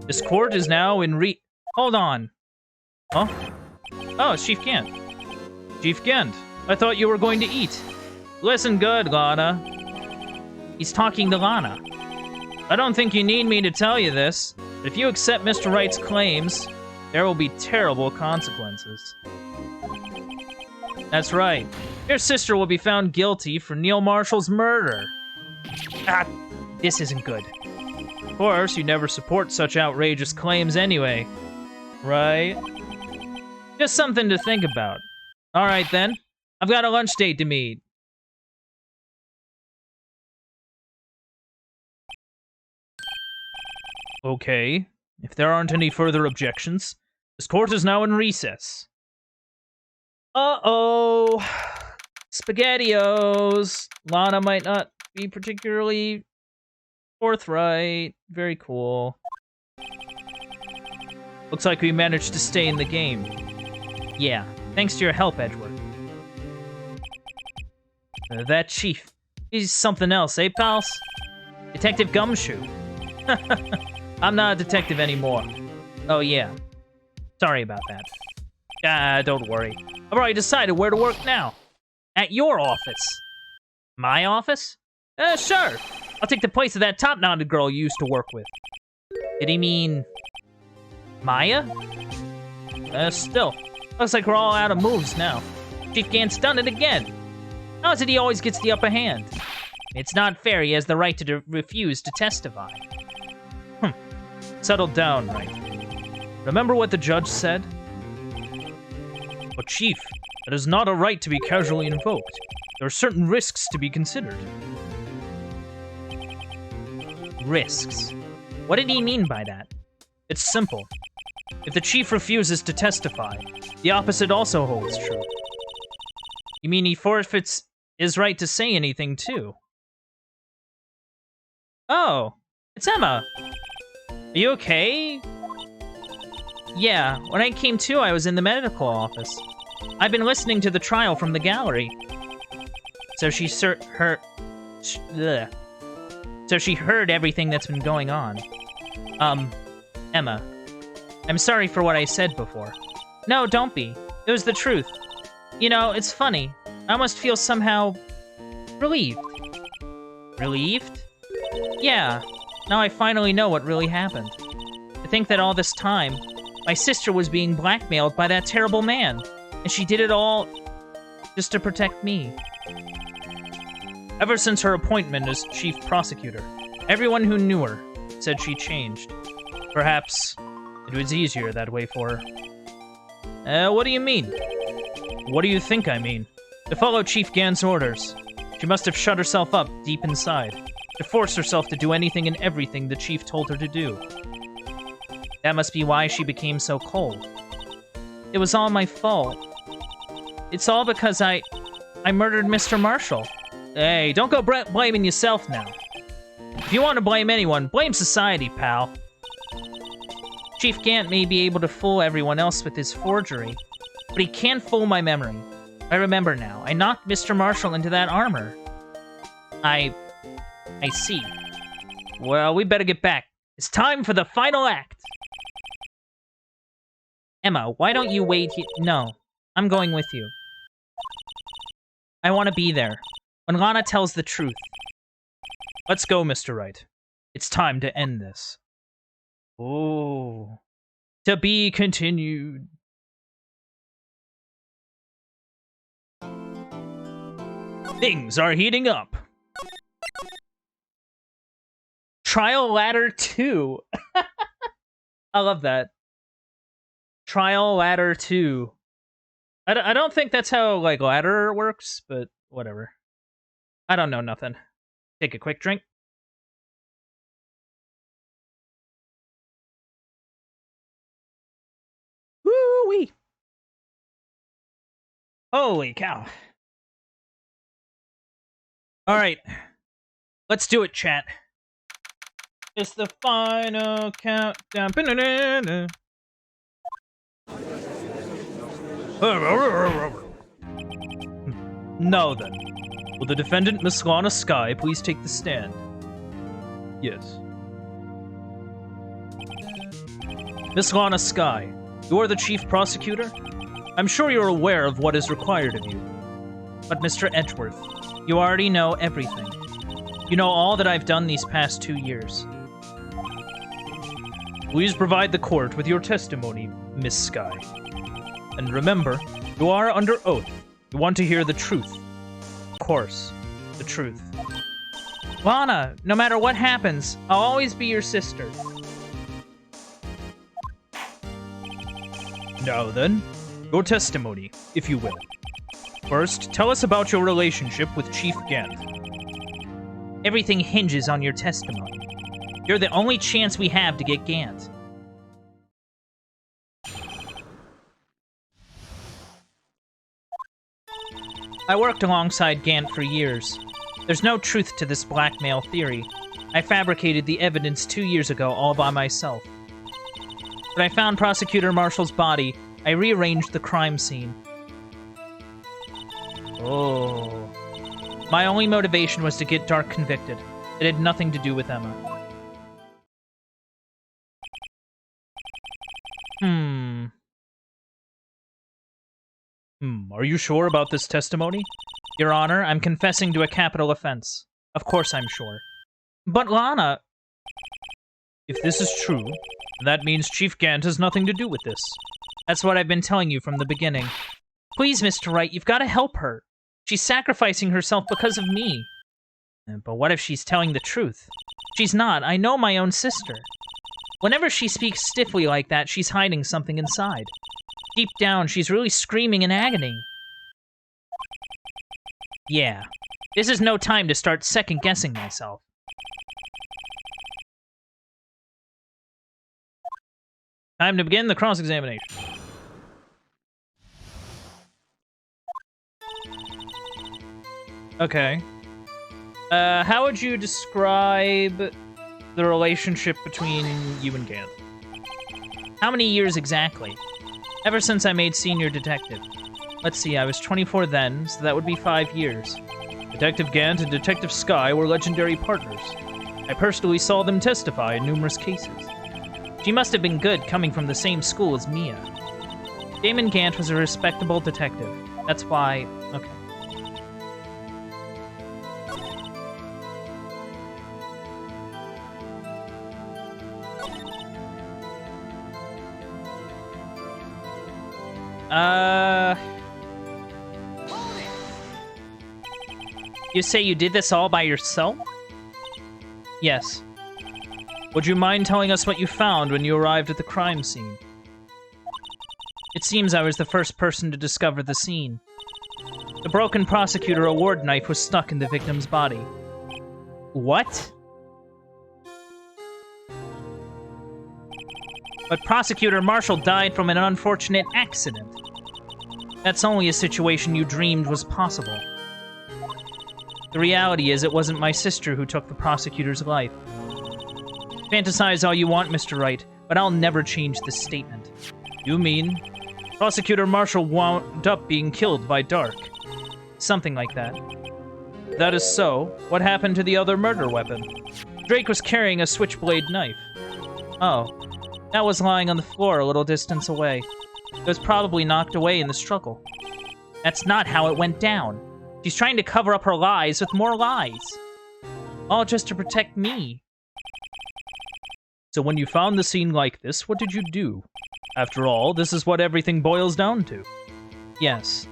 This court is now in Hold on. Huh? Oh, it's Chief Gant. Chief Gant, I thought you were going to eat. Listen good, Lana. He's talking to Lana. I don't think you need me to tell you this, but if you accept Mr. Wright's claims, there will be terrible consequences. That's right. Your sister will be found guilty for Neil Marshall's murder. Ah, this isn't good. Of course, you never support such outrageous claims anyway. Right? Just something to think about. Alright then. I've got a lunch date to meet. Okay. If there aren't any further objections, this court is now in recess. Uh-oh. SpaghettiOs. Lana might not be particularly forthright. Very cool. Looks like we managed to stay in the game. Yeah, thanks to your help, Edgeworth. That chief. He's something else, eh, pals? Detective Gumshoe. I'm not a detective anymore. Oh, yeah. Sorry about that. Don't worry. I've already decided where to work now. At your office. My office? Sure. I'll take the place of that top-knotted girl you used to work with. Did he mean... Maya? Still. Looks like we're all out of moves now. Chief Gant's done it again. How is it he always gets the upper hand? It's not fair he has the right to refuse to testify. Settle down, Wright. Remember what the judge said? But Chief, that is not a right to be casually invoked. There are certain risks to be considered. Risks? What did he mean by that? It's simple. If the Chief refuses to testify, the opposite also holds true. You mean he forfeits his right to say anything, too? Oh, it's Emma. Are you okay? Yeah, when I came to, I was in the medical office. I've been listening to the trial from the gallery. So she heard everything that's been going on. Emma, I'm sorry for what I said before. No, don't be. It was the truth. You know, it's funny. I almost feel somehow relieved. Relieved? Yeah. Now I finally know what really happened. To think that all this time, my sister was being blackmailed by that terrible man, and she did it all just to protect me. Ever since her appointment as chief prosecutor, everyone who knew her said she changed. Perhaps it was easier that way for her. What do you mean? What do you think I mean? To follow Chief Gant's orders, she must have shut herself up deep inside, to force herself to do anything and everything the Chief told her to do. That must be why she became so cold. It was all my fault. It's all because I murdered Mr. Marshall. Hey, don't go blaming yourself now. If you want to blame anyone, blame society, pal. Chief Gant may be able to fool everyone else with his forgery, but he can't fool my memory. I remember now. I knocked Mr. Marshall into that armor. I see. Well, we better get back. It's time for the final act. Emma, why don't you wait here? No, I'm going with you. I want to be there. When Lana tells the truth. Let's go, Mr. Wright. It's time to end this. Oh. To be continued. Things are heating up. Trial Ladder 2. I love that. Trial Ladder 2. I don't think that's how, like, ladder works, but whatever. I don't know nothing. Take a quick drink. Woo-wee. Holy cow. Alright. Let's do it, chat. It's the final countdown. Now then, will the defendant, Miss Lana Skye, please take the stand? Yes. Miss Lana Skye, you are the chief prosecutor? I'm sure you're aware of what is required of you. But Mr. Edgeworth, you already know everything. You know all that I've done these past 2 years. Please provide the court with your testimony, Miss Skye. And remember, you are under oath. You want to hear the truth. Of course, the truth. Lana, no matter what happens, I'll always be your sister. Now then, your testimony, if you will. First, tell us about your relationship with Chief Gant. Everything hinges on your testimony. You're the only chance we have to get Gant. I worked alongside Gant for years. There's no truth to this blackmail theory. I fabricated the evidence 2 years ago all by myself. When I found Prosecutor Marshall's body, I rearranged the crime scene. Oh. My only motivation was to get Dark convicted. It had nothing to do with Emma. Are you sure about this testimony? Your Honor, I'm confessing to a capital offense. Of course I'm sure. But Lana... If this is true, that means Chief Gant has nothing to do with this. That's what I've been telling you from the beginning. Please, Mr. Wright, you've got to help her. She's sacrificing herself because of me. But what if she's telling the truth? She's not. I know my own sister. Whenever she speaks stiffly like that, she's hiding something inside. Deep down, she's really screaming in agony. Yeah. This is no time to start second-guessing myself. Time to begin the cross-examination. Okay. How would you describe the relationship between you and Gant? How many years exactly? Ever since I made senior detective. Let's see, I was 24 then, so that would be 5 years. Detective Gant and Detective Skye were legendary partners. I personally saw them testify in numerous cases. She must have been good coming from the same school as Mia. Damon Gant was a respectable detective. That's why... Okay. You say you did this all by yourself? Yes. Would you mind telling us what you found when you arrived at the crime scene? It seems I was the first person to discover the scene. The broken Prosecutor award knife was stuck in the victim's body. What? But Prosecutor Marshall died from an unfortunate accident. That's only a situation you dreamed was possible. The reality is it wasn't my sister who took the prosecutor's life. Fantasize all you want, Mr. Wright, but I'll never change this statement. You mean Prosecutor Marshall wound up being killed by Dark? Something like that. If that is so, what happened to the other murder weapon? Drake was carrying a switchblade knife. Oh, that was lying on the floor a little distance away. It was probably knocked away in the struggle. That's not how it went down. She's trying to cover up her lies with more lies. All just to protect me. So when you found the scene like this, what did you do? After all, this is what everything boils down to. Yes.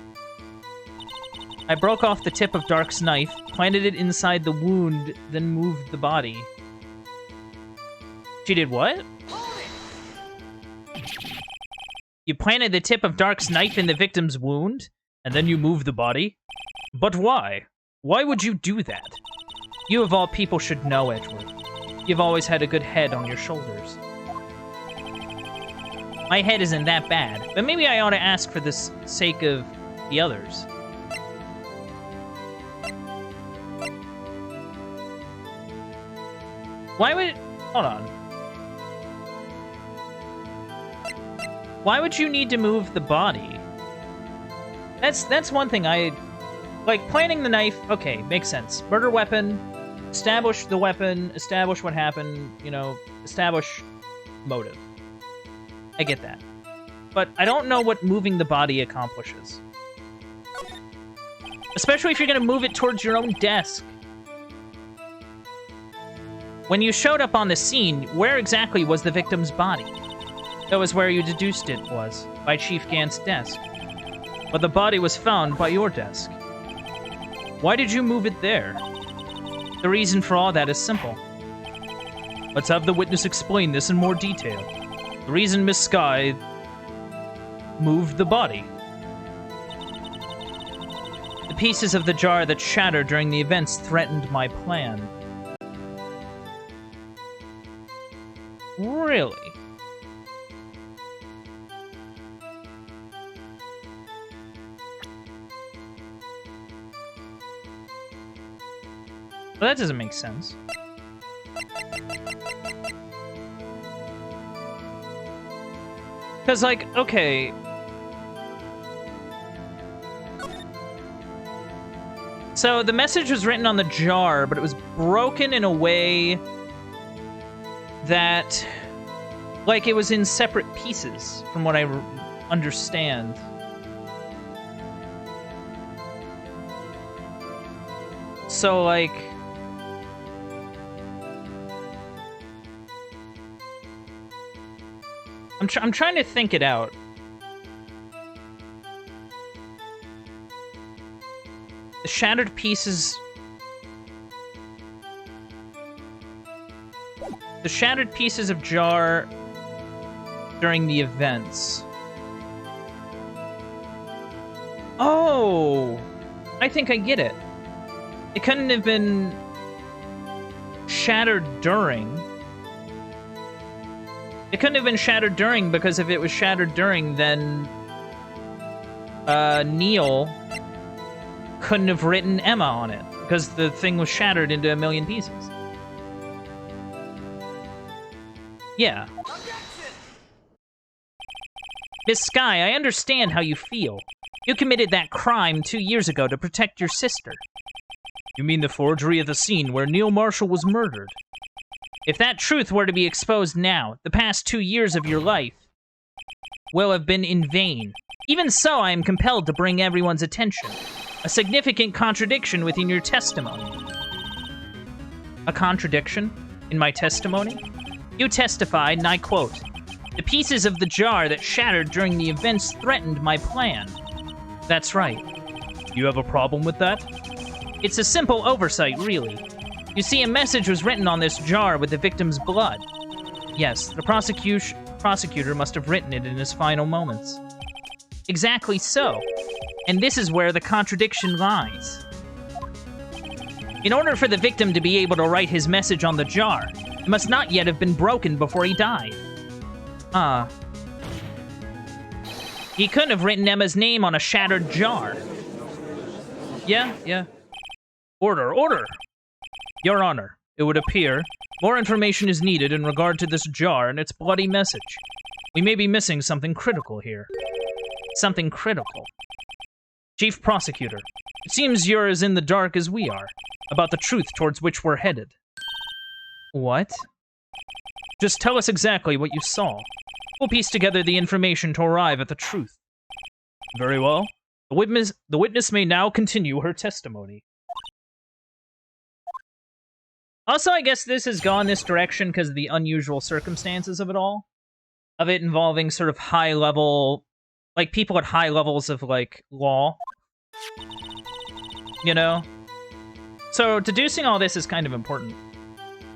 I broke off the tip of Dark's knife, planted it inside the wound, then moved the body. She did what? You planted the tip of Dark's knife in the victim's wound, and then you moved the body? But why? Why would you do that? You of all people should know, Edgeworth. You've always had a good head on your shoulders. My head isn't that bad, but maybe I ought to ask for the sake of the others. Why would... Hold on. Why would you need to move the body? That's one thing I... Like, planting the knife, okay, makes sense. Murder weapon, establish the weapon, establish what happened, you know, establish motive. I get that. But I don't know what moving the body accomplishes. Especially if you're gonna move it towards your own desk. When you showed up on the scene, where exactly was the victim's body? That was where you deduced it was, by Chief Gant's desk. But the body was found by your desk. Why did you move it there? The reason for all that is simple. Let's have the witness explain this in more detail. The reason Miss Skye moved the body. The pieces of the jar that shattered during the events threatened my plan. Really? Well, that doesn't make sense. Because, like, okay... So, the message was written on the jar, but it was broken in a way that... Like, it was in separate pieces, from what I understand. So, like... I'm trying to think it out. The shattered pieces... The shattered pieces of jar during the events. Oh! I think I get it. It couldn't have been shattered during. It couldn't have been shattered during, because if it was shattered during, then Neil couldn't have written Emma on it, because the thing was shattered into a million pieces. Yeah. Miss Skye, I understand how you feel. You committed that crime 2 years ago to protect your sister. You mean the forgery of the scene where Neil Marshall was murdered? If that truth were to be exposed now, the past 2 years of your life will have been in vain. Even so, I am compelled to bring everyone's attention. A significant contradiction within your testimony. A contradiction in my testimony? You testified, and I quote, "The pieces of the jar that shattered during the events threatened my plan." That's right. You have a problem with that? It's a simple oversight, really. You see, a message was written on this jar with the victim's blood. Yes, the prosecutor must have written it in his final moments. Exactly so. And this is where the contradiction lies. In order for the victim to be able to write his message on the jar, it must not yet have been broken before he died. He couldn't have written Emma's name on a shattered jar. Yeah. Order! Your Honor, it would appear more information is needed in regard to this jar and its bloody message. We may be missing something critical here. Something critical. Chief Prosecutor, it seems you're as in the dark as we are about the truth towards which we're headed. What? Just tell us exactly what you saw. We'll piece together the information to arrive at the truth. Very well. The witness may now continue her testimony. Also, I guess this has gone this direction because of the unusual circumstances of it all. Of it involving sort of high-level... Like, people at high levels of, like, law. You know? So, deducing all this is kind of important.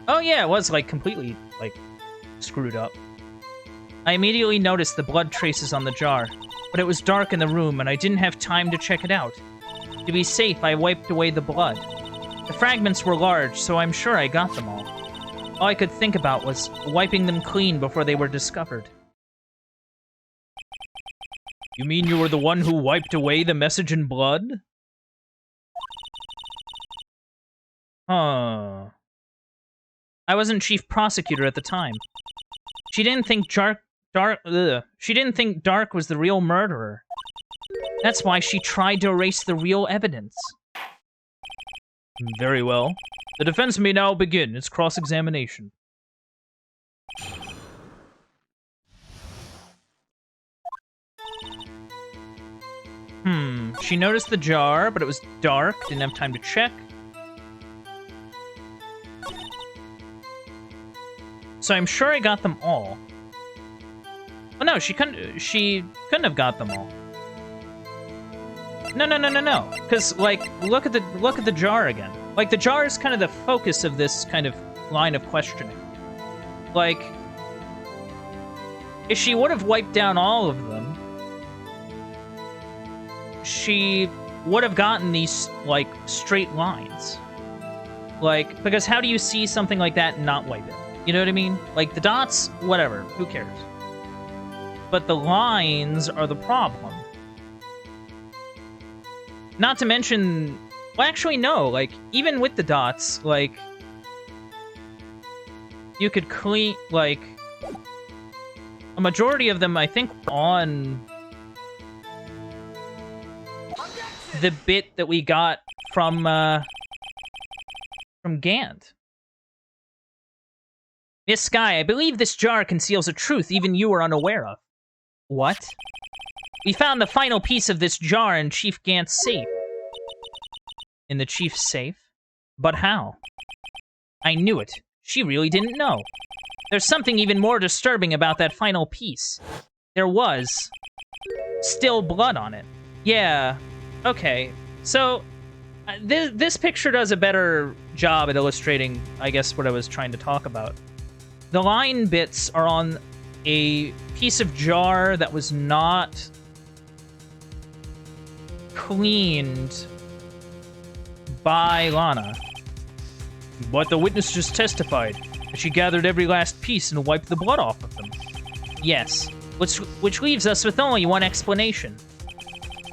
Oh yeah, it was, like, completely, like, screwed up. I immediately noticed the blood traces on the jar, but it was dark in the room and I didn't have time to check it out. To be safe, I wiped away the blood. The fragments were large, so I'm sure I got them all. All I could think about was wiping them clean before they were discovered. You mean you were the one who wiped away the message in blood? Huh. I wasn't chief prosecutor at the time. She didn't think Dark was the real murderer. That's why she tried to erase the real evidence. Very well. The defense may now begin its cross-examination. She noticed the jar, but it was dark, didn't have time to check. So I'm sure I got them all. Oh no, she couldn't have got them all. No. Because, like, look at the jar again. Like, the jar is kind of the focus of this kind of line of questioning. Like, if she would have wiped down all of them, she would have gotten these, like, straight lines. Like, because how do you see something like that and not wipe it? You know what I mean? Like, the dots, whatever, who cares? But the lines are the problem. Not to mention... Well, actually, no. Like, even with the dots, like... You could clean... Like... A majority of them, I think, on... the bit that we got from Gant. Miss Sky, I believe this jar conceals a truth even you are unaware of. What? We found the final piece of this jar in Chief Gant's safe. In the Chief's safe? But how? I knew it. She really didn't know. There's something even more disturbing about that final piece. There was still blood on it. Yeah, okay. So, this picture does a better job at illustrating, I guess, what I was trying to talk about. The line bits are on a piece of jar that was not cleaned by Lana. But the witness just testified that she gathered every last piece and wiped the blood off of them. Yes, which leaves us with only one explanation.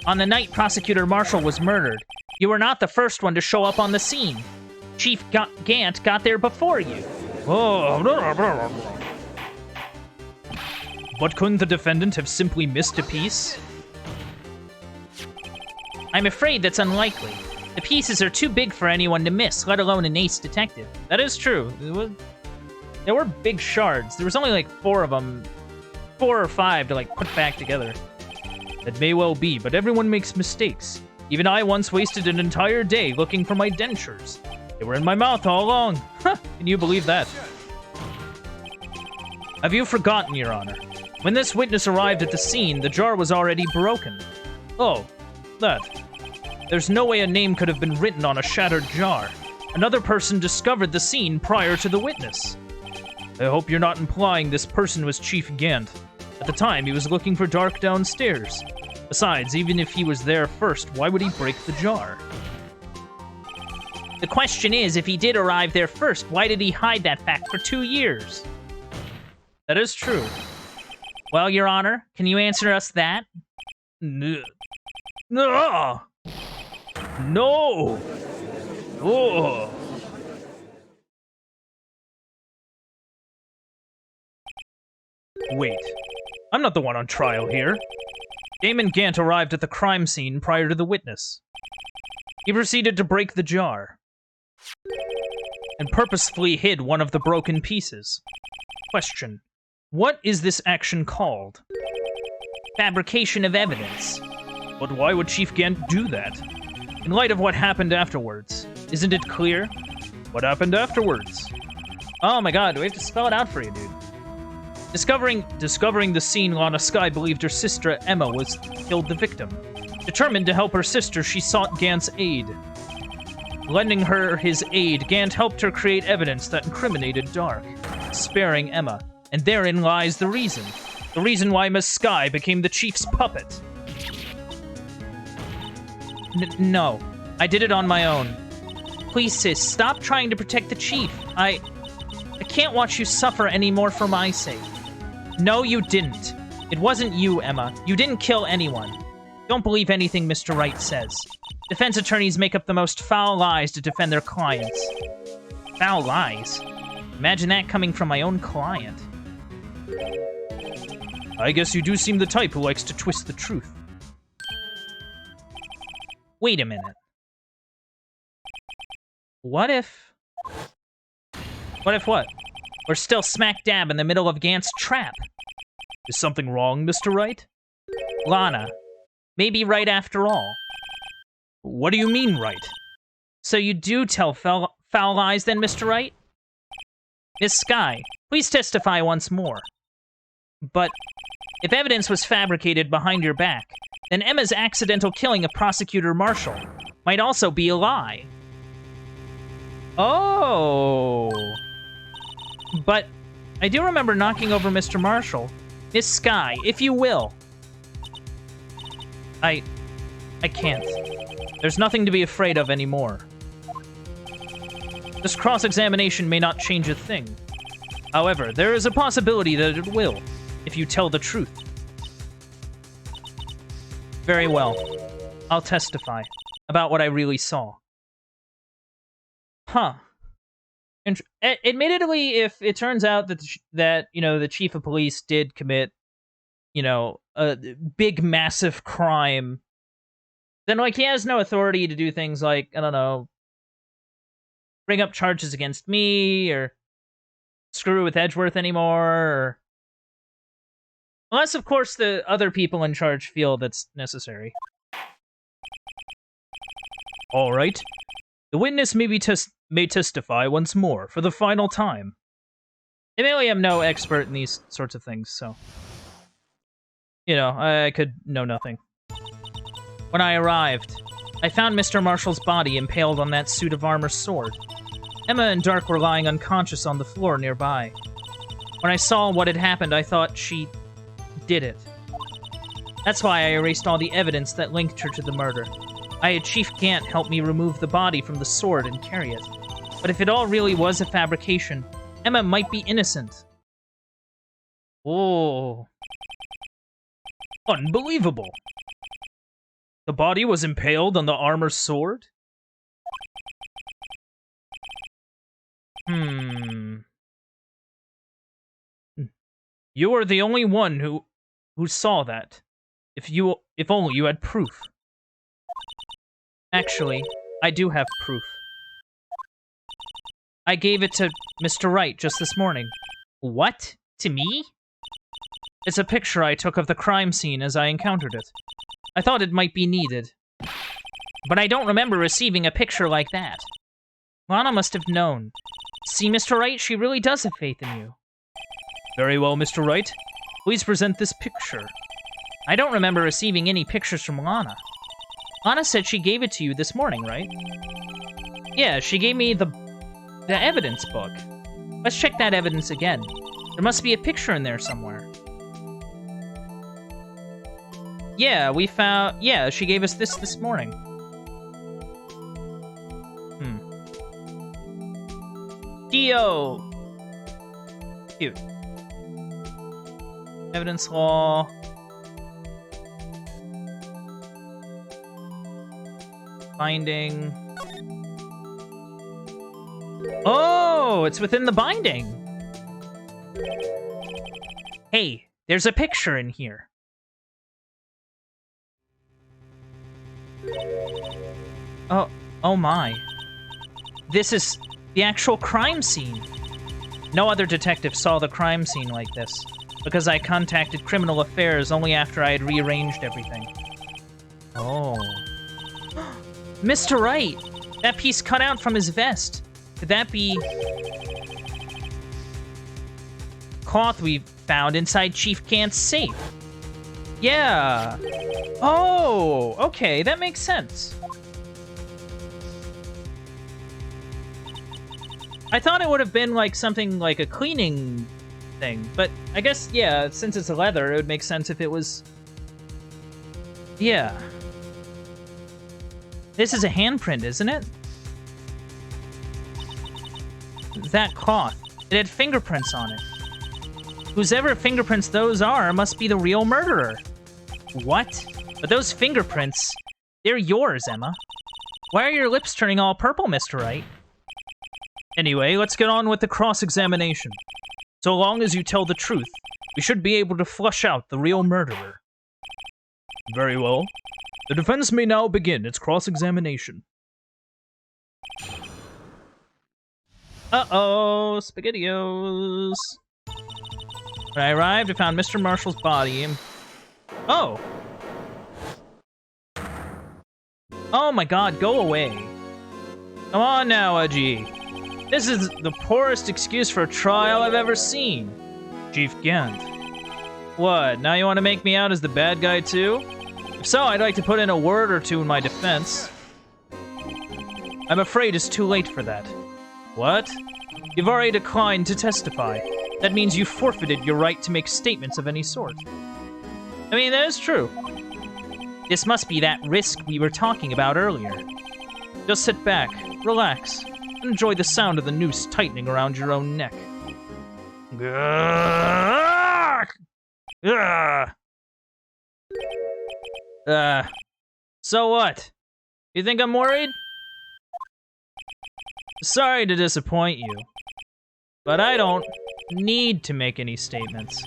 On the night Prosecutor Marshall was murdered, you were not the first one to show up on the scene. Chief Gant got there before you. Oh. But couldn't the defendant have simply missed a piece? I'm afraid that's unlikely. The pieces are too big for anyone to miss, let alone an ace detective. That is true. There were big shards. There was only like 4 of them. 4 or 5 to like put back together. That may well be, but everyone makes mistakes. Even I once wasted an entire day looking for my dentures. They were in my mouth all along. Huh, can you believe that? Have you forgotten, Your Honor? When this witness arrived at the scene, the jar was already broken. Oh, that. There's no way a name could have been written on a shattered jar. Another person discovered the scene prior to the witness. I hope you're not implying this person was Chief Gant. At the time, he was looking for Dark downstairs. Besides, even if he was there first, why would he break the jar? The question is, if he did arrive there first, why did he hide that fact for 2 years? That is true. Well, Your Honor, can you answer us that? No. No! No! Oh! Wait. I'm not the one on trial here. Damon Gant arrived at the crime scene prior to the witness. He proceeded to break the jar and purposefully hid one of the broken pieces. Question. What is this action called? Fabrication of evidence. But why would Chief Gant do that? In light of what happened afterwards, isn't it clear? What happened afterwards? Oh my god, do we have to spell it out for you, dude? Discovering the scene, Lana Skye believed her sister Emma was killed the victim. Determined to help her sister, she sought Gant's aid. Lending her his aid, Gant helped her create evidence that incriminated Dark, sparing Emma. And therein lies the reason. The reason why Miss Skye became the Chief's puppet. No. I did it on my own. Please, sis, stop trying to protect the Chief. I can't watch you suffer anymore for my sake. No, you didn't. It wasn't you, Emma. You didn't kill anyone. Don't believe anything Mr. Wright says. Defense attorneys make up the most foul lies to defend their clients. Foul lies? Imagine that coming from my own client. I guess you do seem the type who likes to twist the truth. Wait a minute. What if what? We're still smack dab in the middle of Gant's trap. Is something wrong, Mr. Wright? Lana. Maybe Wright after all. What do you mean, Wright? So you do tell foul lies then, Mr. Wright? Miss Skye, please testify once more. But if evidence was fabricated behind your back, then Emma's accidental killing of Prosecutor Marshall might also be a lie. Oh. But I do remember knocking over Mr. Marshall. Miss Skye, if you will. I can't. There's nothing to be afraid of anymore. This cross-examination may not change a thing. However, there is a possibility that it will, if you tell the truth. Very well. I'll testify about what I really saw. Huh. Admittedly, if it turns out that you know, the chief of police did commit, you know, a big, massive crime, then, like, he has no authority to do things like, I don't know, bring up charges against me, or screw with Edgeworth anymore, or... Unless, of course, the other people in charge feel that's necessary. All right. The witness may testify once more for the final time. Admittedly, I'm no expert in these sorts of things, so... You know, I could know nothing. When I arrived, I found Mr. Marshall's body impaled on that suit of armor sword. Emma and Dark were lying unconscious on the floor nearby. When I saw what had happened, I thought she did it. That's why I erased all the evidence that linked her to the murder. I had Chief Gant help me remove the body from the sword and carry it. But if it all really was a fabrication, Emma might be innocent. Oh. Unbelievable. The body was impaled on the armor sword? You are the only one who saw that. If only you had proof. Actually, I do have proof. I gave it to Mr. Wright just this morning. What? To me? It's a picture I took of the crime scene as I encountered it. I thought it might be needed. But I don't remember receiving a picture like that. Lana must have known. See, Mr. Wright, she really does have faith in you. Very well, Mr. Wright. Please present this picture. I don't remember receiving any pictures from Lana. Lana said she gave it to you this morning, right? Yeah, she gave me the evidence book. Let's check that evidence again. There must be a picture in there somewhere. Yeah, we found... Yeah, she gave us this morning. Dio! Cute. Evidence law. Binding. Oh, it's within the binding. Hey, there's a picture in here. Oh my. This is the actual crime scene. No other detective saw the crime scene like this, because I contacted Criminal Affairs only after I had rearranged everything. Oh. Mr. Wright! That piece cut out from his vest. Could that be... cloth we found inside Chief Gant's safe? Yeah. Oh, okay, that makes sense. I thought it would have been like something like a cleaning thing, but I guess, yeah, since it's a leather, it would make sense if it was... Yeah. This is a handprint, isn't it? That cloth. It had fingerprints on it. Whosever fingerprints those are must be the real murderer. What? But those fingerprints, they're yours, Emma. Why are your lips turning all purple, Mr. Wright? Anyway, let's get on with the cross-examination. So long as you tell the truth, we should be able to flush out the real murderer. Very well. The defense may now begin its cross-examination. Uh-oh, SpaghettiOs. When I arrived, I found Mr. Marshall's body. Oh. Oh my god, go away. Come on now, Ajay. This is the poorest excuse for a trial I've ever seen. Chief Gant. What, now you want to make me out as the bad guy too? If so, I'd like to put in a word or two in my defense. I'm afraid it's too late for that. What? You've already declined to testify. That means you forfeited your right to make statements of any sort. I mean, that is true. This must be that risk we were talking about earlier. Just sit back, relax, and enjoy the sound of the noose tightening around your own neck. So what? You think I'm worried? Sorry to disappoint you, but I don't need to make any statements.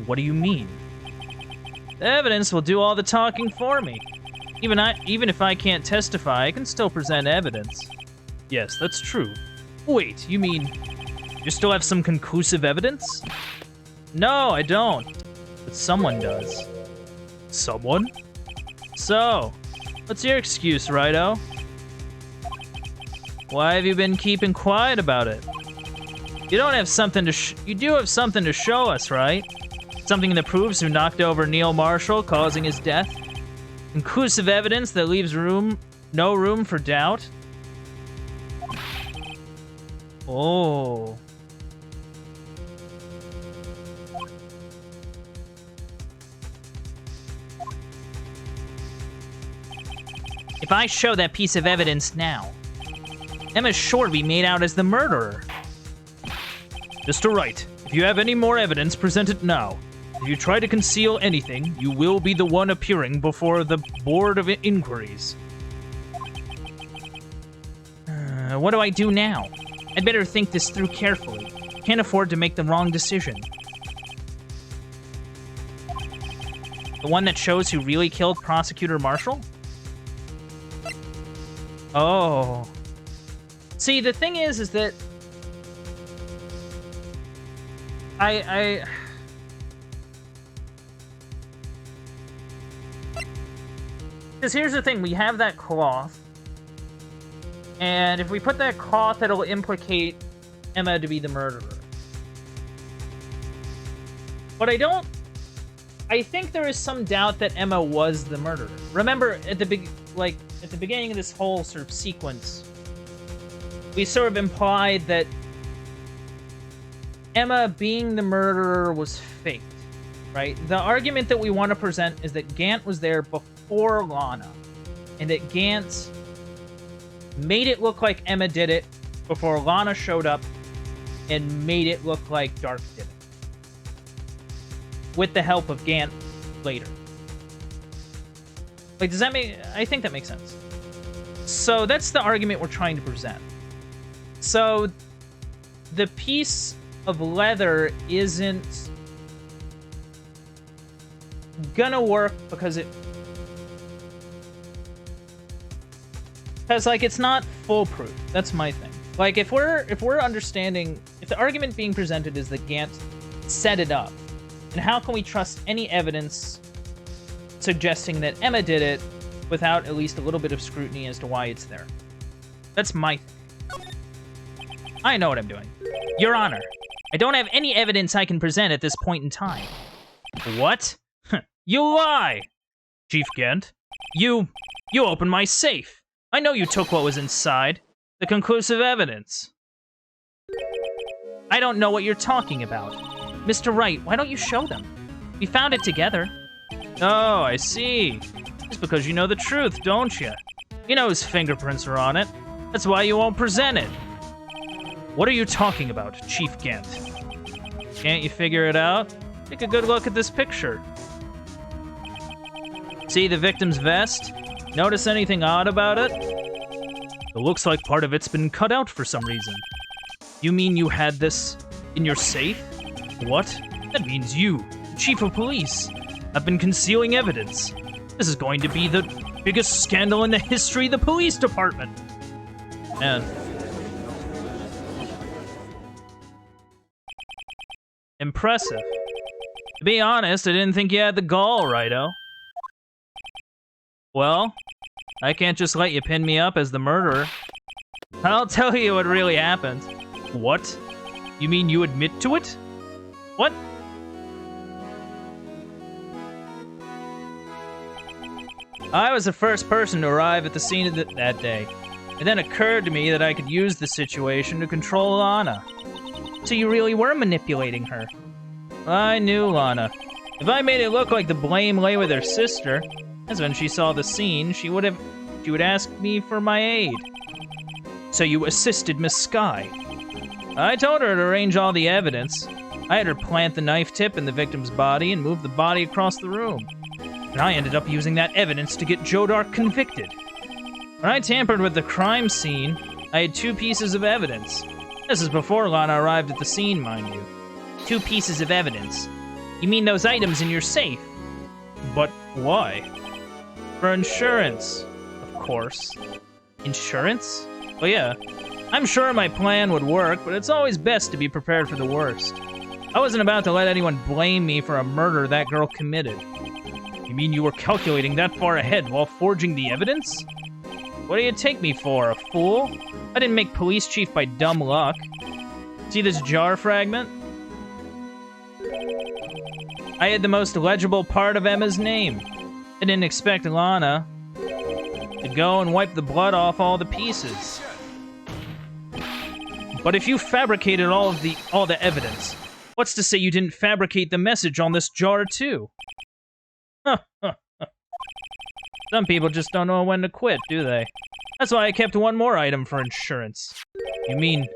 What do you mean? The evidence will do all the talking for me. Even if I can't testify, I can still present evidence. Yes, that's true. Wait, you mean you still have some conclusive evidence? No, I don't. But someone does. Someone? So, what's your excuse, Wrighto? Why have you been keeping quiet about it? You don't have something to you do have something to show us, right? Something that proves who knocked over Neil Marshall, causing his death? Conclusive evidence that leaves no room for doubt? Oh. If I show that piece of evidence now, Emma's sure to be made out as the murderer. Mr. Wright, if you have any more evidence, present it now. If you try to conceal anything, you will be the one appearing before the Board of Inquiries. What do I do now? I'd better think this through carefully. Can't afford to make the wrong decision. The one that shows who really killed Prosecutor Marshall? Oh. See, the thing is that because here's the thing, we have that cloth, and if we put that cloth, it'll implicate Emma to be the murderer. But I think there is some doubt that Emma was the murderer. Remember, at the beginning of this whole sort of sequence, we sort of implied that Emma being the murderer was faked, right? The argument that we want to present is that Gant was there before Lana, and that Gant made it look like Emma did it before Lana showed up, and made it look like Dark did it, with the help of Gant later. Like, does that make... I think that makes sense. So that's the argument we're trying to present. So the piece of leather isn't gonna work because like, it's not foolproof. That's my thing. Like, if we're understanding, if the argument being presented is that Gant set it up, then how can we trust any evidence suggesting that Emma did it without at least a little bit of scrutiny as to why it's there? That's my thing. I know what I'm doing. Your Honor, I don't have any evidence I can present at this point in time. What? You lie! Chief Gant, you opened my safe. I know you took what was inside. The conclusive evidence. I don't know what you're talking about. Mr. Wright, why don't you show them? We found it together. Oh, I see. It's because you know the truth, don't you? You know his fingerprints are on it. That's why you won't present it. What are you talking about, Chief Gant? Can't you figure it out? Take a good look at this picture. See the victim's vest? Notice anything odd about it? It looks like part of it's been cut out for some reason. You mean you had this in your safe? What? That means you, Chief of Police, have been concealing evidence. This is going to be the biggest scandal in the history of the police department. And impressive. To be honest, I didn't think you had the gall, Righto. Well, I can't just let you pin me up as the murderer. I'll tell you what really happened. What? You mean you admit to it? What? I was the first person to arrive at the scene of that day. It then occurred to me that I could use the situation to control Lana. So you really were manipulating her? I knew Lana. If I made it look like the blame lay with her sister, as when she saw the scene, she would ask me for my aid. So you assisted Miss Skye. I told her to arrange all the evidence. I had her plant the knife tip in the victim's body and move the body across the room. And I ended up using that evidence to get Joe Dark convicted. When I tampered with the crime scene, I had 2 pieces of evidence. This is before Lana arrived at the scene, mind you. 2 pieces of evidence. You mean those items in your safe? But why? For insurance, of course. Insurance? Well, yeah. I'm sure my plan would work, but it's always best to be prepared for the worst. I wasn't about to let anyone blame me for a murder that girl committed. You mean you were calculating that far ahead while forging the evidence? What do you take me for, a fool? I didn't make police chief by dumb luck. See this jar fragment? I had the most legible part of Emma's name. I didn't expect Lana to go and wipe the blood off all the pieces. But if you fabricated all the evidence, what's to say you didn't fabricate the message on this jar too? Some people just don't know when to quit, do they? That's why I kept one more item for insurance. You mean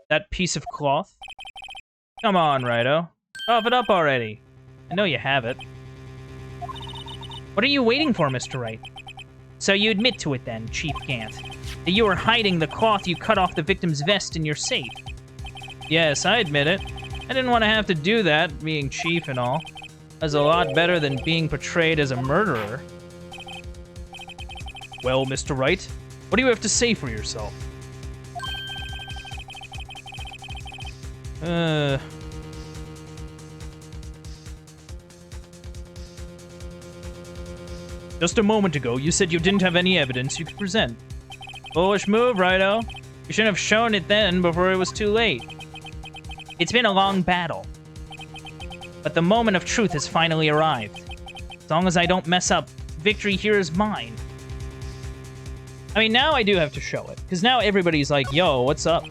that piece of cloth? Come on, Righto. Cough it up already. I know you have it. What are you waiting for, Mr. Wright? So you admit to it then, Chief Gant, that you were hiding the cloth you cut off the victim's vest in your safe. Yes, I admit it. I didn't want to have to do that, being chief and all. That's a lot better than being portrayed as a murderer. Well, Mr. Wright, what do you have to say for yourself? Just a moment ago, you said you didn't have any evidence you could present. Foolish move, Righto. You shouldn't have shown it then before it was too late. It's been a long battle. But the moment of truth has finally arrived. As long as I don't mess up, victory here is mine. I mean, now I do have to show it, because now everybody's like, yo, what's up?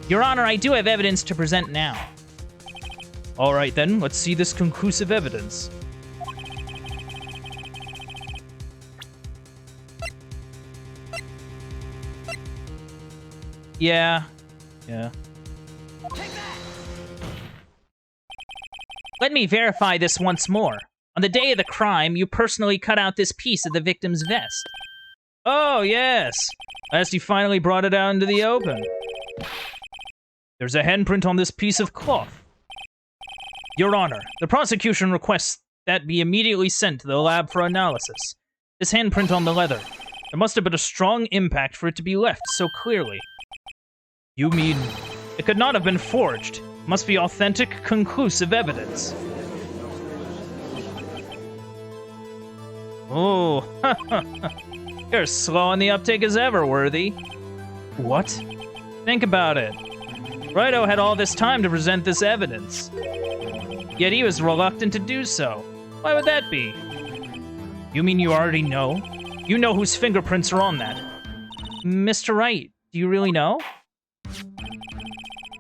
Your Honor, I do have evidence to present now. Alright then, let's see this conclusive evidence. Yeah. Let me verify this once more. On the day of the crime, you personally cut out this piece of the victim's vest. Oh, yes. Last you finally brought it out into the open. There's a handprint on this piece of cloth. Your Honor, the prosecution requests that be immediately sent to the lab for analysis. This handprint on the leather. There must have been a strong impact for it to be left so clearly. You mean it could not have been forged? Must be authentic, conclusive evidence. Oh, you're as slow on the uptake as ever, Worthy. What? Think about it. Righto had all this time to present this evidence. Yet he was reluctant to do so. Why would that be? You mean you already know? You know whose fingerprints are on that. Mr. Wright, do you really know?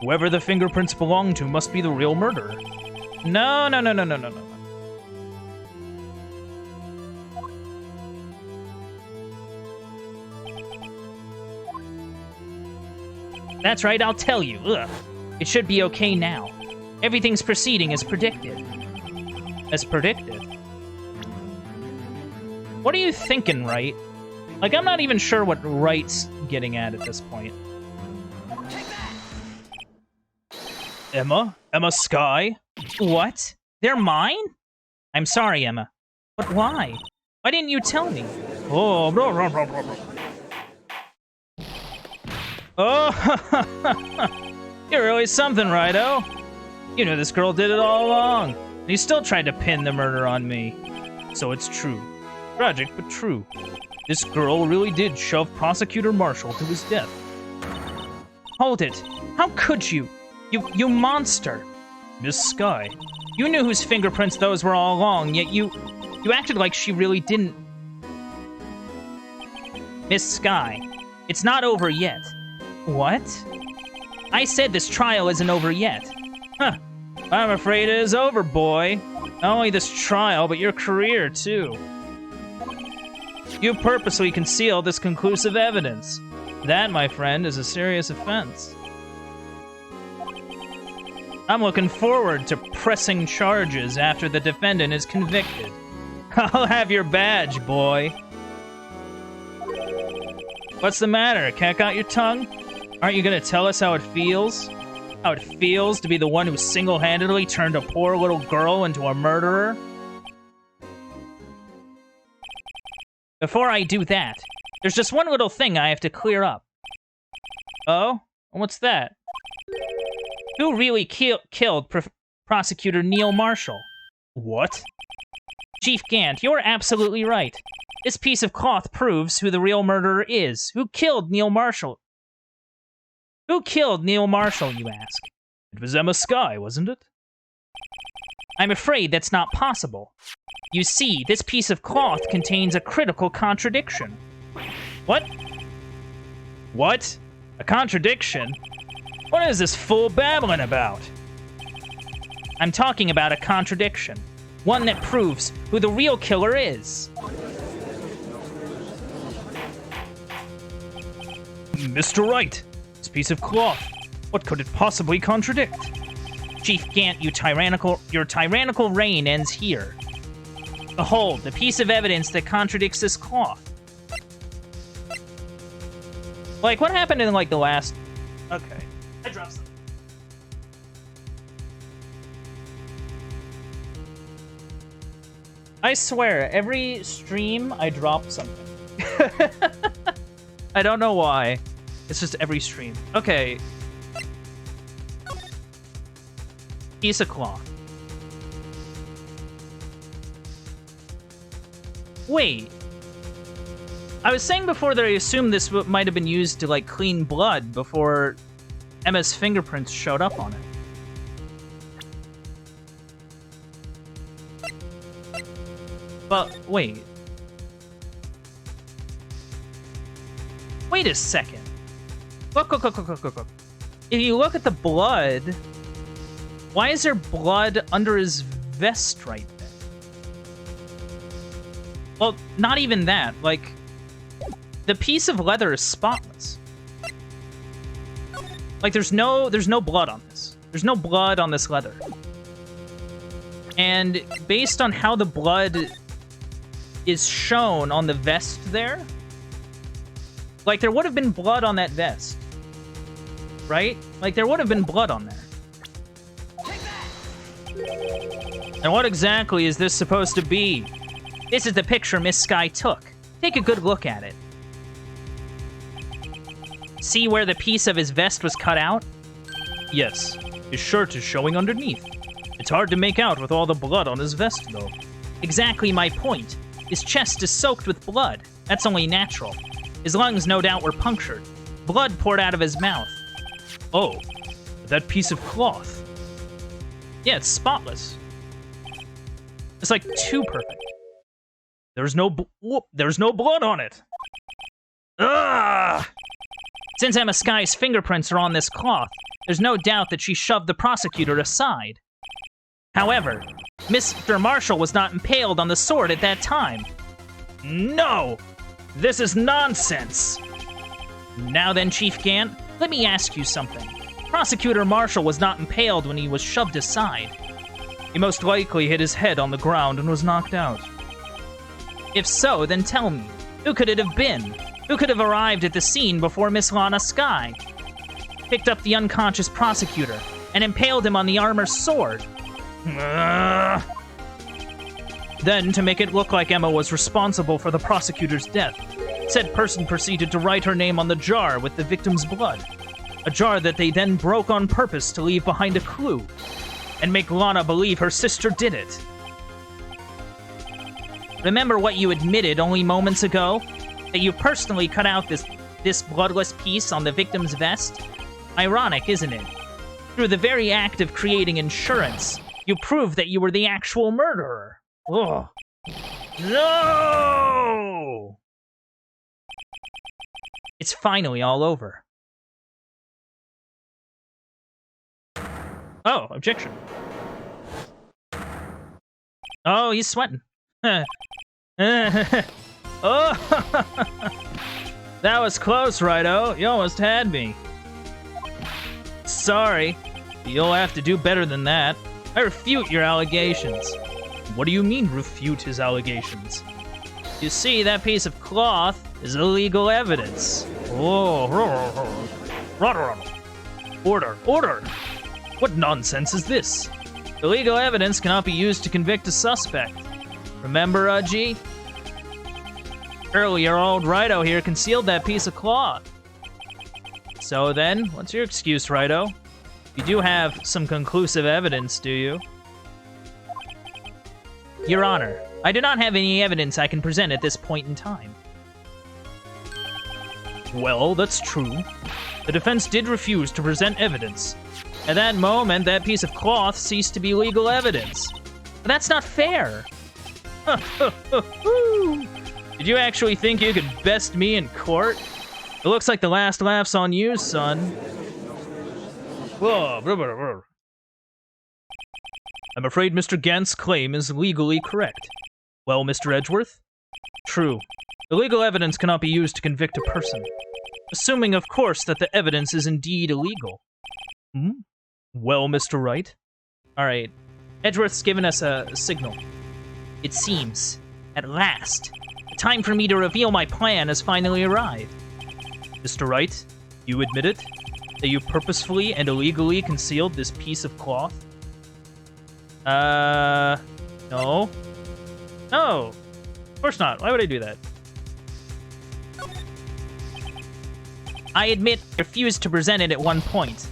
Whoever the fingerprints belong to must be the real murderer. No. That's right, I'll tell you. Ugh. It should be okay now. Everything's proceeding as predicted. As predicted? What are you thinking, Wright? Like, I'm not even sure what Wright's getting at this point. Emma? Emma Skye? What? They're mine? I'm sorry, Emma. But why? Why didn't you tell me? Oh, blah, blah, blah, blah, blah. Oh, you're really something, Righto. You knew this girl did it all along. And you still tried to pin the murder on me. So it's true. Tragic, but true. This girl really did shove Prosecutor Marshall to his death. Hold it. How could you? You monster. Miss Sky. You knew whose fingerprints those were all along, yet you acted like she really didn't. Miss Sky, it's not over yet. What? I said this trial isn't over yet. Huh. I'm afraid it is over, boy. Not only this trial, but your career, too. You purposely concealed this conclusive evidence. That, my friend, is a serious offense. I'm looking forward to pressing charges after the defendant is convicted. I'll have your badge, boy. What's the matter? Can't out your tongue? Aren't you gonna tell us how it feels? How it feels to be the one who single-handedly turned a poor little girl into a murderer? Before I do that, there's just one little thing I have to clear up. Oh? What's that? Who really killed Prosecutor Neil Marshall? What? Chief Gant, you're absolutely right. This piece of cloth proves who the real murderer is. Who killed Neil Marshall? Who killed Neil Marshall, you ask? It was Emma Sky, wasn't it? I'm afraid that's not possible. You see, this piece of cloth contains a critical contradiction. What? What? A contradiction? What is this fool babbling about? I'm talking about a contradiction. One that proves who the real killer is. Mr. Wright, this piece of cloth, what could it possibly contradict? Chief Gant, your tyrannical reign ends here. Behold, the piece of evidence that contradicts this cloth. Like, what happened in, like, the last... Okay. I dropped something. I swear, every stream, I drop something. I don't know why. It's just every stream. Okay. Piece of cloth. Wait. I was saying before that I assumed this might have been used to, like, clean blood before Emma's fingerprints showed up on it. But, wait. Wait a second. Look. If you look at the blood, why is there blood under his vest right there? Well, not even that. Like, the piece of leather is spotless. Like, there's no blood on this. There's no blood on this leather. And based on how the blood is shown on the vest there, like, there would have been blood on that vest. Right? Like, there would have been blood on there. And what exactly is this supposed to be? This is the picture Miss Sky took. Take a good look at it. See where the piece of his vest was cut out? Yes. His shirt is showing underneath. It's hard to make out with all the blood on his vest, though. Exactly my point. His chest is soaked with blood. That's only natural. His lungs, no doubt, were punctured. Blood poured out of his mouth. Oh, that piece of cloth. Yeah, it's spotless. It's like too perfect. There's no blood on it. Ugh! Since Emma Sky's fingerprints are on this cloth, there's no doubt that she shoved the prosecutor aside. However, Mr. Marshall was not impaled on the sword at that time. No! This is nonsense! Now then, Chief Gant, let me ask you something. Prosecutor Marshall was not impaled when he was shoved aside. He most likely hit his head on the ground and was knocked out. If so, then tell me, who could it have been? Who could have arrived at the scene before Miss Lana Sky? Picked up the unconscious prosecutor and impaled him on the armor's sword. Then, to make it look like Emma was responsible for the prosecutor's death, said person proceeded to write her name on the jar with the victim's blood. A jar that they then broke on purpose to leave behind a clue, and make Lana believe her sister did it. Remember what you admitted only moments ago? That you personally cut out this bloodless piece on the victim's vest? Ironic, isn't it? Through the very act of creating insurance, you proved that you were the actual murderer. Ugh. No! It's finally all over. Oh, objection. Oh, he's sweating. Oh, that was close, Righto. You almost had me. Sorry, but you'll have to do better than that. I refute your allegations. What do you mean, refute his allegations? You see, that piece of cloth is illegal evidence. Oh, order, order! What nonsense is this? Illegal evidence cannot be used to convict a suspect. Remember, G? Earlier, old Righto here concealed that piece of cloth. So then, what's your excuse, Righto? You do have some conclusive evidence, do you? Your Honor, I do not have any evidence I can present at this point in time. Well, that's true. The defense did refuse to present evidence. At that moment, that piece of cloth ceased to be legal evidence. But that's not fair. Did you actually think you could best me in court? It looks like the last laugh's on you, son. Whoa. I'm afraid Mr. Gant's claim is legally correct. Well, Mr. Edgeworth? True. Illegal evidence cannot be used to convict a person. Assuming, of course, that the evidence is indeed illegal. Well, Mr. Wright? Alright. Edgeworth's given us a signal. It seems, at last, the time for me to reveal my plan has finally arrived. Mr. Wright, you admit it? That you purposefully and illegally concealed this piece of cloth? No. No! Of course not. Why would I do that? I admit I refused to present it at one point.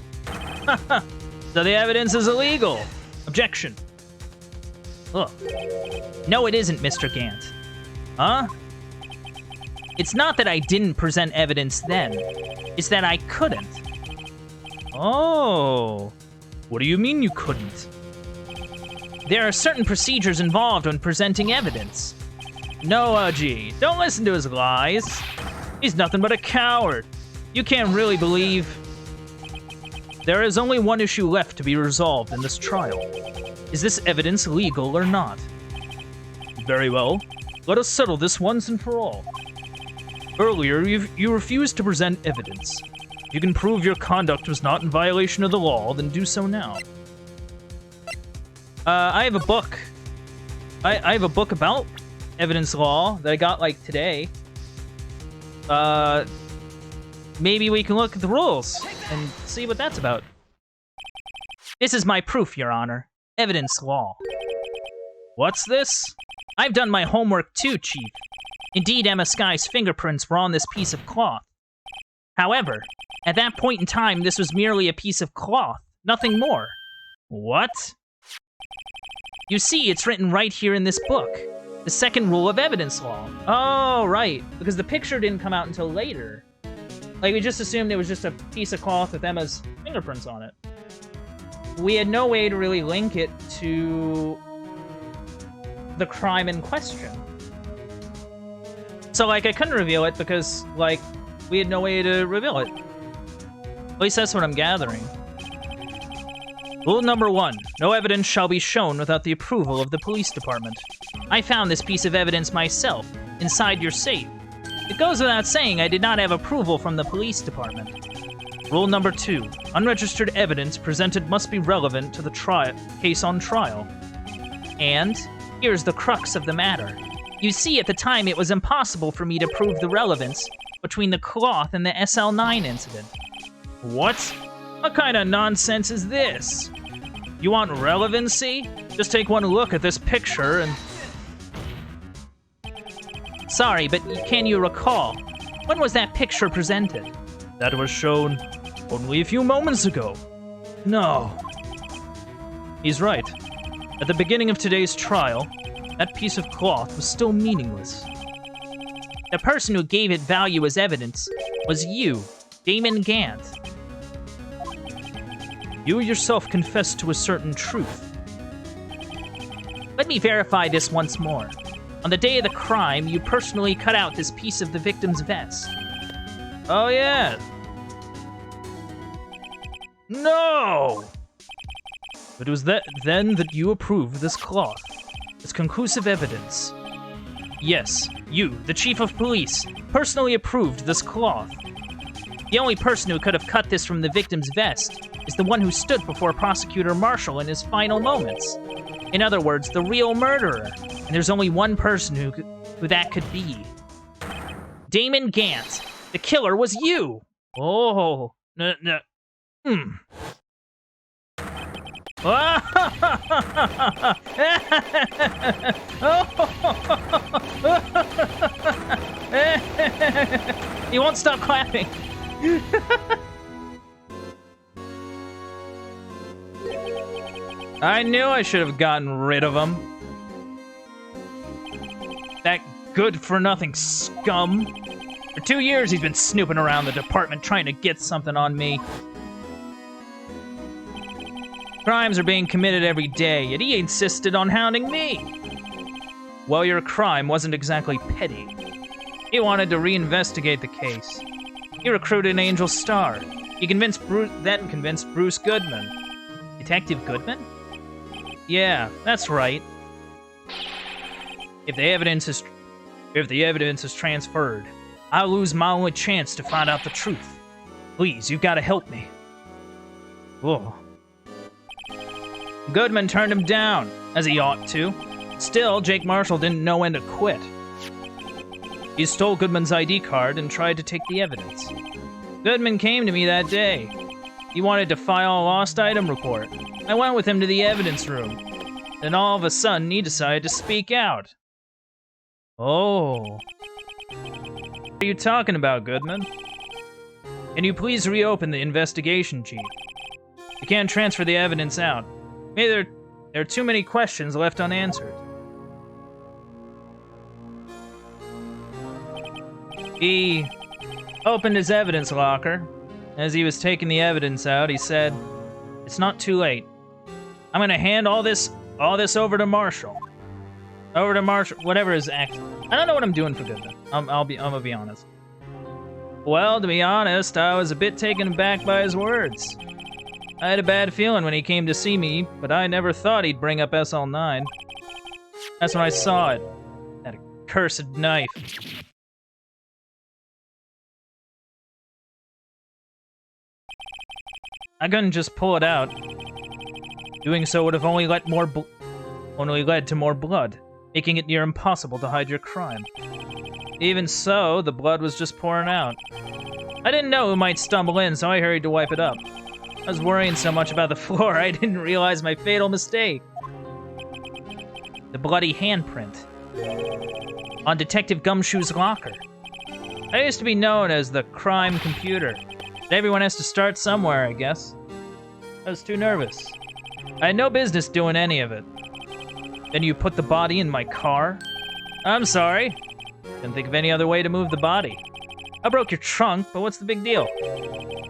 So the evidence is illegal. Objection. Ugh. No, it isn't, Mr. Gant. Huh? It's not that I didn't present evidence then. It's that I couldn't. Oh. What do you mean you couldn't? There are certain procedures involved when presenting evidence. No, G, don't listen to his lies. He's nothing but a coward. You can't really believe... There is only one issue left to be resolved in this trial. Is this evidence legal or not? Very well. Let us settle this once and for all. Earlier, you refused to present evidence. If you can prove your conduct was not in violation of the law, then do so now. I have a book. I have a book about evidence law that I got, like, today. Maybe we can look at the rules and see what that's about. This is my proof, Your Honor. Evidence law. What's this? I've done my homework too, Chief. Indeed, Emma Sky's fingerprints were on this piece of cloth. However, at that point in time, this was merely a piece of cloth, nothing more. What? You see, it's written right here in this book. The second rule of evidence law. Oh, right. Because the picture didn't come out until later. Like, we just assumed it was just a piece of cloth with Emma's fingerprints on it. We had no way to really link it to the crime in question. So, like, I couldn't reveal it because, like, we had no way to reveal it. At least that's what I'm gathering. Rule number 1. No evidence shall be shown without the approval of the police department. I found this piece of evidence myself, inside your safe. It goes without saying I did not have approval from the police department. Rule number 2. Unregistered evidence presented must be relevant to the case on trial. And here's the crux of the matter. You see, at the time, it was impossible for me to prove the relevance between the cloth and the SL9 incident. What? What kind of nonsense is this? You want relevancy? Just take one look at this picture and... Sorry, but can you recall? When was that picture presented? That was shown only a few moments ago. No. He's right. At the beginning of today's trial, that piece of cloth was still meaningless. The person who gave it value as evidence was you, Damon Gant. You yourself confessed to a certain truth. Let me verify this once more. On the day of the crime, you personally cut out this piece of the victim's vest. Oh, yeah. No! But it was then that you approved this cloth as conclusive evidence. Yes, you, the chief of police, personally approved this cloth. The only person who could have cut this from the victim's vest is the one who stood before Prosecutor Marshall in his final moments. In other words, the real murderer. And there's only one person who that could be. Damon Gant. The killer was you. Oh, no. He won't stop clapping. I knew I should have gotten rid of him. That good-for-nothing scum. For 2 years, he's been snooping around the department trying to get something on me. Crimes are being committed every day, yet he insisted on hounding me. Well, your crime wasn't exactly petty. He wanted to reinvestigate the case. He recruited Angel Starr. He convinced Bruce Goodman. Detective Goodman? Yeah, that's right. If the evidence is transferred, I'll lose my only chance to find out the truth. Please, you've got to help me. Whoa. Goodman turned him down, as he ought to. Still, Jake Marshall didn't know when to quit. He stole Goodman's ID card and tried to take the evidence. Goodman came to me that day. He wanted to file a lost item report. I went with him to the evidence room. Then all of a sudden, he decided to speak out. Oh. What are you talking about, Goodman? Can you please reopen the investigation, Chief? You can't transfer the evidence out. Maybe there are too many questions left unanswered. He opened his evidence locker. As he was taking the evidence out, he said, "It's not too late. I'm gonna hand all this over to Marshall. Whatever his act. I don't know what I'm doing for Goodman. I'm gonna be honest. Well, to be honest, I was a bit taken aback by his words. I had a bad feeling when he came to see me, but I never thought he'd bring up SL9. That's when I saw it. That accursed knife. I couldn't just pull it out. Doing so would have only led to more blood, making it near impossible to hide your crime. Even so, the blood was just pouring out. I didn't know who might stumble in, so I hurried to wipe it up. I was worrying so much about the floor, I didn't realize my fatal mistake. The bloody handprint on Detective Gumshoe's locker. I used to be known as the crime computer. But everyone has to start somewhere, I guess. I was too nervous. I had no business doing any of it. Then you put the body in my car? I'm sorry. Couldn't think of any other way to move the body. I broke your trunk, but what's the big deal?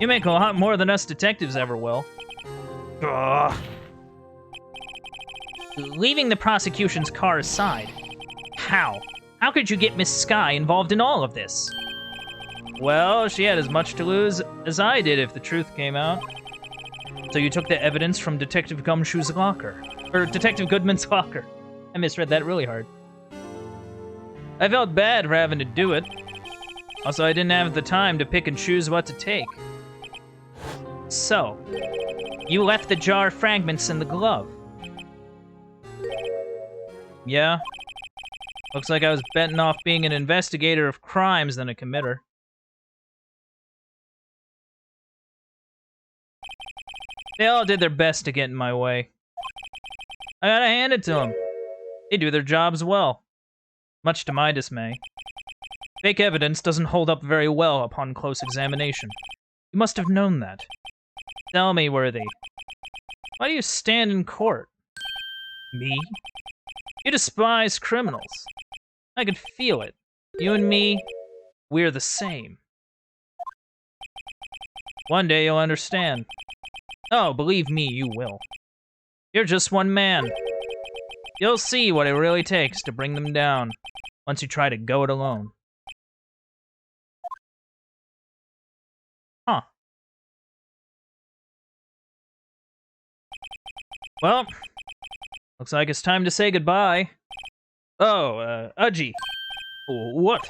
You make a lot more than us detectives ever will. Ugh. Leaving the prosecution's car aside, how? How could you get Miss Skye involved in all of this? Well, she had as much to lose as I did if the truth came out. So you took the evidence from Detective Gumshoe's locker. Or Detective Goodman's locker. I misread that really hard. I felt bad for having to do it. Also, I didn't have the time to pick and choose what to take. So, you left the jar fragments in the glove. Yeah. Looks like I was betting off being an investigator of crimes than a committer. They all did their best to get in my way. I gotta hand it to them. They do their jobs well. much to my dismay. Fake evidence doesn't hold up very well upon close examination. You must have known that. Tell me, Worthy, why do you stand in court? Me? You despise criminals. I could feel it. You and me, we're the same. One day you'll understand. Oh, believe me, you will. You're just one man. You'll see what it really takes to bring them down once you try to go it alone. Huh. Well, looks like it's time to say goodbye. Oh, Udgy. What?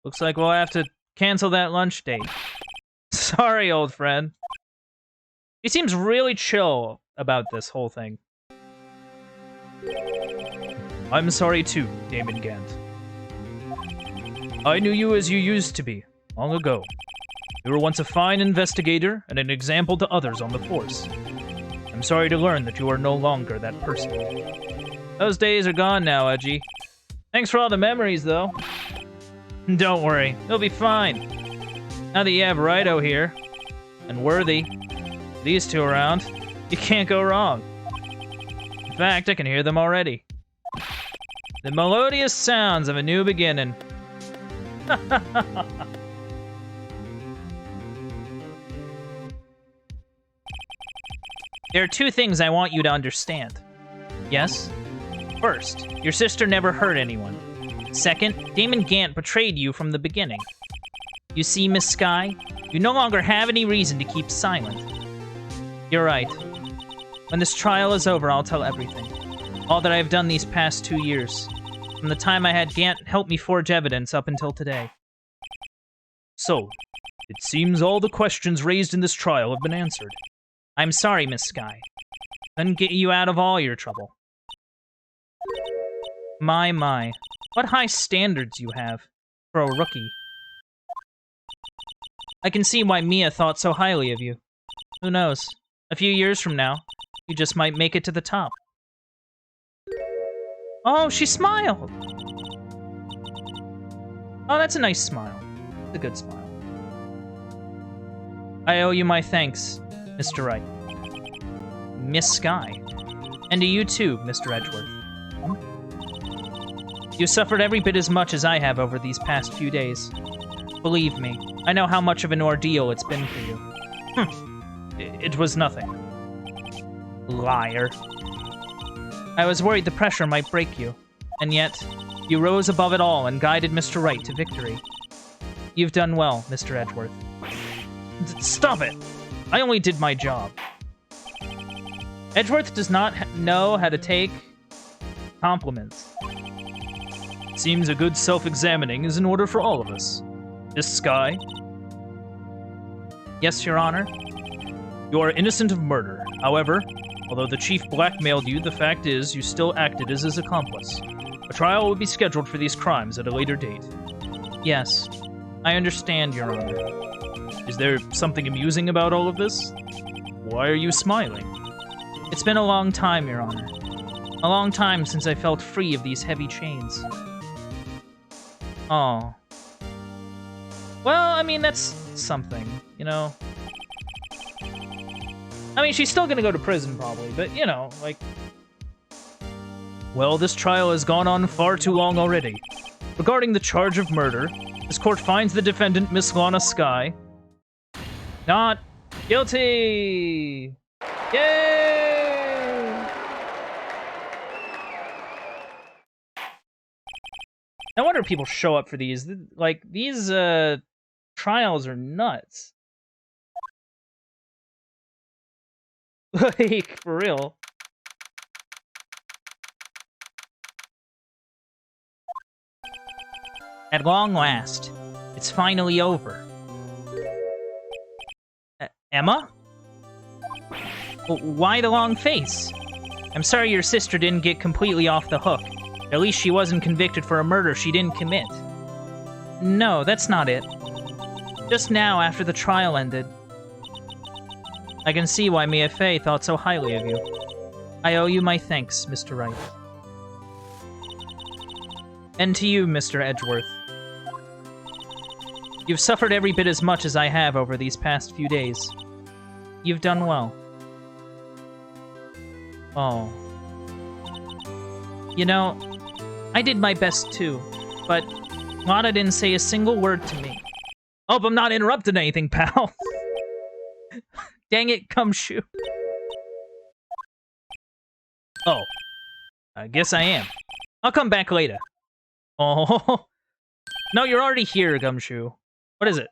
Looks like we'll have to cancel that lunch date. Sorry, old friend. He seems really chill about this whole thing. I'm sorry too, Damon Gant. I knew you as you used to be, long ago. You were once a fine investigator and an example to others on the force. I'm sorry to learn that you are no longer that person. Those days are gone now, Udgy. Thanks for all the memories, though. Don't worry, they'll be fine. Now that you have Wright here, and Worthy, these two around, you can't go wrong. In fact, I can hear them already. The melodious sounds of a new beginning. There are two things I want you to understand. Yes? First, your sister never hurt anyone. Second, Damon Gant betrayed you from the beginning. You see, Miss Skye, you no longer have any reason to keep silent. You're right. When this trial is over, I'll tell everything. All that I have done these past 2 years. From the time I had Gant help me forge evidence up until today. So, it seems all the questions raised in this trial have been answered. I'm sorry, Miss Skye. Couldn't get you out of all your trouble. My. What high standards you have for a rookie. I can see why Mia thought so highly of you. Who knows? A few years from now, you just might make it to the top. Oh, she smiled! Oh, that's a nice smile. It's a good smile. I owe you my thanks, Mr. Wright. Miss Skye. And to you too, Mr. Edgeworth. You suffered every bit as much as I have over these past few days. Believe me, I know how much of an ordeal it's been for you. It was nothing. Liar. I was worried the pressure might break you, and yet, you rose above it all and guided Mr. Wright to victory. You've done well, Mr. Edgeworth. Stop it! I only did my job. Edgeworth does not know how to take compliments. Seems a good self-examining is in order for all of us. Miss Skye? Yes, Your Honor? You are innocent of murder. However, although the chief blackmailed you, the fact is you still acted as his accomplice. A trial will be scheduled for these crimes at a later date. Yes, I understand, Your Honor. Is there something amusing about all of this? Why are you smiling? It's been a long time, Your Honor. A long time since I felt free of these heavy chains. Oh. Well, I mean, that's something, you know? I mean, she's still gonna go to prison, probably, but, you know, like... Well, this trial has gone on far too long already. Regarding the charge of murder, this court finds the defendant, Miss Lana Skye, not guilty! Yay! No wonder people show up for these. Like, these, trials are nuts. Like, for real. At long last, it's finally over. Emma? Why the long face? I'm sorry your sister didn't get completely off the hook. At least she wasn't convicted for a murder she didn't commit. No, that's not it. Just now, after the trial ended. I can see why Mia Fey thought so highly of you. I owe you my thanks, Mr. Wright. And to you, Mr. Edgeworth. You've suffered every bit as much as I have over these past few days. You've done well. Oh. You know, I did my best too, but Lana didn't say a single word to me. Hope I'm not interrupting anything, pal. Dang it, Gumshoe. Oh. I guess I am. I'll come back later. Oh. No, you're already here, Gumshoe. What is it?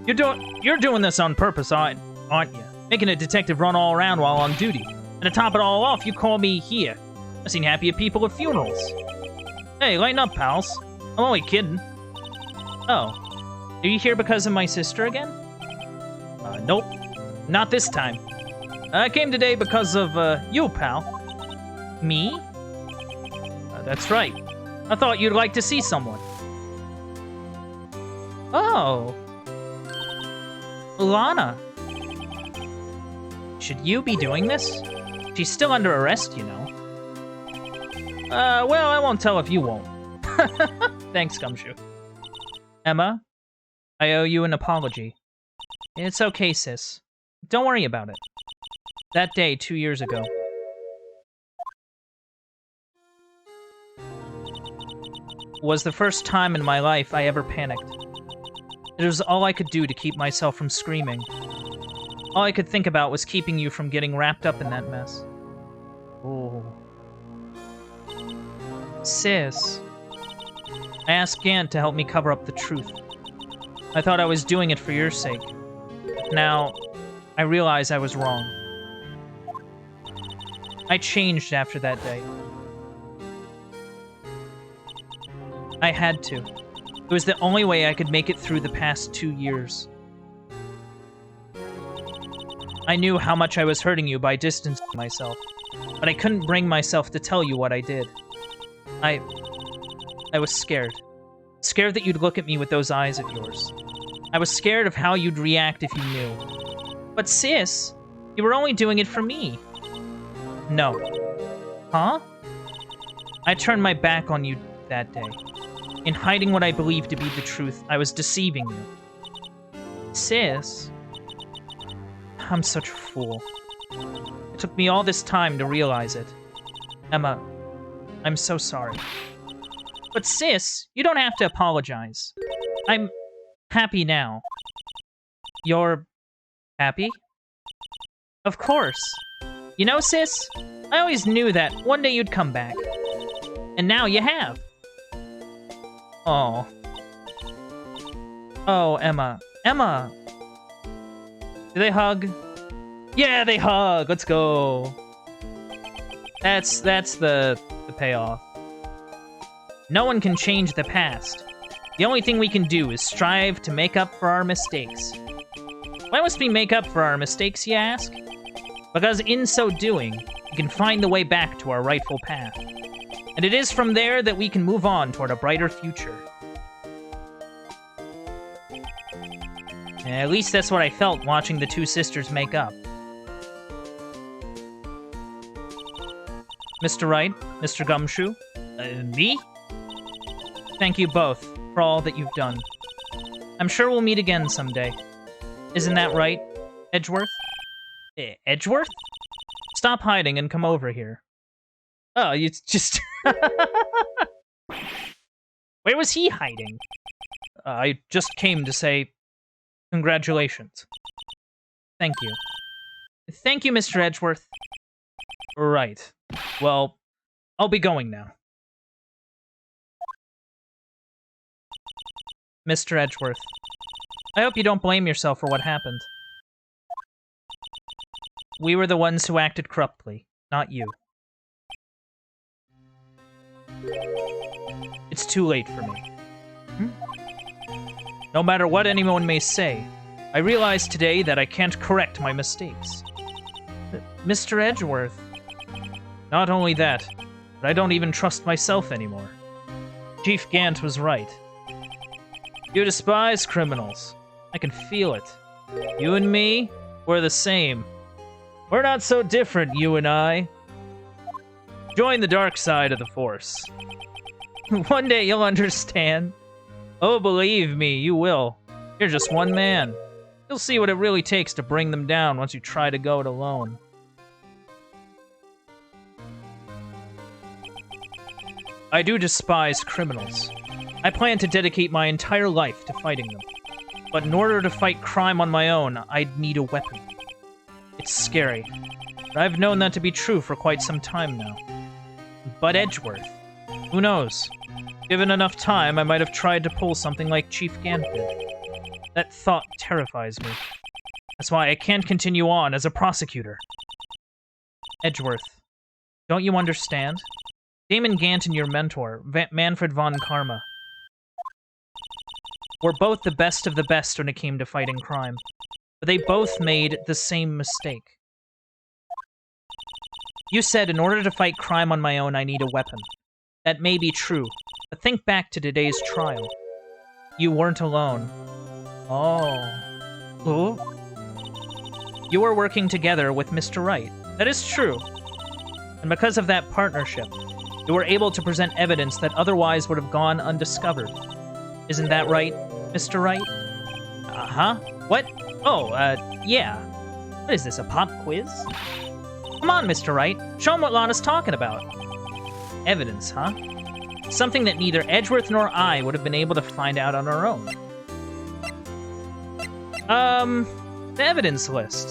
You're doing this on purpose, aren't you? Making a detective run all around while on duty. And to top it all off, you call me here. I've seen happier people at funerals. Hey, lighten up, pals. I'm only kidding. Oh. Are you here because of my sister again? Nope. Not this time. I came today because of, you, pal. Me? That's right. I thought you'd like to see someone. Oh. Lana. Should you be doing this? She's still under arrest, you know. Well, I won't tell if you won't. Thanks, Gumshoe. Emma, I owe you an apology. It's okay, sis. Don't worry about it. That day, 2 years ago. Was the first time in my life I ever panicked. It was all I could do to keep myself from screaming. All I could think about was keeping you from getting wrapped up in that mess. Oh. Sis. I asked Gant to help me cover up the truth. I thought I was doing it for your sake. Now, I realize I was wrong. I changed after that day. I had to. It was the only way I could make it through the past 2 years. I knew how much I was hurting you by distancing myself, but I couldn't bring myself to tell you what I did. I was scared. Scared that you'd look at me with those eyes of yours. I was scared of how you'd react if you knew. But sis, you were only doing it for me. No. Huh? I turned my back on you that day. In hiding what I believed to be the truth, I was deceiving you. Sis? I'm such a fool. It took me all this time to realize it. Emma, I'm so sorry. But sis, you don't have to apologize. I'm happy now. You're happy? Of course. You know, sis, I always knew that one day you'd come back. And now you have. Oh. Oh, Emma. Emma! Do they hug? Yeah, they hug! Let's go! That's the payoff. No one can change the past. The only thing we can do is strive to make up for our mistakes. Why must we make up for our mistakes, you ask? Because in so doing, we can find the way back to our rightful path. And it is from there that we can move on toward a brighter future. At least that's what I felt watching the two sisters make up. Mr. Wright, Mr. Gumshoe, me? Thank you both for all that you've done. I'm sure we'll meet again someday. Isn't that right, Edgeworth? Edgeworth? Stop hiding and come over here. Oh, it's just... Where was he hiding? I just came to say congratulations. Thank you. Thank you, Mr. Edgeworth. Right. Well, I'll be going now. Mr. Edgeworth, I hope you don't blame yourself for what happened. We were the ones who acted corruptly, not you. It's too late for me. No matter what anyone may say, I realize today that I can't correct my mistakes. Mr. Edgeworth. Not only that, but I don't even trust myself anymore. Chief Gant was right. You despise criminals. I can feel it. You and me, we're the same. We're not so different, you and I. Join the dark side of the Force. One day you'll understand. Oh, believe me, you will. You're just one man. You'll see what it really takes to bring them down once you try to go it alone. I do despise criminals. I plan to dedicate my entire life to fighting them. But in order to fight crime on my own, I'd need a weapon. It's scary. But I've known that to be true for quite some time now. But Edgeworth, who knows? Given enough time, I might have tried to pull something like Chief Ganford. That thought terrifies me. That's why I can't continue on as a prosecutor. Edgeworth, don't you understand? Damon Gant and your mentor, Manfred von Karma, were both the best of the best when it came to fighting crime. But they both made the same mistake. You said, in order to fight crime on my own, I need a weapon. That may be true, but think back to today's trial. You weren't alone. Oh. Who? You were working together with Mr. Wright. That is true. And because of that partnership, you were able to present evidence that otherwise would have gone undiscovered. Isn't that right, Mr. Wright? Uh-huh. What? Oh, yeah. What is this, a pop quiz? Come on, Mr. Wright. Show him what Lana's talking about. Evidence, huh? Something that neither Edgeworth nor I would have been able to find out on our own. The evidence list.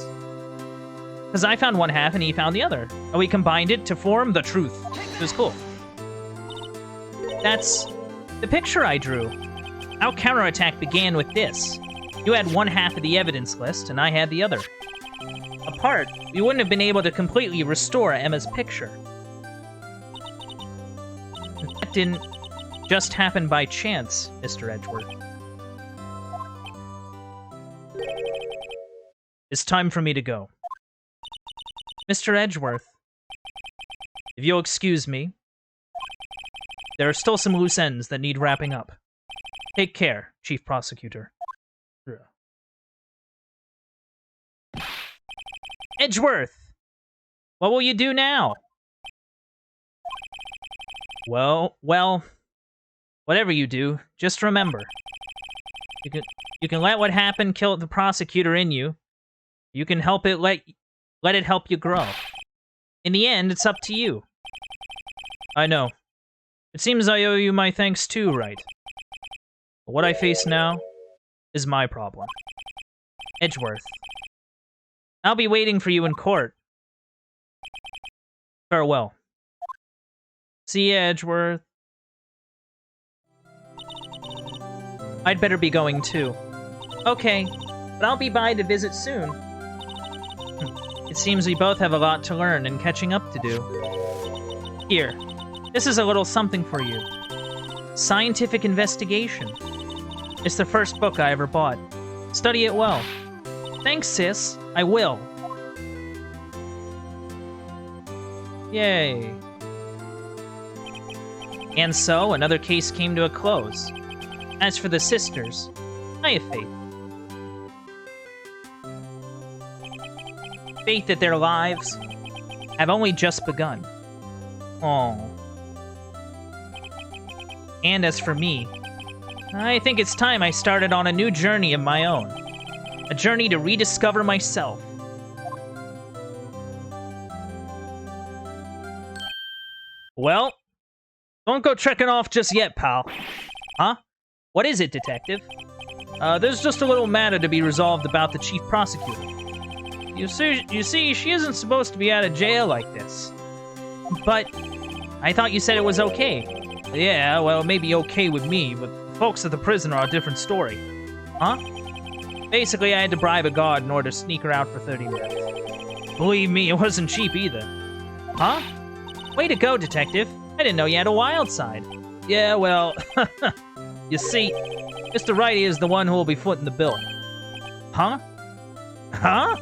Because I found one half and he found the other. And we combined it to form the truth. It was cool. That's the picture I drew. Our counterattack began with this. You had one half of the evidence list, and I had the other. Apart, we wouldn't have been able to completely restore Emma's picture. That didn't just happen by chance, Mr. Edgeworth. It's time for me to go. Mr. Edgeworth, if you'll excuse me, there are still some loose ends that need wrapping up. Take care, Chief Prosecutor. Edgeworth! What will you do now? Well, whatever you do, just remember. You can let what happened kill the prosecutor in you. You can help it let it help you grow. In the end, it's up to you. I know. It seems I owe you my thanks too, Wright. But what I face now is my problem. Edgeworth. I'll be waiting for you in court. Farewell. See ya, Edgeworth. I'd better be going too. Okay, but I'll be by to visit soon. It seems we both have a lot to learn and catching up to do. Here, this is a little something for you. Scientific Investigation. It's the first book I ever bought. Study it well. Thanks, sis. I will. Yay. And so, another case came to a close. As for the sisters, I have faith. Faith that their lives have only just begun. Oh. And as for me, I think it's time I started on a new journey of my own. A journey to rediscover myself. Well, don't go trekking off just yet, pal. Huh? What is it, detective? There's just a little matter to be resolved about the chief prosecutor. You see, she isn't supposed to be out of jail like this. But I thought you said it was okay. Yeah, well, it may be okay with me, but folks at the prison are a different story. Huh? Basically, I had to bribe a guard in order to sneak her out for 30 minutes. Believe me, it wasn't cheap either. Huh? Way to go, detective. I didn't know you had a wild side. Yeah, well, you see, Mr. Wright is the one who will be footing the bill. Huh? Huh?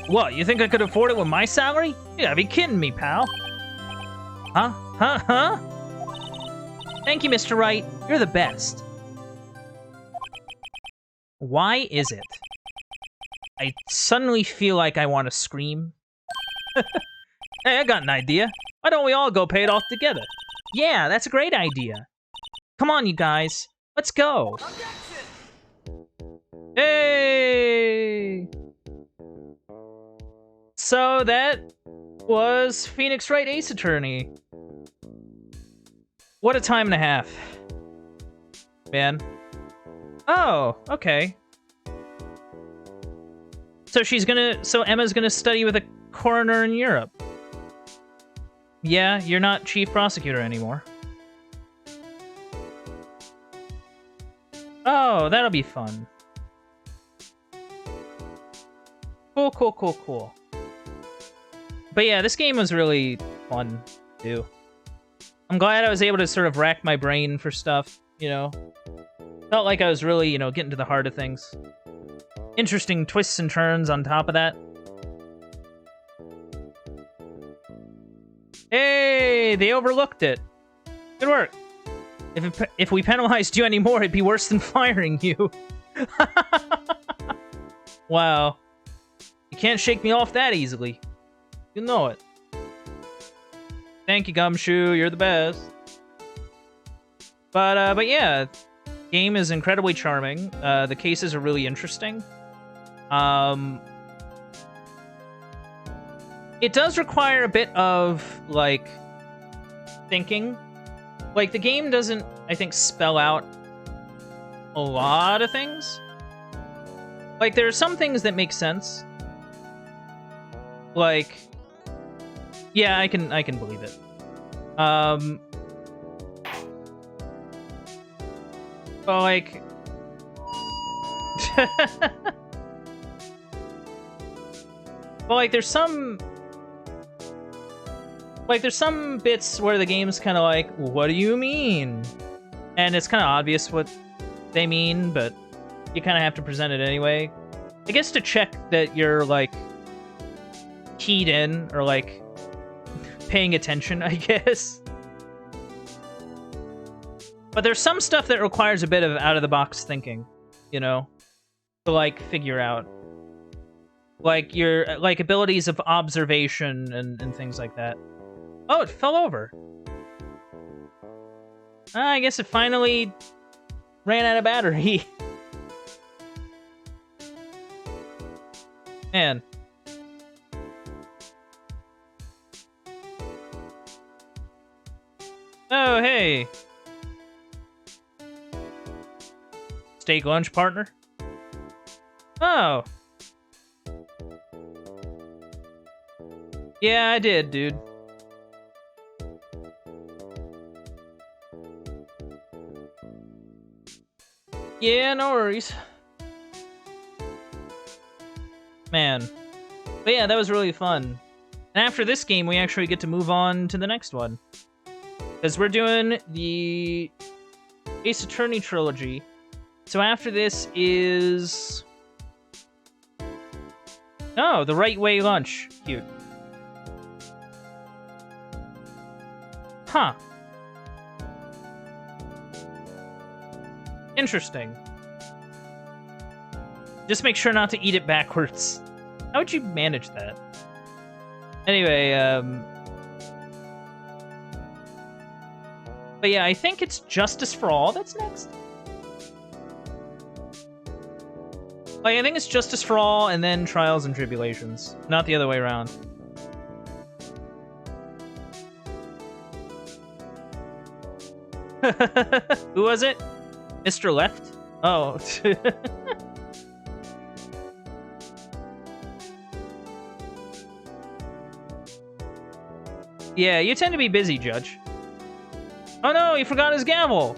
What, you think I could afford it with my salary? You gotta be kidding me, pal. Huh? Huh? Thank you, Mr. Wright. You're the best. Why is it? I suddenly feel like I want to scream. Hey, I got an idea. Why don't we all go pay it off together? Yeah, that's a great idea. Come on, you guys. Let's go. Hey! So that was Phoenix Wright Ace Attorney. What a time and a half. Man. Oh, okay. So Emma's gonna study with a coroner in Europe. Yeah, you're not chief prosecutor anymore. Oh, that'll be fun. Cool. But yeah, this game was really fun, too. I'm glad I was able to sort of rack my brain for stuff, you know? Felt like I was really, getting to the heart of things. Interesting twists and turns on top of that. Hey, they overlooked it. Good work. If we penalized you anymore, it'd be worse than firing you. Wow. You can't shake me off that easily. You know it. Thank you, Gumshoe. You're the best. But yeah, game is incredibly charming. The cases are really interesting. It does require a bit of, like, thinking. Like, the game doesn't, I think, spell out a lot of things. Like, there are some things that make sense. Like, yeah, I can believe it. But, like... But, like, there's some bits where the game's kind of like, what do you mean? And it's kind of obvious what they mean, but you kind of have to present it anyway. I guess to check that you're, like, keyed in, or, like, paying attention, I guess. But there's some stuff that requires a bit of out-of-the-box thinking, you know? To, like, figure out. Like, your, like, abilities of observation and things like that. Oh, it fell over. I guess it finally ran out of battery. Man. Oh, hey. Steak lunch, partner? Oh. Yeah, I did, dude. Yeah, no worries. Man. But yeah, that was really fun. And after this game, we actually get to move on to the next one. Because we're doing the Ace Attorney trilogy. So after this is... Oh, the Right Way Lunch. Cute. Huh. Interesting. Just make sure not to eat it backwards. How would you manage that? Anyway, but yeah, I think it's Justice for All that's next. Like, I think it's Justice for All and then Trials and Tribulations, not the other way around. Who was it? Mr. Left? Oh. Yeah, you tend to be busy, Judge. Oh no, he forgot his gavel!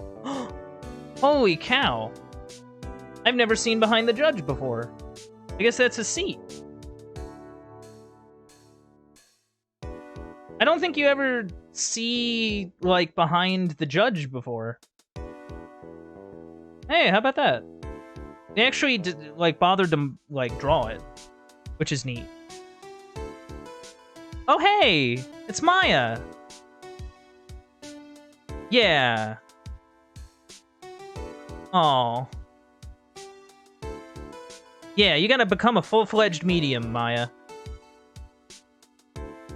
Holy cow. I've never seen behind the judge before. I guess that's a seat. I don't think you ever see, like, behind the judge before. Hey, how about that? They actually, like, bothered to, like, draw it, which is neat. Oh, hey! It's Maya! Yeah. Aw. Yeah, you gotta become a full-fledged medium, Maya.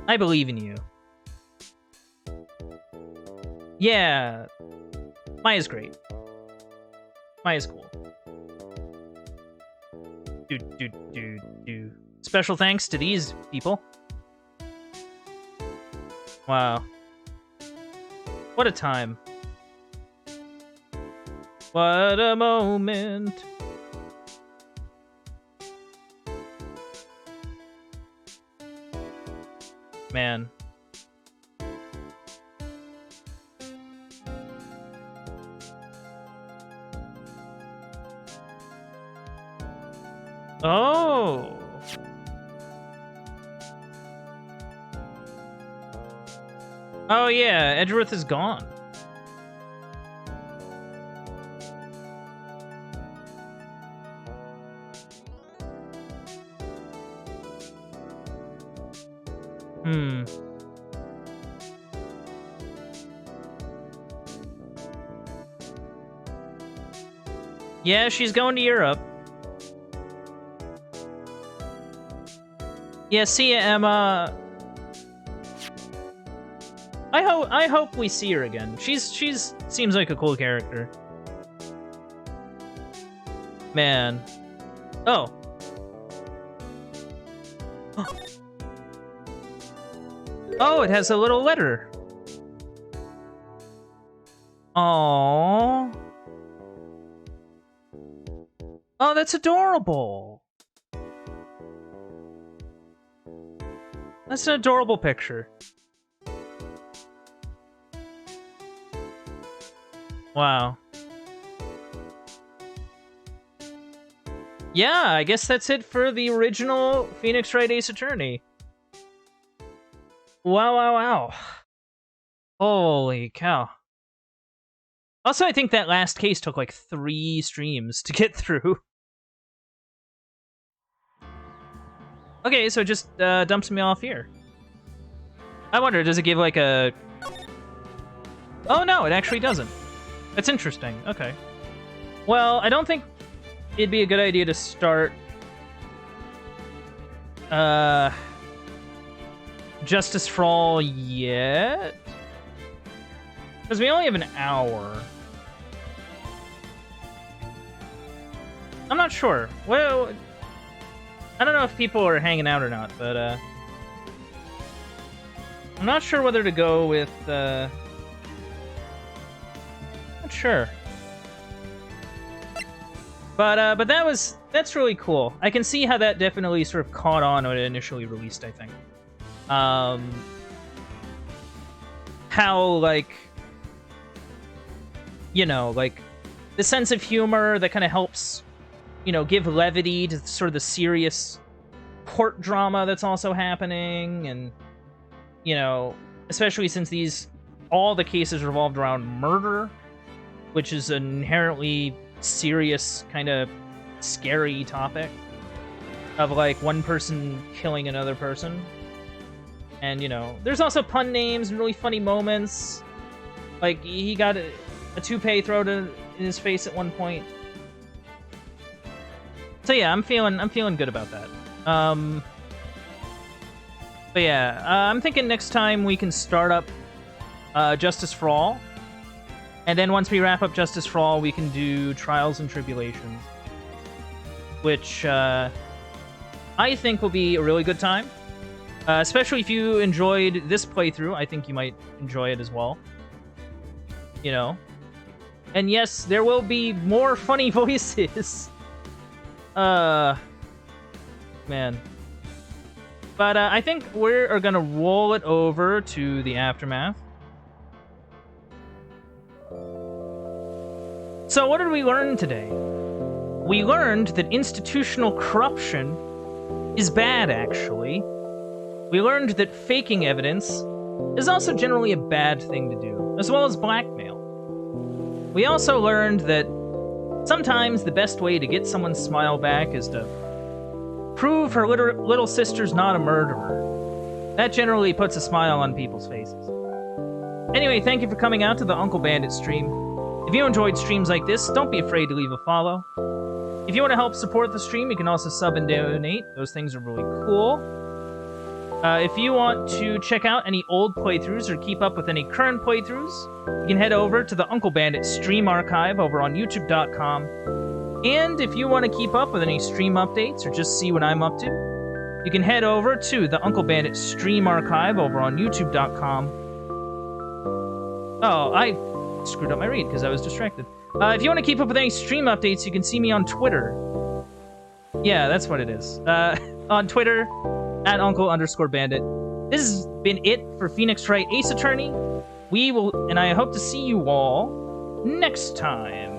I believe in you. Yeah. Maya's great. Maya's cool. Do. Special thanks to these people. Wow. What a time. What a moment. Man. Oh. Oh yeah, Edgeworth is gone. Yeah, she's going to Europe. Yeah, see ya, Emma. I hope we see her again. She's seems like a cool character. Man. Oh. Oh, it has a little letter. Aww. Oh, that's adorable. That's an adorable picture. Wow. Yeah, I guess that's it for the original Phoenix Wright Ace Attorney. Wow. Holy cow. Also, I think that last case took like 3 streams to get through. Okay, so it just dumps me off here. I wonder, does it give like a... Oh no, it actually doesn't. That's interesting. Okay. Well, I don't think it'd be a good idea to start... Justice for All yet? Because we only have an hour. I'm not sure. Well, I don't know if people are hanging out or not, but I'm not sure whether to go with not sure. But that's really cool. I can see how that definitely sort of caught on when it initially released, I think. How, like, you know, like, the sense of humor that kind of helps, you know, give levity to sort of the serious court drama that's also happening, and, you know, especially since all the cases revolved around murder, which is an inherently serious, kind of scary topic of, like, one person killing another person. And, you know, there's also pun names and really funny moments. Like, he got a toupee thrown in his face at one point. So yeah, I'm feeling good about that. But yeah, I'm thinking next time we can start up Justice for All. And then once we wrap up Justice for All, we can do Trials and Tribulations. Which I think will be a really good time. Especially if you enjoyed this playthrough, I think you might enjoy it as well. You know? And yes, there will be more funny voices. Man. But I think we're gonna roll it over to the Aftermath. So what did we learn today? We learned that institutional corruption is bad, actually. We learned that faking evidence is also generally a bad thing to do, as well as blackmail. We also learned that sometimes the best way to get someone's smile back is to prove her little sister's not a murderer. That generally puts a smile on people's faces. Anyway, thank you for coming out to the Uncle Bandit stream. If you enjoyed streams like this, don't be afraid to leave a follow. If you want to help support the stream, you can also sub and donate. Those things are really cool. If you want to check out any old playthroughs or keep up with any current playthroughs, you can head over to the Uncle Bandit stream archive over on youtube.com. And if you want to keep up with any stream updates or just see what I'm up to, you can head over to the Uncle Bandit stream archive over on youtube.com. Oh, I screwed up my read because I was distracted. If you want to keep up with any stream updates, you can see me on Twitter. Yeah, that's what it is. On Twitter, at Uncle_Bandit. This has been it for Phoenix Wright Ace Attorney. And I hope to see you all next time.